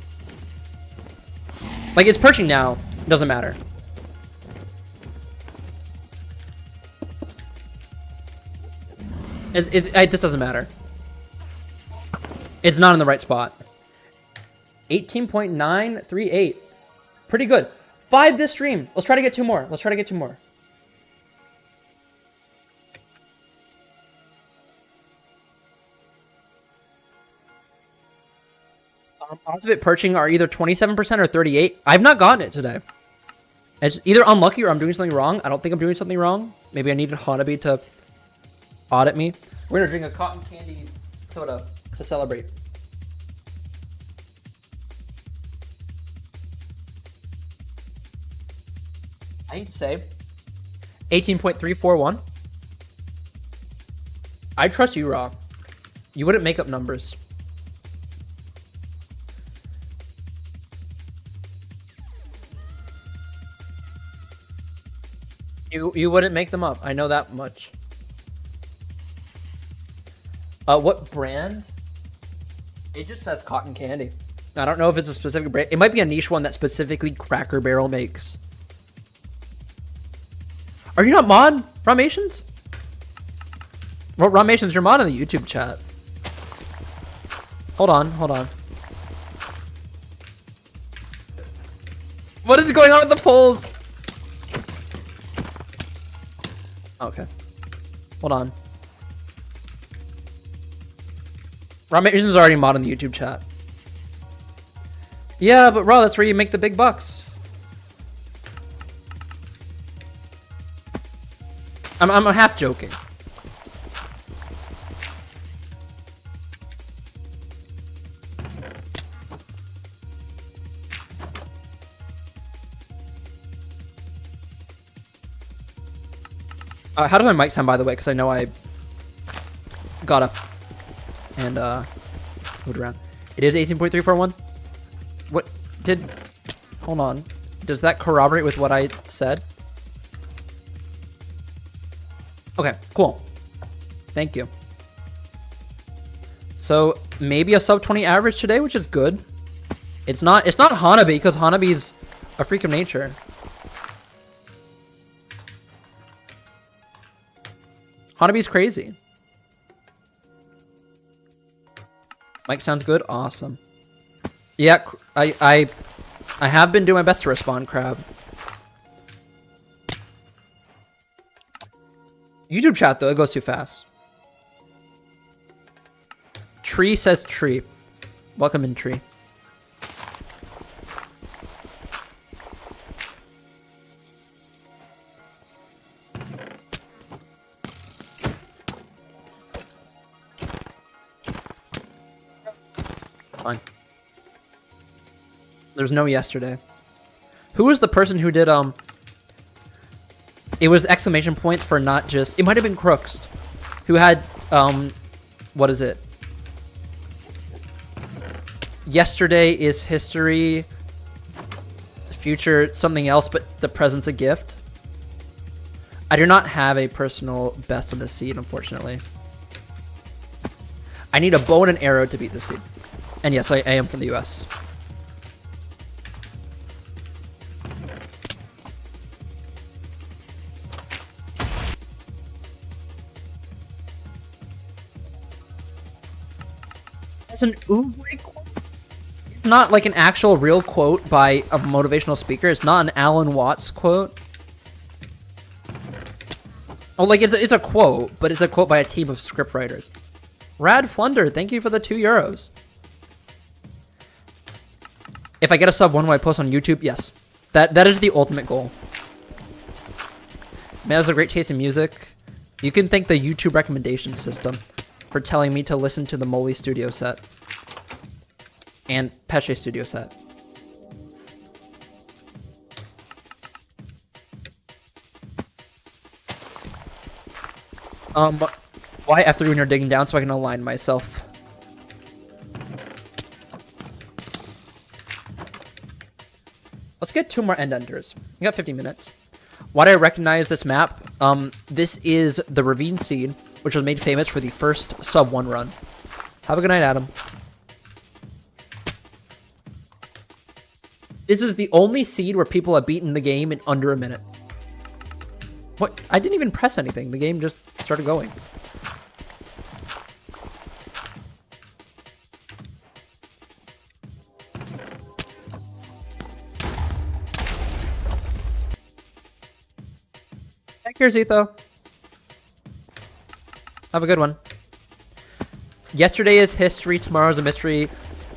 Like, it's perching now. It doesn't matter. This doesn't matter. It's not in the right spot. 18.938. Pretty good. 5 this stream. Let's try to get 2 more. Let's try to get 2 more. Odds of it perching are either 27% or 38. I've not gotten it today. It's either unlucky or I'm doing something wrong. I don't think I'm doing something wrong. Maybe I needed Hanabi to audit me. We're gonna drink a cotton candy soda to celebrate. I hate to say 18.341. I trust you, Raw. You wouldn't make up numbers. You wouldn't make them up. I know that much. What brand? It just says cotton candy. I don't know if it's a specific brand. It might be a niche one that specifically Cracker Barrel makes. Are you not mod, Ramations? Well, Ramations, you're mod in the YouTube chat. Hold on, hold on. What is going on with the polls? Okay. Hold on. Ramations already mod in the YouTube chat. Yeah, but Raw, that's where you make the big bucks. I'm half joking. How does my mic sound, by the way? Because I know I got up and moved around. It is 18.341. What did? Hold on. Does that corroborate with what I said? Okay, cool. Thank you. So maybe a sub 20 average today, which is good. It's not Hanabi, because Hanabi's a freak of nature. Hanabi's crazy. Mike sounds good. Awesome. Yeah, I have been doing my best to respond, Crab. YouTube chat, though, it goes too fast. Tree says tree. Welcome in, Tree. Fine. There's no yesterday. Who was the person who did, it was exclamation points for not just, it might have been Crooks, who had, what is it? Yesterday is history, future something else, but the present's a gift. I do not have a personal best of the seed, unfortunately. I need a bow and an arrow to beat the seed. And yes, I am from the US. It's an Ubre quote? It's not like an actual real quote by a motivational speaker. It's not an Alan Watts quote. Oh, like it's a quote, but it's a quote by a team of scriptwriters. Rad Flunder, thank you for the €2. If I get a sub, when will I post on YouTube? Yes. That is the ultimate goal. Man has a great taste in music. You can thank the YouTube recommendation system for telling me to listen to the Molly Studio set. And Peche Studio set. Why F3 when you're digging down so I can align myself? Let's get 2 more end enters. We got 50 minutes. Why do I recognize this map? This is the Ravine Seed, which was made famous for the first sub 1 run. Have a good night, Adam. This is the only seed where people have beaten the game in under a minute. What? I didn't even press anything. The game just started going. Here's Etho. Have a good one. Yesterday is history, tomorrow is a mystery,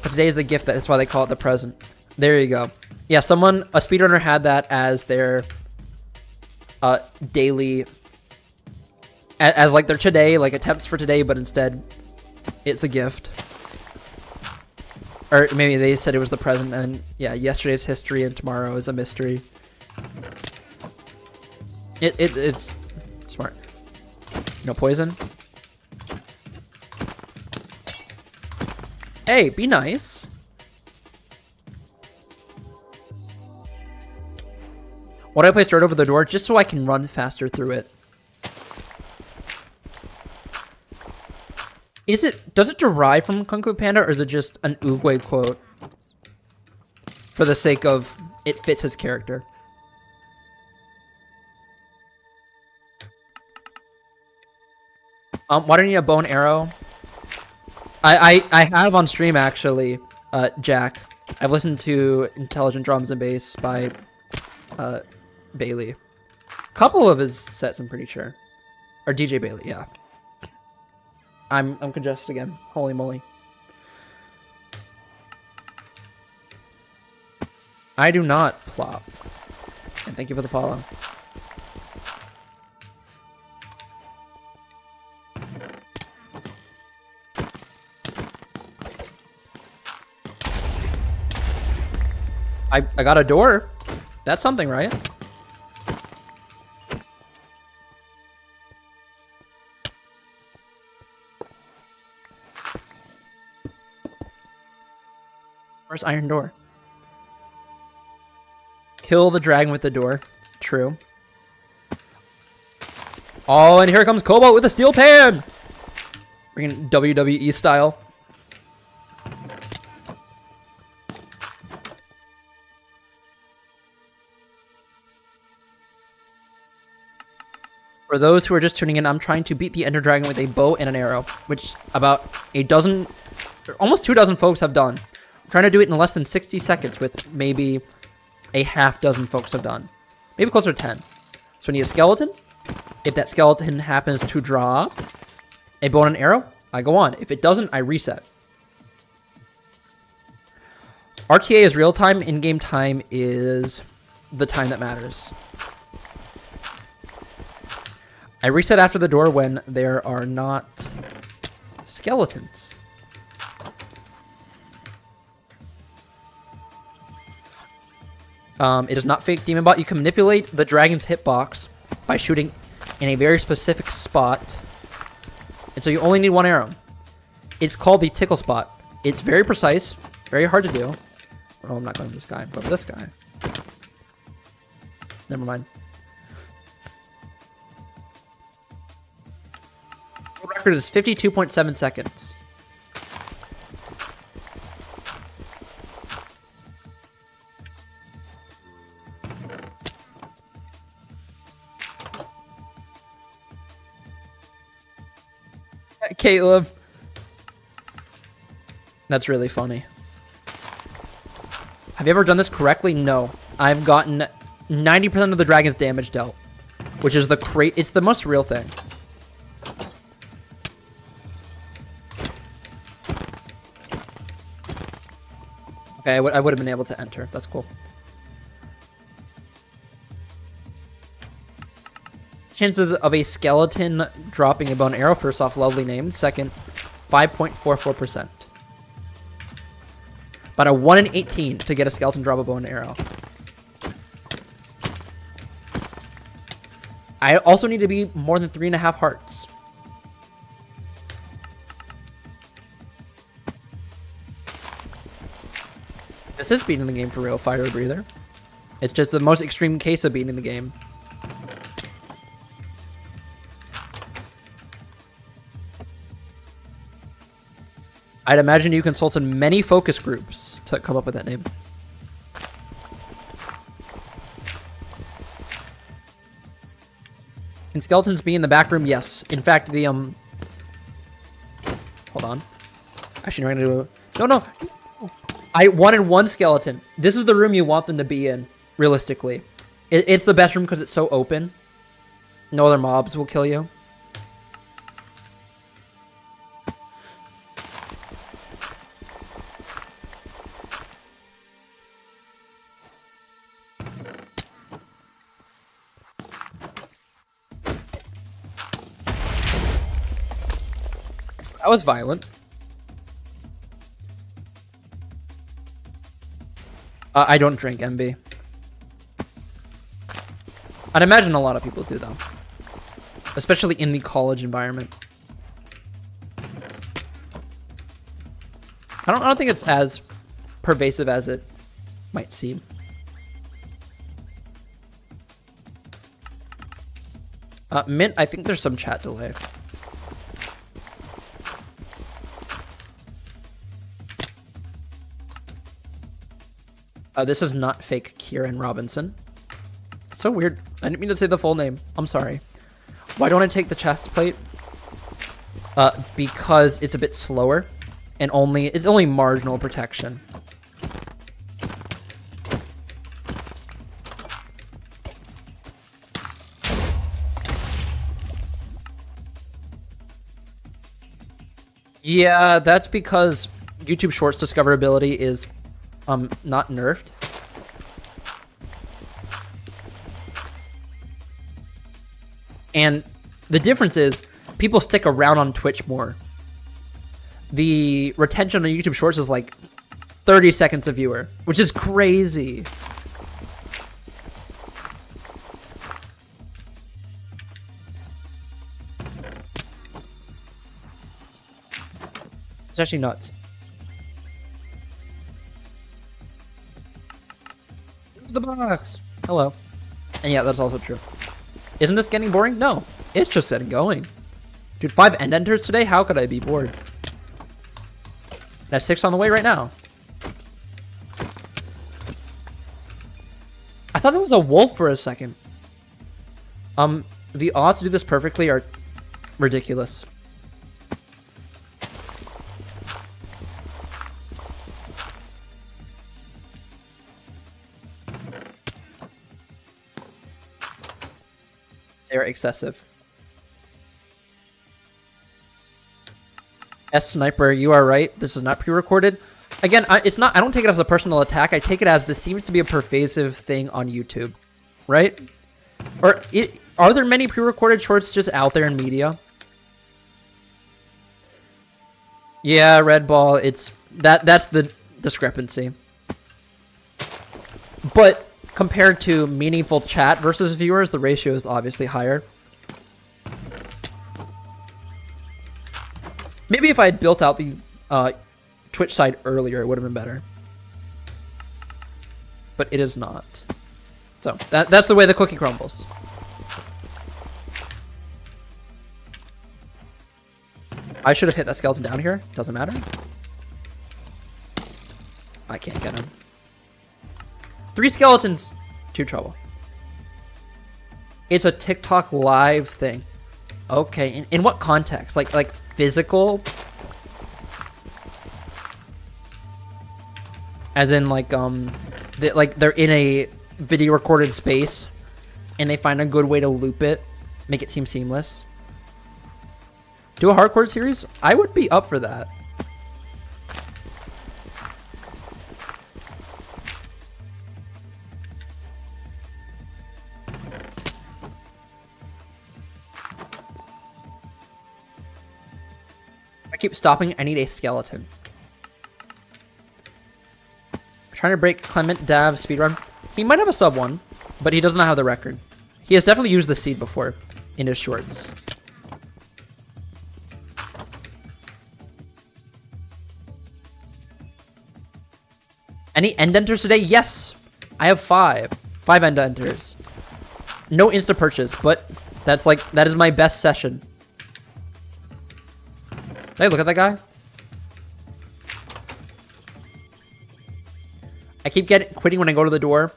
but today is a gift. That's why they call it the present. There you go. Yeah, a speedrunner had that as their daily, as like their today, like attempts for today, but instead it's a gift. Or maybe they said it was the present, and yeah, yesterday's history and tomorrow is a mystery. It's smart. No poison. Hey, be nice. Why do I place dirt over the door? Just so I can run faster through it. Does it derive from Kung Fu Panda, or is it just an Oogway quote? For the sake of, it fits his character. Why do you need a bow and arrow? I have on stream, actually, Jack. I've listened to Intelligent Drums and Bass by Bailey. A couple of his sets, I'm pretty sure. Or DJ Bailey, yeah. I'm congested again. Holy moly. I do not plop. And thank you for the follow. I got a door. That's something, right? Where's iron door? Kill the dragon with the door. True. Oh, and here comes Cobalt with a steel pan! Freaking WWE style. For those who are just tuning in, I'm trying to beat the Ender Dragon with a bow and an arrow, which about a dozen, almost 24 folks have done. I'm trying to do it in less than 60 seconds, with maybe a half dozen folks have done. Maybe closer to 10. So I need a skeleton. If that skeleton happens to draw a bow and an arrow, I go on. If it doesn't, I reset. RTA is real time. In-game time is the time that matters. I reset after the door when there are not skeletons. It is not fake demon bot. You can manipulate the dragon's hitbox by shooting in a very specific spot. And so you only need one arrow. It's called the tickle spot. It's very precise, very hard to do. Oh, I'm not going to this guy. I'm going to this guy. Never mind. The record is 52.7 seconds. Caleb. That's really funny. Have you ever done this correctly? No. I've gotten 90% of the dragon's damage dealt, which is it's the most real thing. Okay, I would have been able to enter. That's cool. Chances of a skeleton dropping a bow and arrow. First off, lovely name. Second, 5.44%. About a 1 in 18 to get a skeleton drop a bow and arrow. I also need to be more than 3.5 hearts. This is beating the game for real, fire breather. It's just the most extreme case of beating the game. I'd imagine you consulted many focus groups to come up with that name. Can skeletons be in the back room? Yes. In fact, the hold on. Actually, we're gonna do no. I wanted one skeleton. This is the room you want them to be in, realistically. It's the best room because it's so open. No other mobs will kill you. That was violent. I don't drink MB. I'd imagine a lot of people do, though. Especially in the college environment. I don't think it's as pervasive as it might seem. Mint, I think there's some chat delay. This is not fake Kieran Robinson. It's so weird. I didn't mean to say the full name. I'm sorry. Why don't I take the chest plate? Because it's a bit slower and it's only marginal protection. Yeah, that's because YouTube Shorts discoverability is not nerfed. And the difference is people stick around on Twitch more. The retention on YouTube Shorts is like 30 seconds a viewer, which is crazy. It's actually nuts. The box. Hello. And yeah, that's also true. Isn't this getting boring? No. It's just getting going. Dude, 5 end enters today? How could I be bored? That's 6 on the way right now. I thought that was a wolf for a second. The odds to do this perfectly are ridiculous. They're excessive. S Sniper, you are right. This is not pre-recorded. Again, it's not. I don't take it as a personal attack. I take it as this seems to be a pervasive thing on YouTube, right? Or are there many pre-recorded shorts just out there in media? Yeah, Red Ball. It's that's the discrepancy. But compared to meaningful chat versus viewers, the ratio is obviously higher. Maybe if I had built out the Twitch side earlier, it would have been better. But it is not. So that's the way the cookie crumbles. I should have hit that skeleton down here. Doesn't matter. I can't get him. 3 skeletons. 2 trouble. It's a TikTok live thing. Okay. In what context? Like physical? As in like they're in a video recorded space and they find a good way to loop it, make it seem seamless. Do a hardcore series? I would be up for that. I keep stopping. I need a skeleton. I'm trying to break Clement Dav speedrun. He might have a sub 1, but he does not have the record. He has definitely used the seed before in his shorts. Any end enters today? Yes. I have 5. 5 end enters. No insta purchase, but that is my best session. Hey, look at that guy. I keep quitting when I go to the door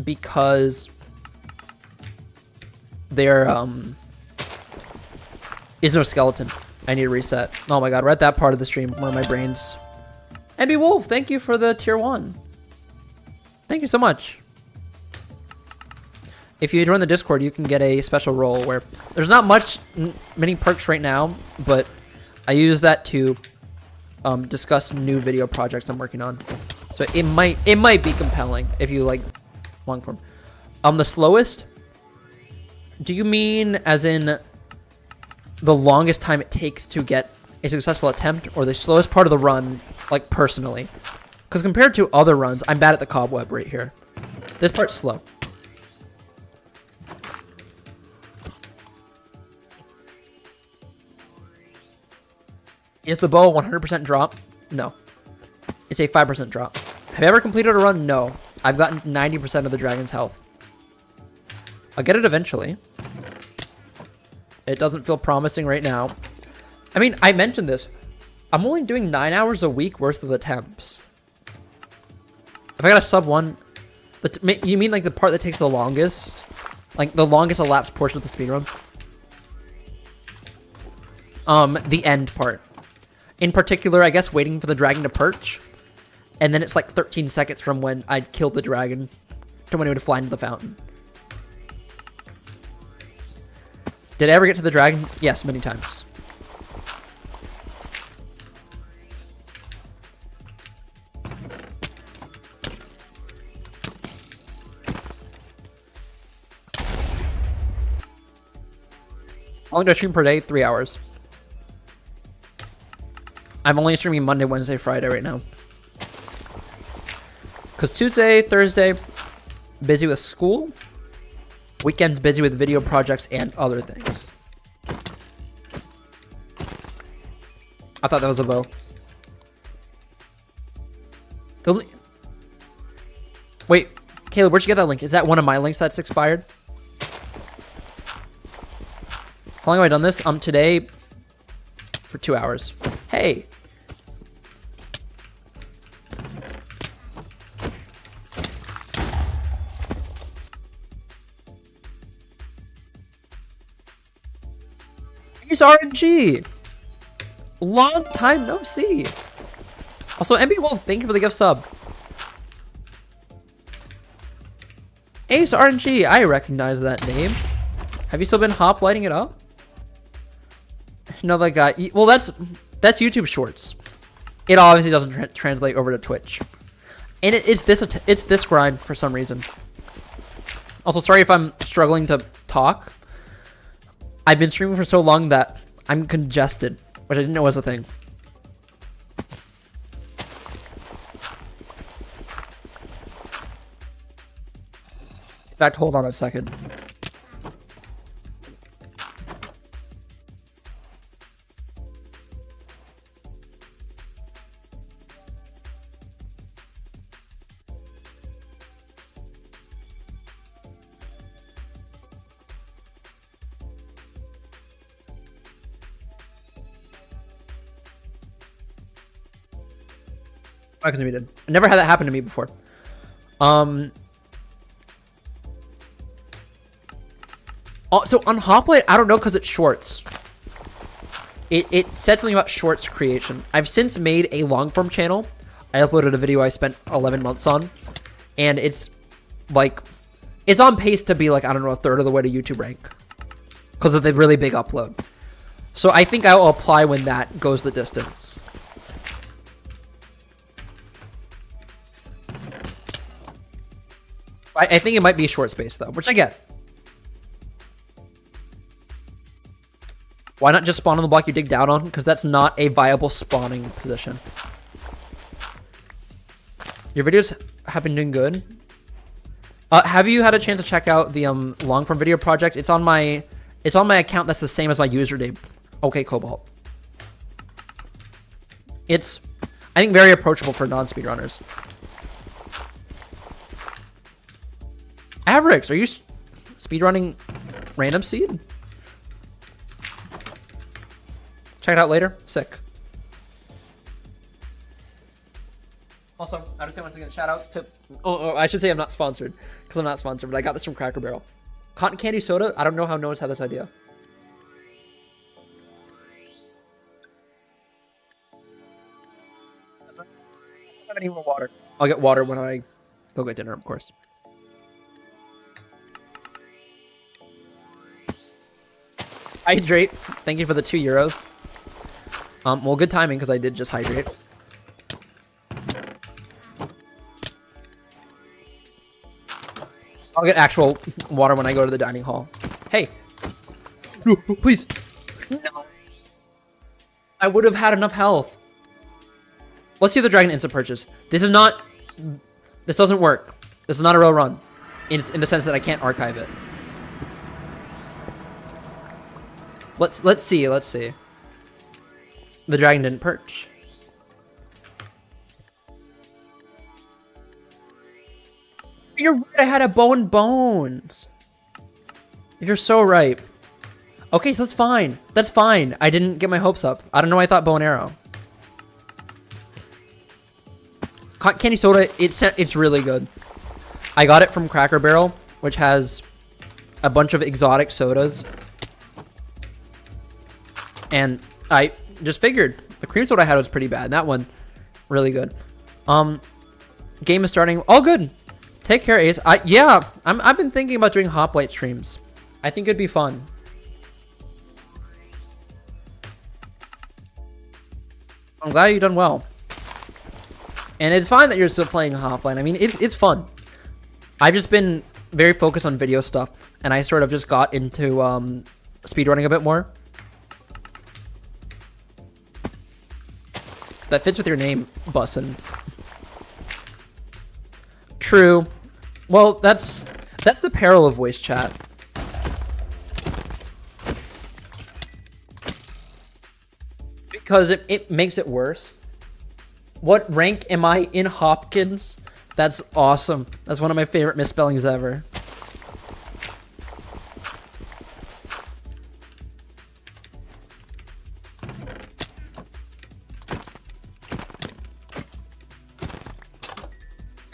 because there is no skeleton. I need to reset. Oh my god, we're at that part of the stream where my brain's... MB Wolf, thank you for the tier 1. Thank you so much. If you join the Discord, you can get a special role where there's not many perks right now, but I use that to discuss new video projects I'm working on. So it might be compelling if you like long form. The slowest? Do you mean as in the longest time it takes to get a successful attempt, or the slowest part of the run, like personally? Because compared to other runs, I'm bad at the cobweb right here. This part's slow. Is the bow 100% drop? No. It's a 5% drop. Have you ever completed a run? No. I've gotten 90% of the dragon's health. I'll get it eventually. It doesn't feel promising right now. I mean, I mentioned this. I'm only doing 9 hours a week worth of attempts. If I got a sub 1... You mean like the part that takes the longest? Like the longest elapsed portion of the speedrun? The end part. In particular, I guess waiting for the dragon to perch. And then it's like 13 seconds from when I killed the dragon to when it would fly into the fountain. Did I ever get to the dragon? Yes, many times. How long do I stream per day? 3 hours. I'm only streaming Monday, Wednesday, Friday right now. Because Tuesday, Thursday, busy with school. Weekends busy with video projects and other things. I thought that was a bow. Wait, Caleb, where'd you get that link? Is that one of my links that's expired? How long have I done this? Today for 2 hours. Hey. Here's RNG. Long time no see. Also, MB Wolf, thank you for the gift sub. Ace RNG, I recognize that name. Have you still been lighting it up? No, that guy. Well, that's YouTube Shorts. It obviously doesn't translate over to Twitch, and it's this grind for some reason. Also, sorry if I'm struggling to talk. I've been streaming for so long that I'm congested, which I didn't know was a thing. In fact, hold on a second. I never had that happen to me before. So on Hoplite, I don't know because it's shorts. It said something about shorts creation. I've since made a long form channel. I uploaded a video I spent 11 months on, and it's like it's on pace to be like, I don't know, a third of the way to YouTube rank because of the really big upload. So I think I will apply when that goes the distance. I think it might be a short space though, which I get. Why not just spawn on the block you dig down on? Because that's not a viable spawning position. Your videos have been doing good. Have you had a chance to check out the long form video project? It's on my account that's the same as my username. Okay, Cobalt. It's, I think, very approachable for non-speedrunners. Averix, are you speedrunning Random Seed? Check it out later. Sick. Also, I just say once again, shout outs to... Oh, I should say I'm not sponsored, because I'm not sponsored, but I got this from Cracker Barrel. Cotton candy soda? I don't know how no one's had this idea. I don't have any more water. I'll get water when I go get dinner, of course. Hydrate. Thank you for the €2. Well, good timing, because I did just hydrate. I'll get actual water when I go to the dining hall. Hey. No, please. No. I would have had enough health. Let's see if the dragon instant purchase. This is not... This doesn't work. This is not a real run. In the sense that I can't archive it. Let's see. Let's see. The dragon didn't perch. You're right, I had a bow and bones. You're so right. Okay, so that's fine. That's fine. I didn't get my hopes up. I don't know why I thought bow and arrow. Candy soda, it's really good. I got it from Cracker Barrel, which has a bunch of exotic sodas. And I just figured the cream soda I had was pretty bad. That one, really good. Game is starting. All good. Take care, Ace. Yeah, I've been thinking about doing hoplite streams. I think it'd be fun. I'm glad you've done well. And it's fine that you're still playing hoplite. I mean, it's fun. I've just been very focused on video stuff, and I sort of just got into speedrunning a bit more. That fits with your name, Bussin'. True. Well, that's the peril of voice chat. Because it makes it worse. What rank am I in Hopkins? That's awesome. That's one of my favorite misspellings ever.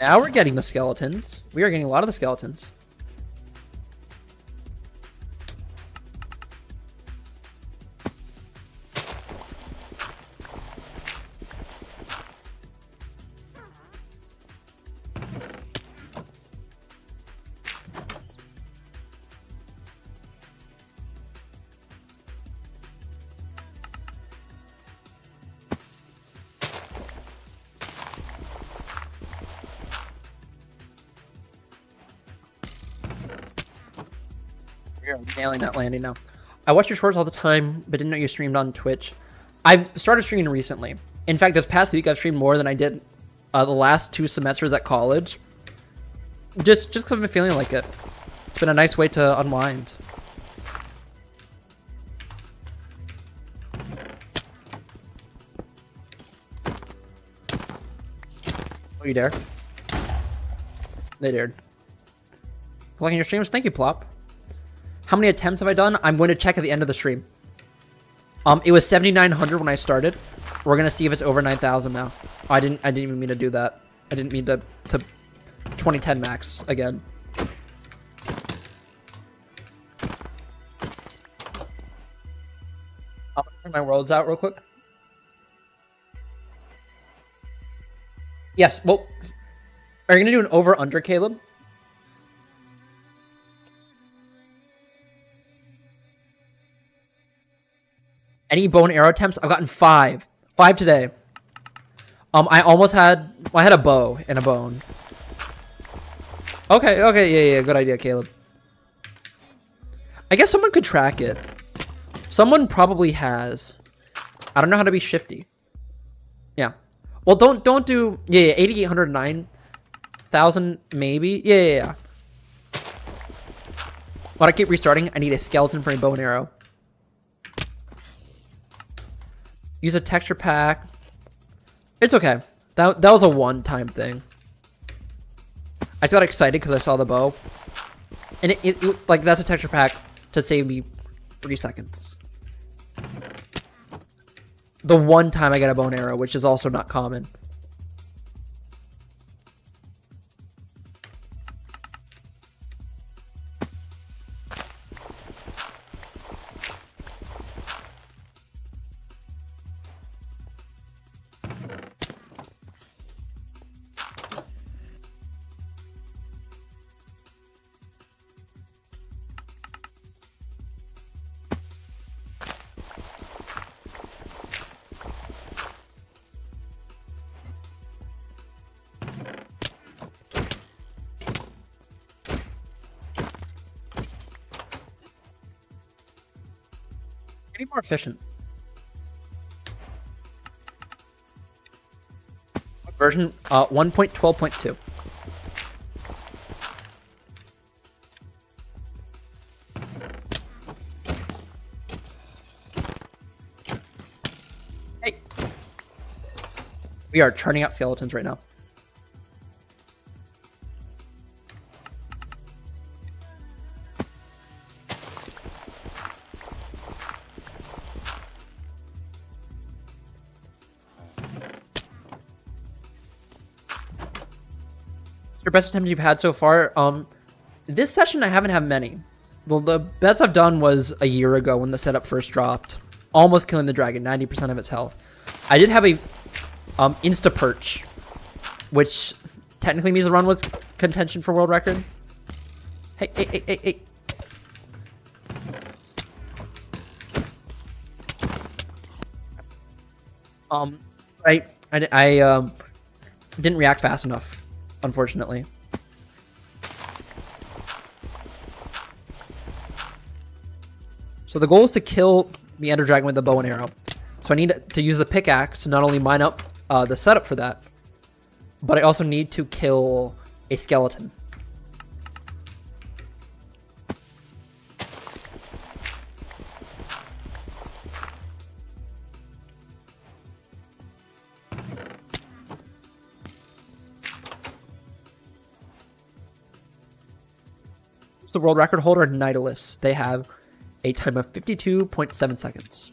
Now we're getting the skeletons. We are getting a lot of the skeletons. You're nailing that landing now. I watch your shorts all the time, but didn't know you streamed on Twitch. I've started streaming recently. In fact, this past week I've streamed more than I did the last 2 semesters at college. Just because I've been feeling like it. It's been a nice way to unwind. Oh, you dare? They dared. Liking your streams? Thank you, Plop. How many attempts have I done? I'm going to check at the end of the stream. It was 7,900 when I started. We're gonna see if it's over 9,000 now. Oh, I didn't even mean to do that. I didn't mean to 2010 max again. I'm gonna turn my worlds out real quick. Yes. Well, are you gonna do an over under, Caleb? Any bow and arrow attempts? I've gotten 5. 5 today. I almost had... Well, I had a bow and a bone. Okay, yeah, good idea, Caleb. I guess someone could track it. Someone probably has. I don't know how to be shifty. Yeah. Well, don't do... Yeah, 8,800, 9,000 maybe. Yeah. When I keep restarting, I need a skeleton for a bow and arrow. Use a texture pack. It's okay. That was a one-time thing. I just got excited because I saw the bow. And like, that's a texture pack to save me 3 seconds. The one time I get a bow and arrow, which is also not common. Getting more efficient. What version? 1.12.2. Hey! We are churning out skeletons right now. Your best attempt you've had so far? This session I haven't had many. Well, the best I've done was a year ago when the setup first dropped, almost killing the dragon, 90% of its health. I did have a insta perch, which technically means the run was contention for world record. Hey, hey, hey, hey, hey. I didn't react fast enough, unfortunately. So the goal is to kill the Ender Dragon with the bow and arrow. So I need to use the pickaxe to not only mine up the setup for that, but I also need to kill a skeleton. The world record holder, Nautilus. They have a time of 52.7 seconds.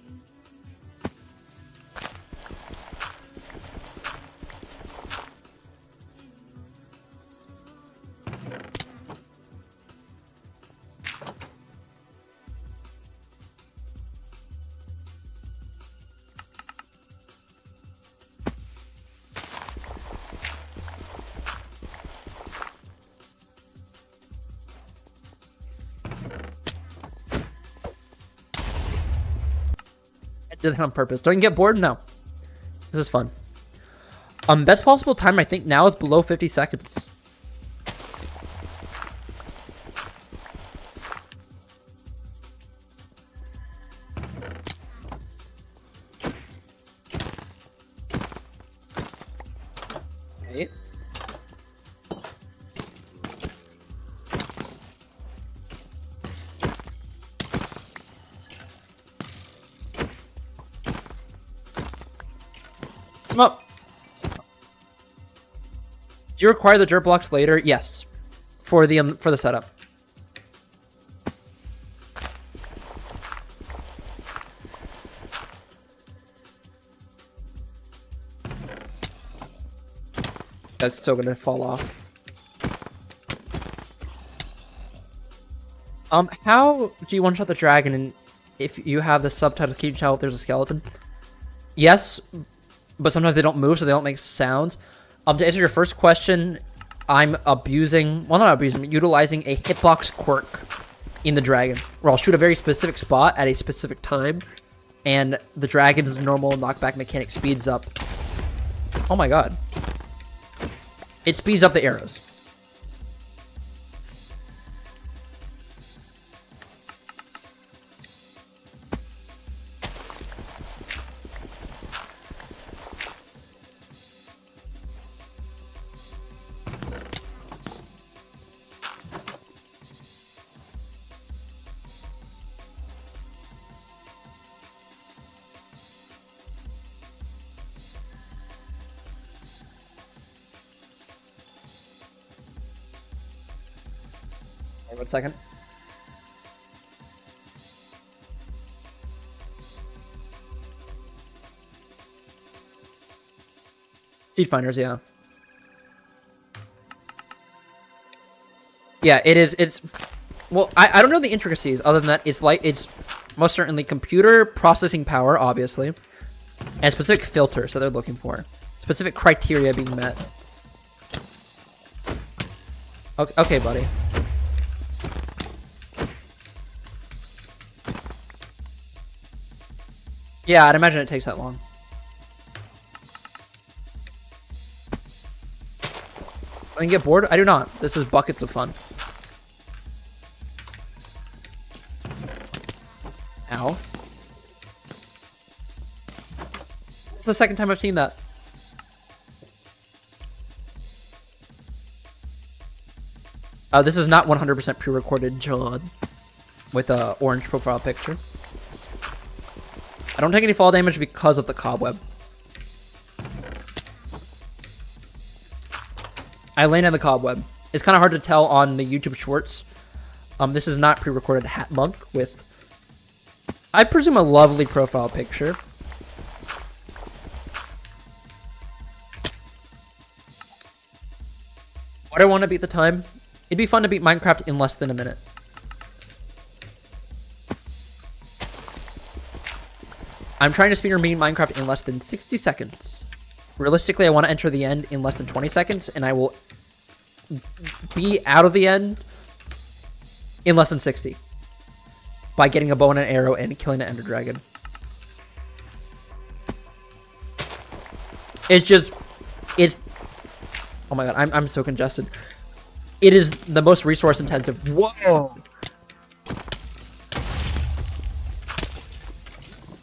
Did it on purpose. Don't you get bored? No. This is fun. Best possible time I think now is below 50 seconds. Okay. Come up. Do you require the dirt blocks later? Yes, for the setup. That's still gonna fall off. How do you one-shot the dragon? And if you have the subtitles, can you tell if there's a skeleton? Yes. But sometimes they don't move, so they don't make sounds. To answer your first question, I'm abusing, well, not abusing, but utilizing a hitbox quirk in the dragon, where I'll shoot a very specific spot at a specific time, and the dragon's normal knockback mechanic speeds up. Oh my god. It speeds up the arrows. Wait 1 second. Seed finders, yeah. Yeah, it is. It's well, I don't know the intricacies other than that it's most certainly computer processing power, obviously, and specific filters that they're looking for, specific criteria being met. Okay, buddy. Yeah, I'd imagine it takes that long. I can get bored? I do not. This is buckets of fun. Ow. It's the second time I've seen that. This is not 100% pre-recorded, John, with a orange profile picture. I don't take any fall damage because of the cobweb. I land on the cobweb. It's kind of hard to tell on the YouTube shorts. This is not pre-recorded Hat Monk with, I presume, a lovely profile picture. What I want to beat the time? It'd be fun to beat Minecraft in less than a minute. I'm trying to speedrun beating Minecraft in less than 60 seconds. Realistically, I want to enter the end in less than 20 seconds, and I will be out of the end in less than 60 by getting a bow and an arrow and killing an ender dragon. It's oh my god, I'm so congested. It is the most resource intensive. Whoa!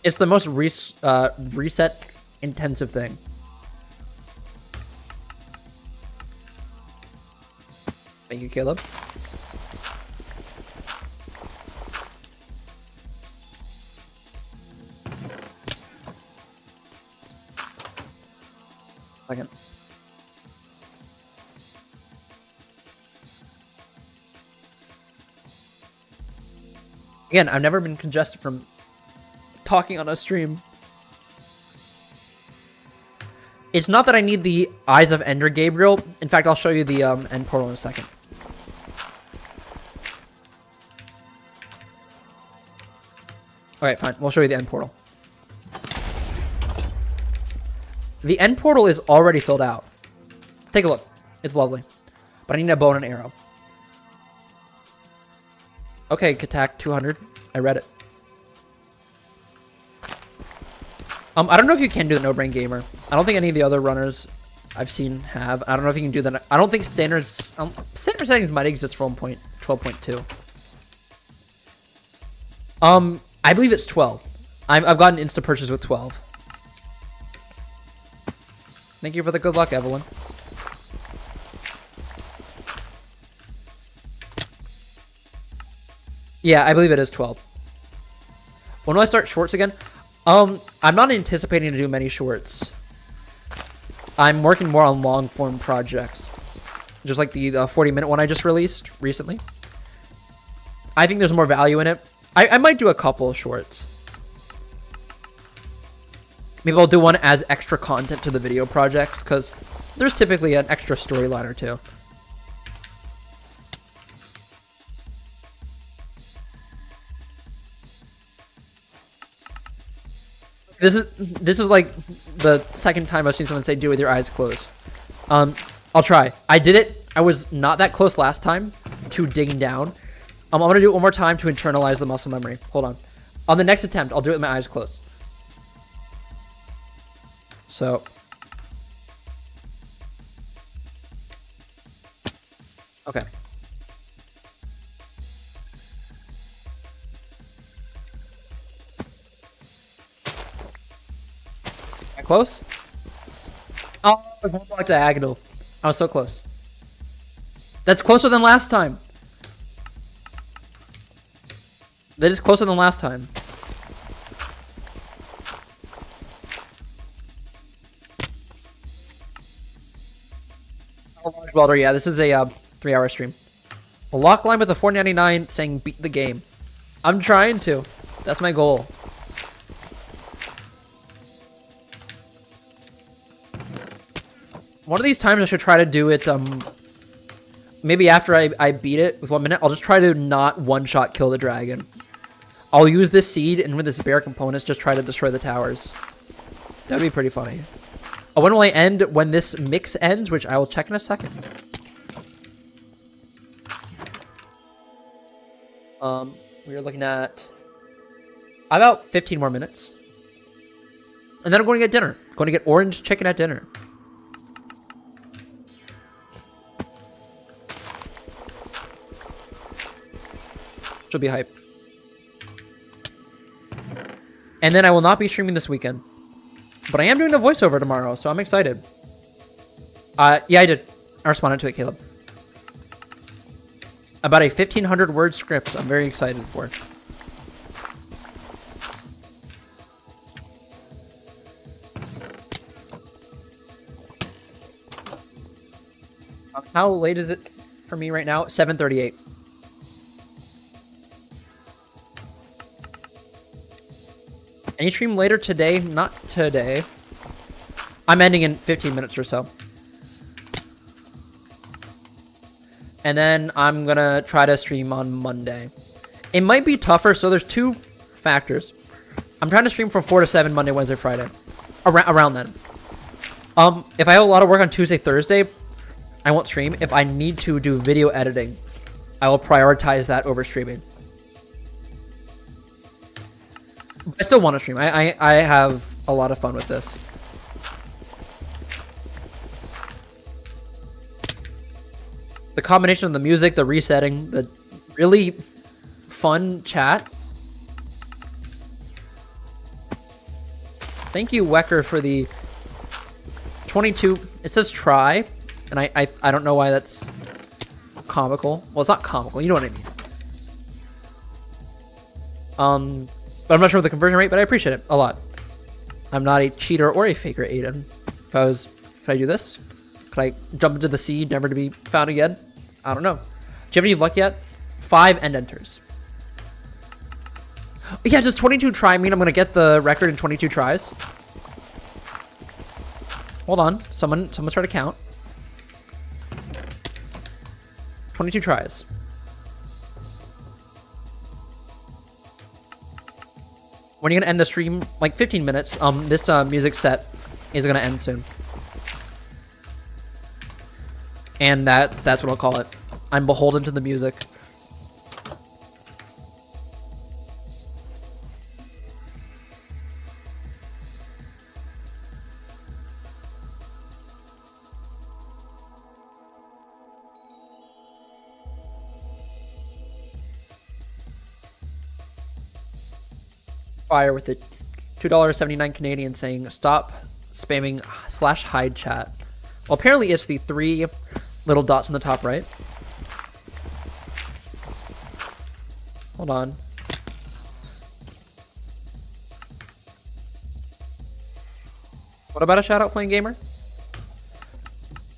It's the most reset intensive thing. Thank you, Caleb. Second. Again, I've never been congested from talking on a stream. It's not that I need the Eyes of Ender Gabriel. In fact, I'll show you the end portal in a second. Alright, fine. We'll show you the end portal. The end portal is already filled out. Take a look. It's lovely. But I need a bow and an arrow. Okay, Katak 200. I read it. I don't know if you can do the No Brain Gamer. I don't think any of the other runners I've seen have. I don't know if you can do that. I don't think standards standard settings might exist for 1.12.2. I believe it's 12. I've gotten insta purchase with 12. Thank you for the good luck, Evelyn. Yeah, I believe it is 12. When do I start shorts again? I'm not anticipating to do many shorts. I'm working more on long form projects. Just like the 40-minute one I just released recently. I think there's more value in it. I might do a couple of shorts. Maybe I'll do one as extra content to the video projects, because there's typically an extra storyline or two. This is like the second time I've seen someone say do it with your eyes closed. I'll try. I did it. I was not that close last time to digging down. I'm gonna do it one more time to internalize the muscle memory. Hold on. On the next attempt, I'll do it with my eyes closed. So. Okay. Close? Oh, it was one block diagonal. I was so close. That's closer than last time. That is closer than last time. Oh, large welder, yeah, this is a 3-hour stream. A lock line with a 4.99 saying beat the game. I'm trying to. That's my goal. One of these times I should try to do it, maybe after I beat it with 1 minute, I'll just try to not one-shot kill the dragon. I'll use this seed and with this bear components just try to destroy the towers. That'd be pretty funny. Oh, when will I end? When this mix ends, which I will check in a second. We're looking at about 15 more minutes. And then I'm going to get dinner. Going to get orange chicken at dinner. She'll be hype. And then I will not be streaming this weekend. But I am doing a voiceover tomorrow, so I'm excited. Yeah, I did. I responded to it, Caleb. About a 1,500 word script I'm very excited for. How late is it for me right now? 7:38. Any stream later today? Not today. I'm ending in 15 minutes or so. And then I'm gonna try to stream on Monday. It might be tougher, so there's two factors. I'm trying to stream from 4 to 7 Monday, Wednesday, Friday. Around then. If I have a lot of work on Tuesday, Thursday, I won't stream. If I need to do video editing, I will prioritize that over streaming. I still want to stream. I have a lot of fun with this. The combination of the music, the resetting, the really fun chats. Thank you, Wecker, for the 22. It says try, and I don't know why that's comical. Well, it's not comical. You know what I mean. But I'm not sure what the conversion rate, but I appreciate it a lot. I'm not a cheater or a faker, Aiden. Could I do this? Could I jump into the sea, never to be found again? I don't know. Do you have any luck yet? 5 end enters. Yeah, does 22 try mean I'm going to get the record in 22 tries? Hold on. Someone try to count. 22 tries. When are you going to end the stream? Like 15 minutes. This music set is going to end soon. And that's what I'll call it. I'm beholden to the music. Fire with the $2.79 Canadian saying stop spamming /hide chat. Well, apparently it's the 3 little dots on the top right. Hold on. What about a shout out, Flame Gamer?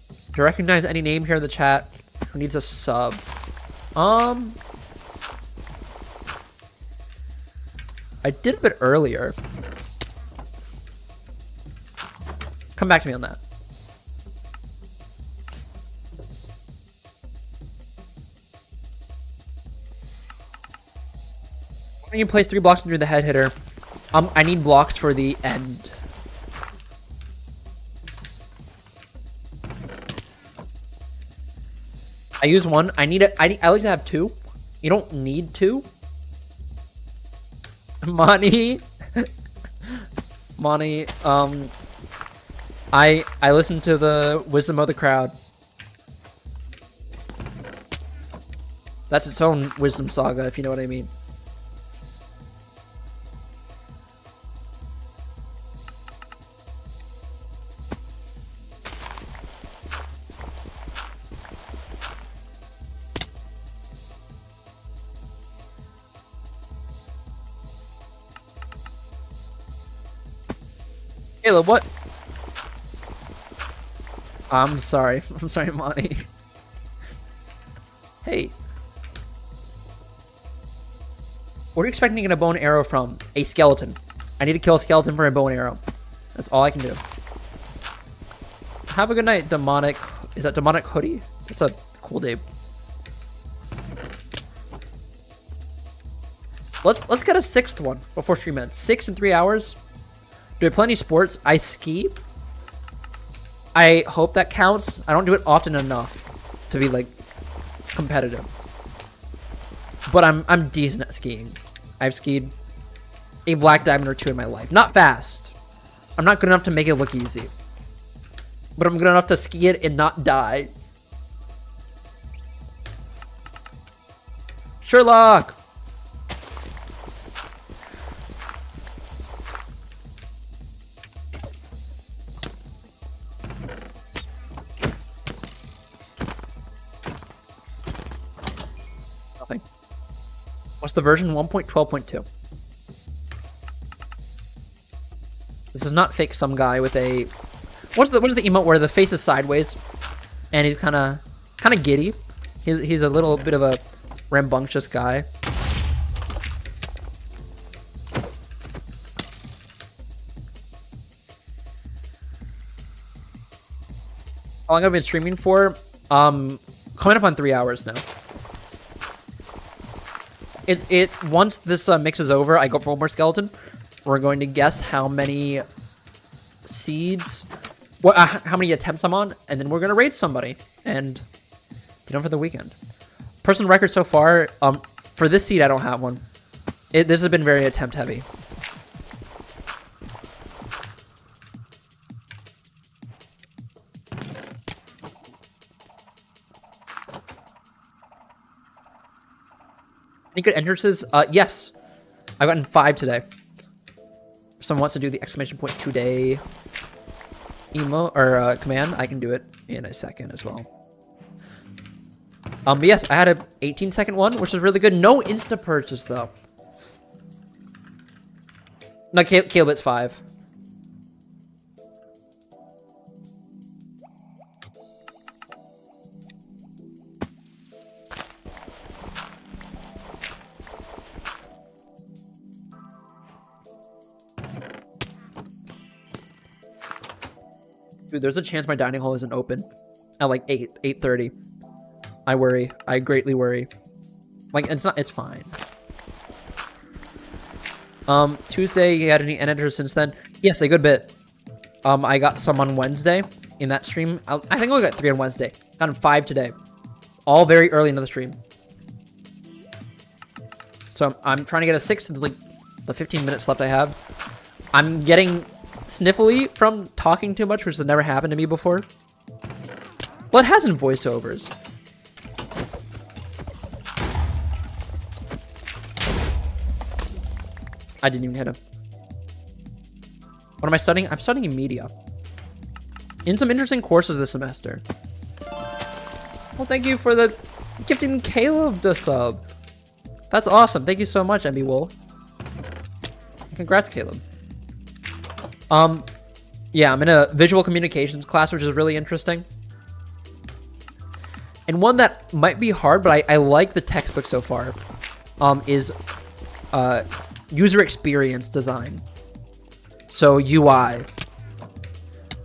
Do you recognize any name here in the chat who needs a sub? I did a bit earlier. Come back to me on that. When you place 3 blocks under the head hitter, I need blocks for the end. I use 1. I like to have 2. You don't need 2. Money. Money. I listen to the wisdom of the crowd. That's its own wisdom saga, if you know what I mean. Caleb, what? I'm sorry. I'm sorry, Monty. Hey, What are you expecting to get a bow and arrow from? A skeleton. I need to kill a skeleton for a bow and arrow. That's all I can do. Have a good night, demonic. Is that demonic hoodie? It's a cool name. Let's get a 6th one before stream ends. 6 in 3 hours. Do I play any sports? I ski. I hope that counts. I don't do it often enough to be like competitive. But I'm decent at skiing. I've skied a black diamond or 2 in my life. Not fast. I'm not good enough to make it look easy. But I'm good enough to ski it and not die. Sherlock! Nothing. What's the version? 1.12.2. This is not fake some guy with a... What is the emote where the face is sideways and he's kind of giddy? He's a little bit of a rambunctious guy. How long have I been streaming for? Coming up on 3 hours now. Once this mix is over, I go for one more skeleton. We're going to guess how many seeds, how many attempts I'm on, and then we're gonna raid somebody and be done for the weekend. Personal record so far, for this seed I don't have one. This has been very attempt heavy. Any good entrances? Yes. I've gotten 5 today. If someone wants to do the exclamation point today emo or command, I can do it in a second as well. But yes, I had a 18-second one, which is really good. No insta purchase though. No, Caleb, it's 5. Dude, there's a chance my dining hall isn't open at like 8:30. I worry. I greatly worry. Like, it's fine. Tuesday, you had any editors since then? Yes, a good bit. I got some on Wednesday in that stream. I think I only got 3 on Wednesday. Got 5 today. All very early into the stream. So I'm trying to get a 6 in like the 15 minutes left I have. I'm getting sniffly from talking too much, which has never happened to me before. Well, it has in voiceovers. I didn't even hit him. What am I studying? I'm studying media. In some interesting courses this semester. Well, thank you for the gifting Caleb the sub. That's awesome. Thank you so much, MB Wool. Congrats, Caleb. Yeah, I'm in a visual communications class, which is really interesting. And one that might be hard, but I like the textbook so far, is user experience design. So UI.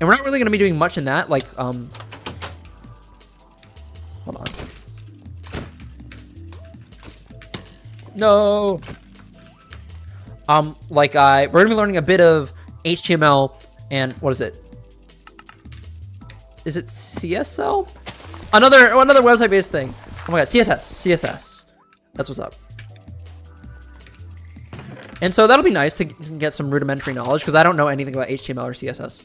And we're not really going to be doing much in that, like, hold on. No. We're going to be learning a bit of HTML and what is it? Is it CSL? Another website-based thing. Oh my god, CSS. That's what's up. And so that'll be nice to get some rudimentary knowledge because I don't know anything about HTML or CSS.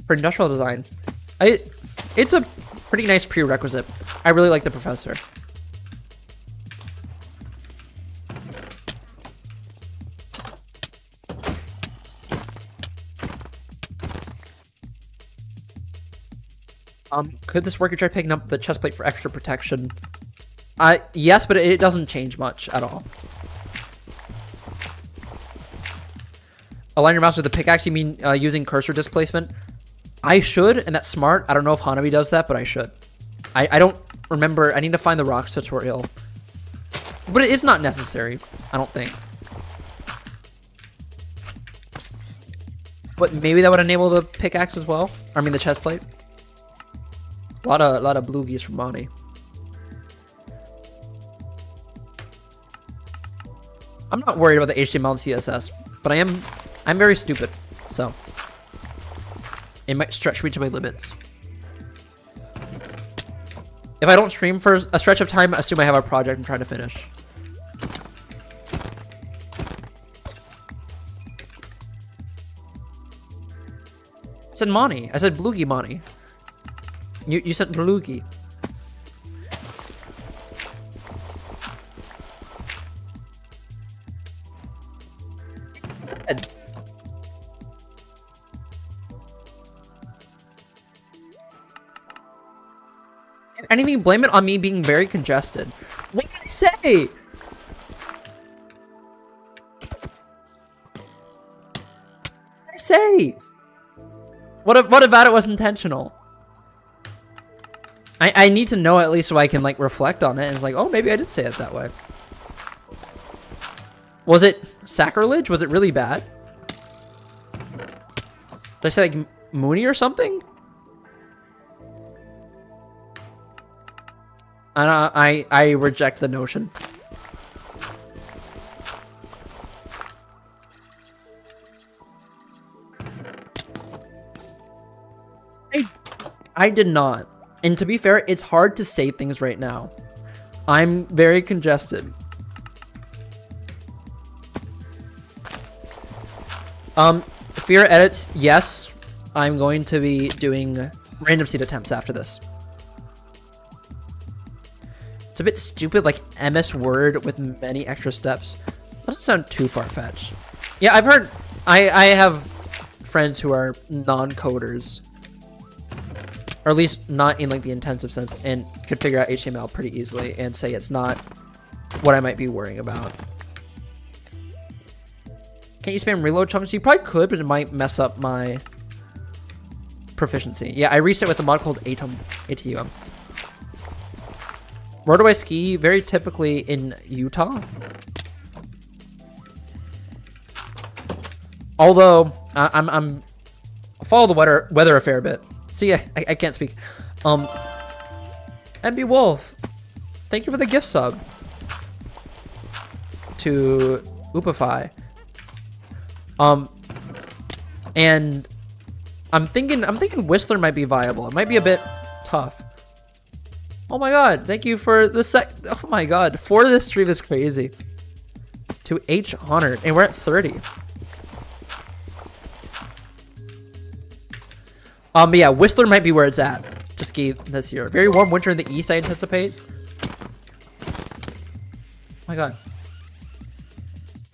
For industrial design, it's a pretty nice prerequisite. I really like the professor. Could this work? You try picking up the chest plate for extra protection. Yes, but it doesn't change much at all. Align your mouse with the pickaxe. You mean using cursor displacement? I should, and that's smart. I don't know if Hanabi does that, but I should. I don't remember, I need to find the rocks tutorial. But it's not necessary, I don't think. But maybe that would enable the pickaxe as well. I mean the chest plate. A lot of blue geese from Monty. I'm not worried about the HTML and CSS, but I'm very stupid, so it might stretch me to my limits. If I don't stream for a stretch of time, assume I have a project I'm trying to finish. I said Monty. I said Bloogie Monty. You said Bloogie. Said. If anything, blame it on me being very congested. What did I say? What did I say? What about it was intentional? I need to know at least so I can like reflect on it and it's like, oh, maybe I did say it that way. Was it sacrilege? Was it really bad? Did I say like Mooney or something? I reject the notion. I did not. And to be fair, it's hard to say things right now. I'm very congested. Fear edits, yes. I'm going to be doing random seed attempts after this. It's a bit stupid, like MS Word with many extra steps. Doesn't sound too far-fetched. Yeah, I've heard... I have friends who are non-coders. Or at least not in like the intensive sense, and could figure out HTML pretty easily and say it's not what I might be worrying about. Can't you spam reload chunks? You probably could, but it might mess up my proficiency. Yeah, I reset with a mod called ATUM. Where do I ski? Very typically in Utah. Although I'm follow the weather a fair bit. See, I can't speak. MB Wolf, thank you for the gift sub to Oopify. And I'm thinking Whistler might be viable. It might be a bit tough. Oh my god, thank you for the oh my god, for this stream is crazy. To H Honored, and we're at 30. But yeah, Whistler might be where it's at to ski this year. Very warm winter in the east, I anticipate. Oh my god.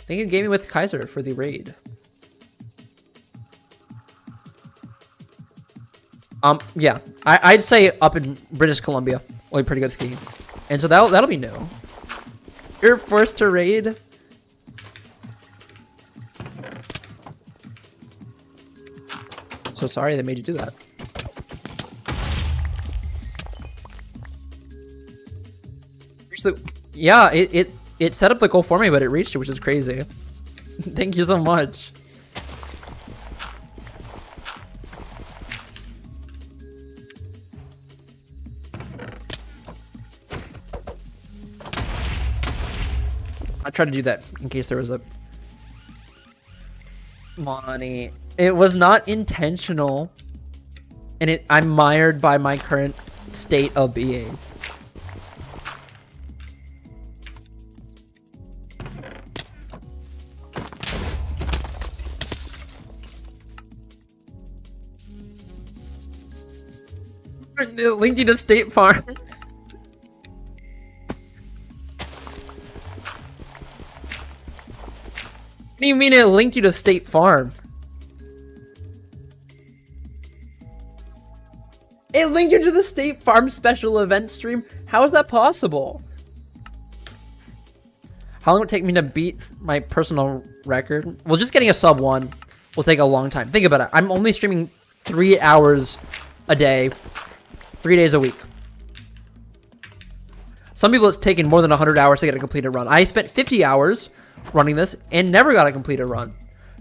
Thank you, Gaming with Kaiser, for the raid. Yeah, I'd say up in British Columbia, only pretty good skiing, and so that'll be new. You're forced to raid. So sorry they made you do that. Yeah, it set up the goal for me, but it reached it, which is crazy. Thank you so much. I tried to do that in case there was a money. It was not intentional, and I'm mired by my current state of being. It linked you to State Farm. What do you mean it linked you to State Farm? It linked you to the State Farm special event stream? How is that possible? How long would it take me to beat my personal record? Well, just getting a sub 1 will take a long time. Think about it. I'm only streaming 3 hours a day, 3 days a week. Some people it's taken more than 100 hours to get a completed run. I spent 50 hours running this and never got a completed run.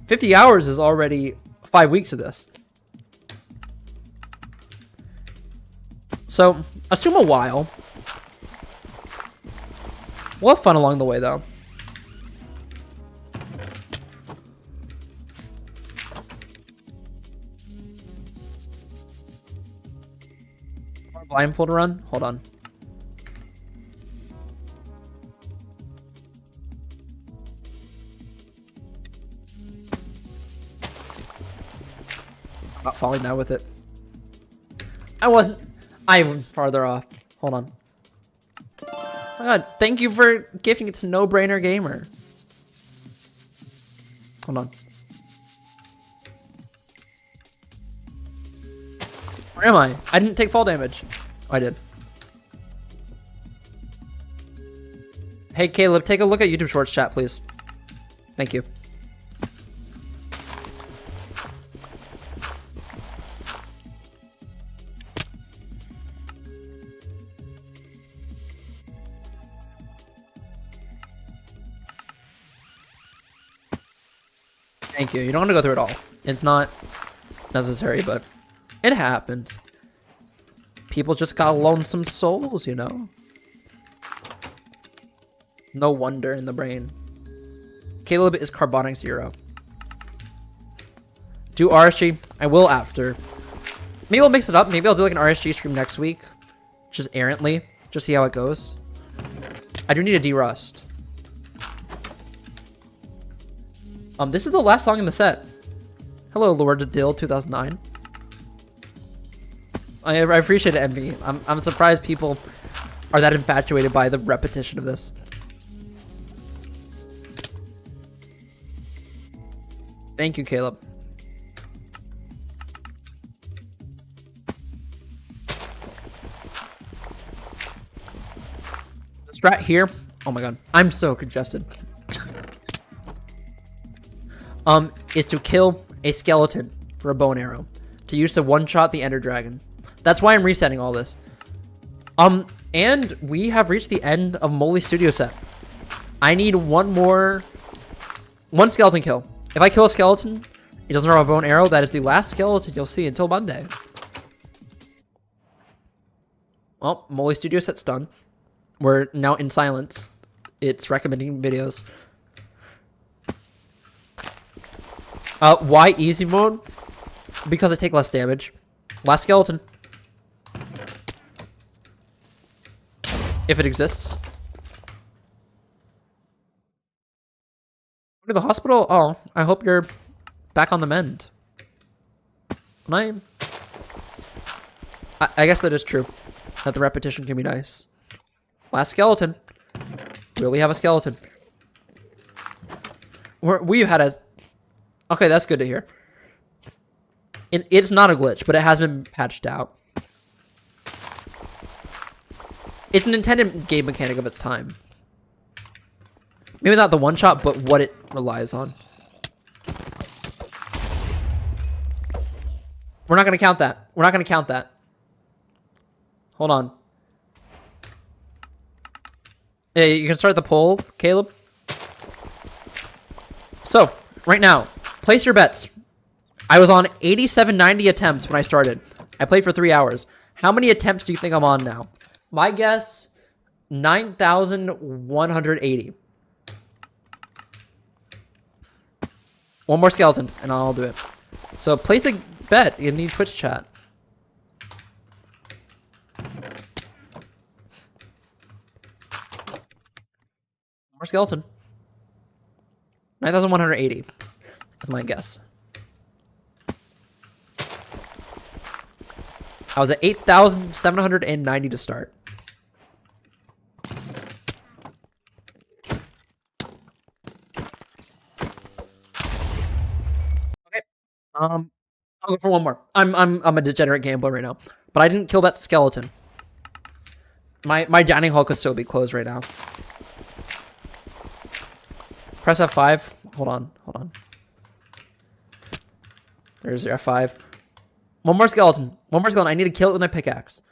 50 hours is already 5 weeks of this. So, assume a while. We'll have fun along the way, though. Blindfold run? Hold on. I'm not falling down with it. I'm farther off. Hold on. Oh my god, thank you for gifting it to No Brainer Gamer. Hold on. Where am I? I didn't take fall damage. Oh, I did. Hey, Caleb, take a look at YouTube Shorts chat, please. Thank you. Thank you. You don't want to go through it all. It's not necessary, but it happens. People just got lonesome souls, you know? No wonder in the brain. Caleb is carbonic 0. Do RSG? I will after. Maybe I'll mix it up. Maybe I'll do like an RSG stream next week. Just errantly. Just see how it goes. I do need a derust. This is the last song in the set. Hello, Lord Dill 2009. I appreciate it, Envy. I'm surprised people are that infatuated by the repetition of this. Thank you, Caleb. The strat here. Oh my god, I'm so congested. Is to kill a skeleton for a bow and arrow. To use to one-shot the Ender Dragon. That's why I'm resetting all this. And we have reached the end of Molly Studio set. I need one skeleton kill. If I kill a skeleton, it doesn't drop a bow and arrow. That is the last skeleton you'll see until Monday. Well, Molly Studio set's done. We're now in silence. It's recommending videos. Why easy mode? Because I take less damage. Last skeleton. If it exists. Go to the hospital? Oh, I hope you're back on the mend. I guess that is true. That the repetition can be nice. Last skeleton. Will we have a skeleton? We had a... Okay, that's good to hear. It's not a glitch, but it has been patched out. It's an intended game mechanic of its time. Maybe not the one-shot, but what it relies on. We're not going to count that. We're not going to count that. Hold on. Hey, you can start the poll, Caleb. So, right now, place your bets. I was on 8790 attempts when I started. I played for 3 hours. How many attempts do you think I'm on now? My guess, 9,180. One more skeleton, and I'll do it. So place a bet in the Twitch chat. More skeleton. 9,180. That's my guess. I was at 8,790 to start. Okay. I'll go for one more. I'm a degenerate gambler right now, but I didn't kill that skeleton. My dining hall could still be closed right now. Press F5. Hold on. There's your F5. One more skeleton. I need to kill it with my pickaxe.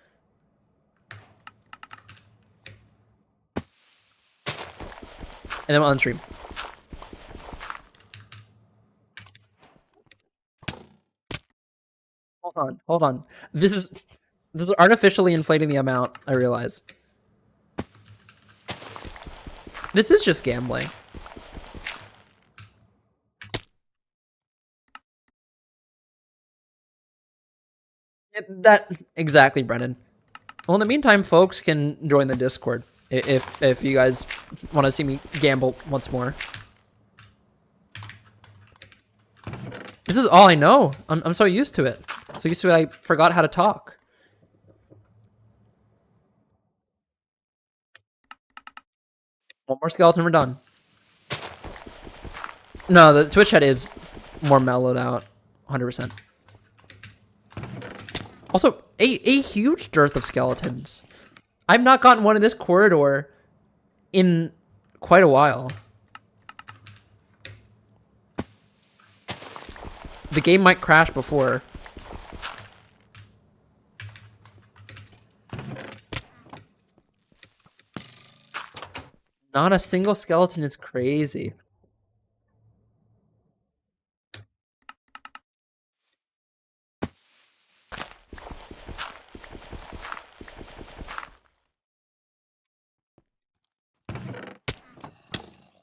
And then we'll unstream. Hold on. This is artificially inflating the amount, I realize. This is just gambling. That exactly, Brennan. Well, in the meantime, folks can join the Discord if you guys want to see me gamble once more. This is all I know. I'm so used to it. So used to it, I forgot how to talk. One more skeleton, we're done. No, the Twitch chat is more mellowed out, 100%. Also, a huge dearth of skeletons. I've not gotten one in this corridor in quite a while. The game might crash before. Not a single skeleton is crazy.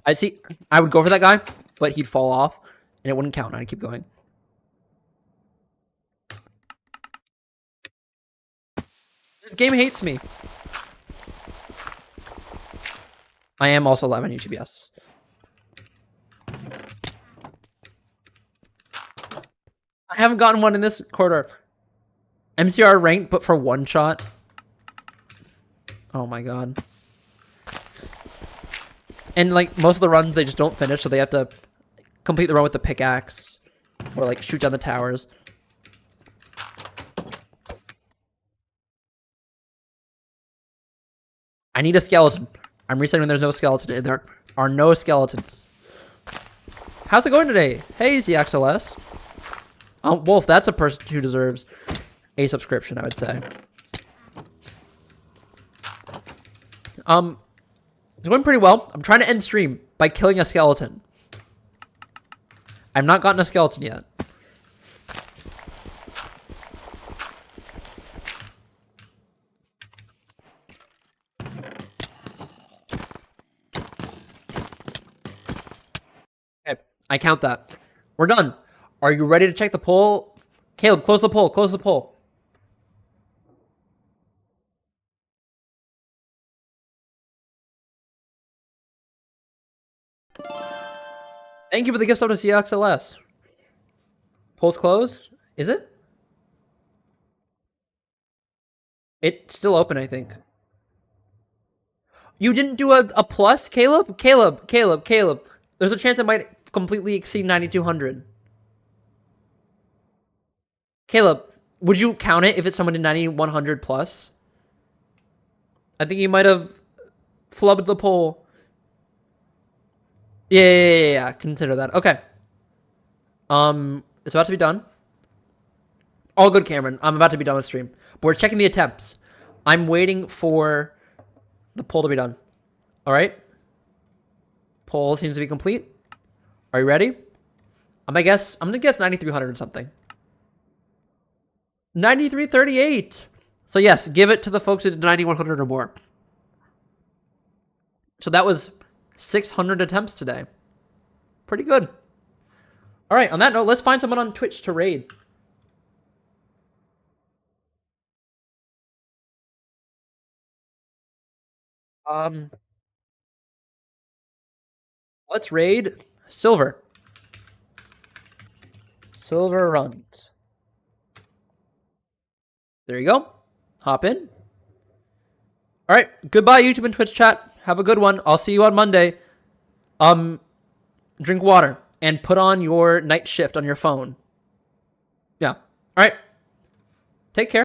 I would go for that guy, but he'd fall off and it wouldn't count. I'd keep going. This game hates me. I am also live on YouTube, yes. I haven't gotten one in this corridor. MCR ranked, but for one shot. Oh my god. And like most of the runs, they just don't finish, so they have to complete the run with the pickaxe or like shoot down the towers. I need a skeleton. I'm resetting when there's no skeleton, and there are no skeletons. How's it going today? Hey, ZXLS. Wolf, that's a person who deserves a subscription, I would say. It's going pretty well. I'm trying to end stream by killing a skeleton. I've not gotten a skeleton yet. Okay, I count that. We're done. Are you ready to check the poll? Caleb, close the poll. Close the poll. Thank you for the gift sub to CXLS. Poll's closed? Is it? It's still open, I think. You didn't do a plus, Caleb? Caleb. There's a chance it might completely exceed 9,200. Caleb, would you count it if it's someone in 9,100 plus? I think you might have flubbed the poll. Yeah. Consider that. Okay. It's about to be done. All good, Cameron. I'm about to be done with stream. But we're checking the attempts. I'm waiting for the poll to be done. All right. Poll seems to be complete. Are you ready? I'm gonna guess 9,300 or something. 9,338. So yes, give it to the folks who did 9,100 or more. So that was 600 attempts today. Pretty good. All right, on that note, let's find someone on Twitch to raid. Let's raid Silver. Silver runs. There you go. Hop in. All right, goodbye YouTube and Twitch chat. Have a good one. I'll see you on Monday. Drink water and put on your night shift on your phone. Yeah. All right. Take care.